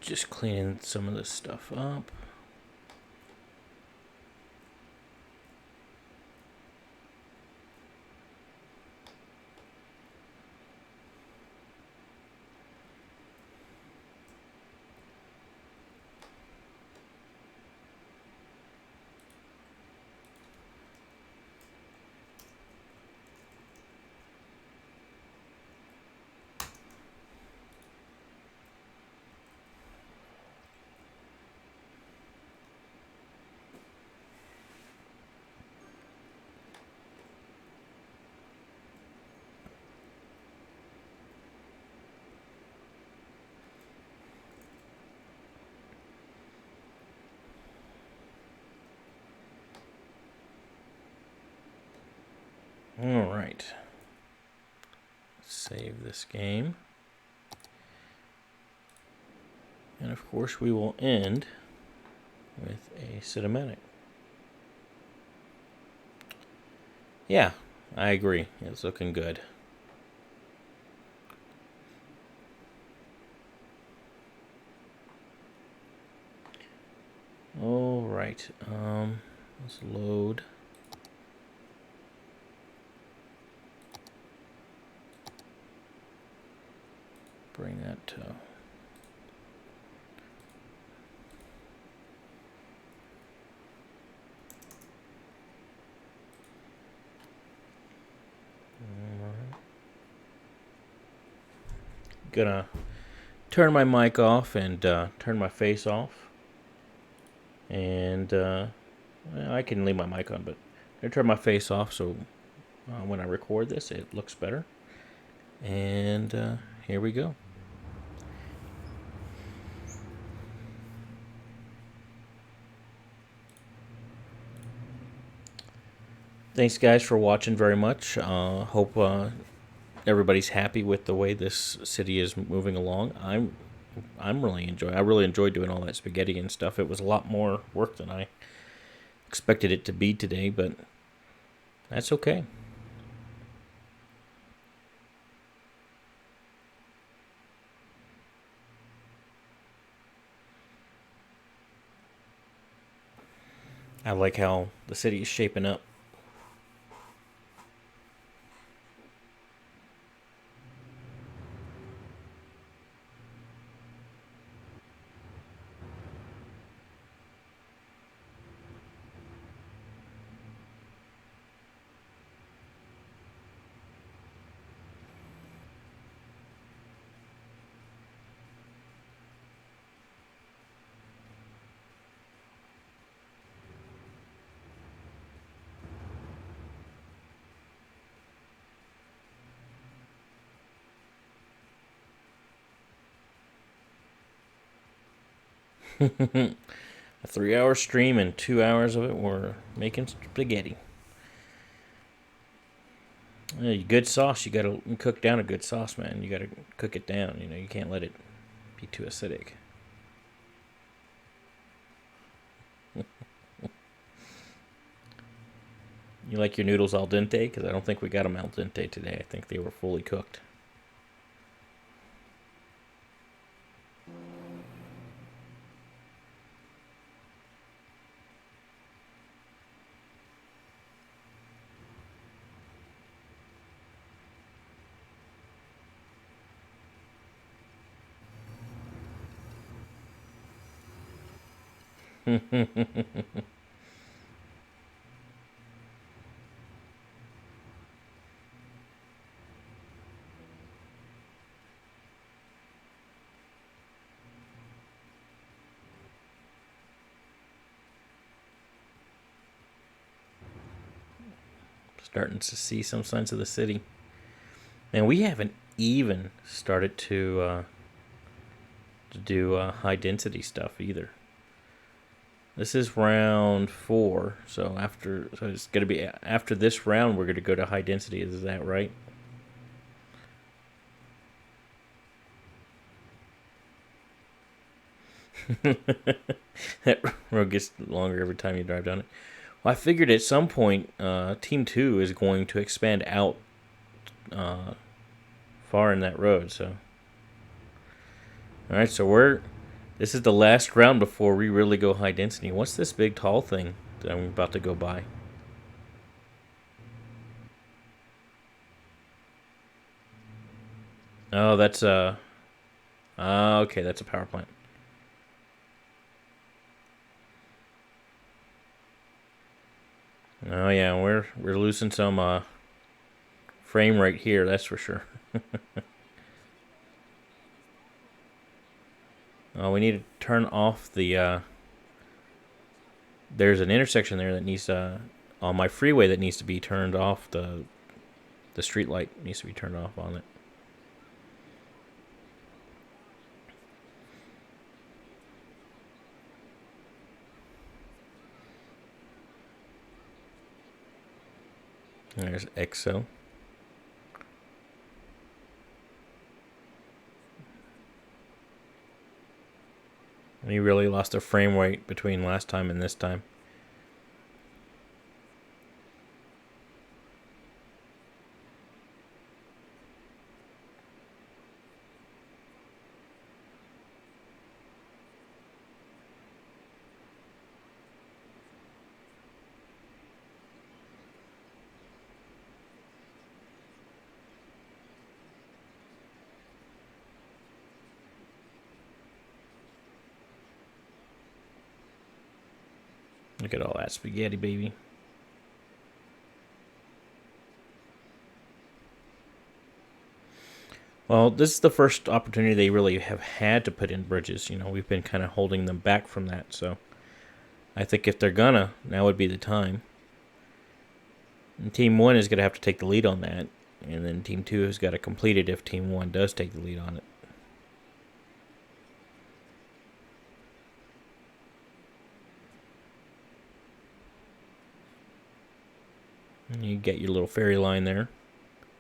Just cleaning some of this stuff up. All right. Save this game. And of course we will end with a cinematic. Yeah, I agree. It's looking good. All right. Let's load. Bring that to. Gonna turn my mic off and turn my face off. And I can leave my mic on, but I turn my face off so when I record this, it looks better. And here we go. Thanks, guys, for watching very much. Hope everybody's happy with the way this city is moving along. I really enjoyed doing all that spaghetti and stuff. It was a lot more work than I expected it to be today, but that's okay. I like how the city is shaping up. A 3-hour stream and 2 hours of it were making spaghetti. Good sauce, you gotta cook down a good sauce, man. You gotta cook it down. You can't let it be too acidic. You like your noodles al dente? Because I don't think we got them al dente today. I think they were fully cooked. Starting to see some signs of the city. And we haven't even started to do high density stuff either. This is round 4, so it's going to be after this round we're going to go to high density. Is that right? That road gets longer every time you drive down it. Well, I figured at some point Team 2 is going to expand out far in that road. So, all right, so we're This is the last round before we really go high density. What's this big tall thing that I'm about to go by? Oh, that's okay, that's a power plant. Oh yeah, we're losing some frame rate here, that's for sure. Oh, we need to turn off the there's an intersection there that needs on my freeway that needs to be turned off. The street light needs to be turned off on it. There's EXO. We really lost a frame rate between last time and this time. Look at all that spaghetti, baby. Well, this is the first opportunity they really have had to put in bridges. You know, we've been kind of holding them back from that. So I think if they're gonna, now would be the time. And Team 1 is going to have to take the lead on that. And then Team 2 has got to complete it if Team 1 does take the lead on it. And you get your little fairy line there.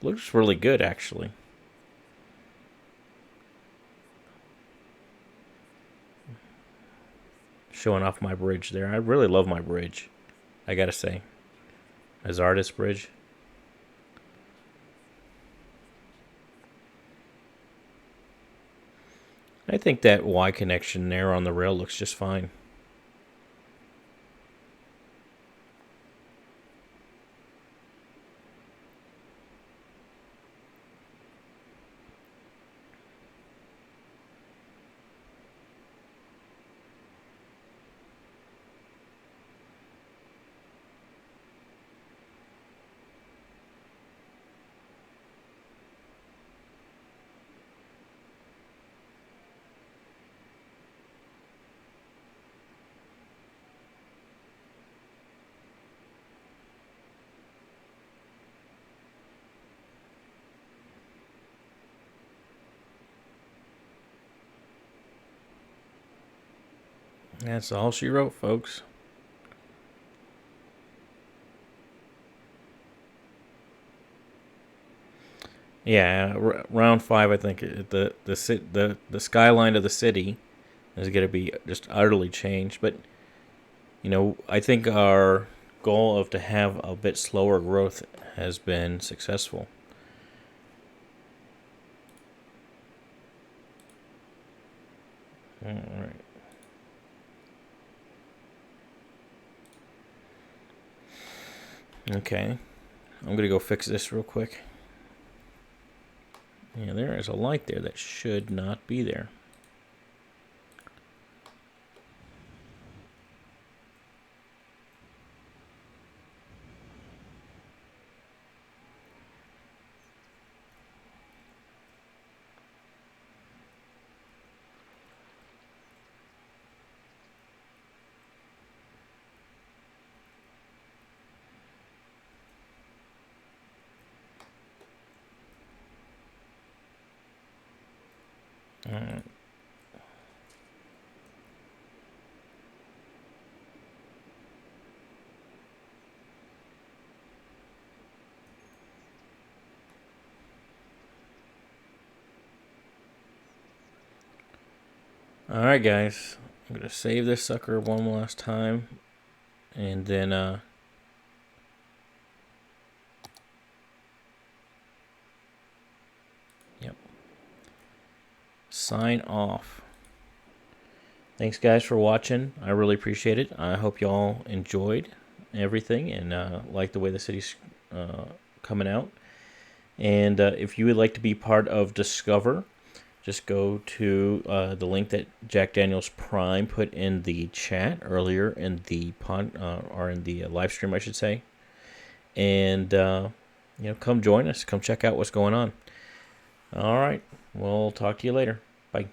Looks really good, actually. Showing off my bridge there. I really love my bridge, I gotta say. My Czardus bridge. I think that Y connection there on the rail looks just fine. That's all she wrote, folks. Yeah, round 5. I think the skyline of the city is going to be just utterly changed. But you know, I think our goal of to have a bit slower growth has been successful. All right. Okay, I'm gonna go fix this real quick. Yeah, there is a light there that should not be there. Alright. Alright, guys. I'm going to save this sucker one last time. And then, yep. Sign off. Thanks, guys, for watching. I really appreciate it. I hope y'all enjoyed everything and like the way the city's coming out. And if you would like to be part of Discover, just go to the link that Jack Daniels Prime put in the chat earlier in the or in the live stream, I should say. And come join us. Come check out what's going on. All right. We'll talk to you later. Bye.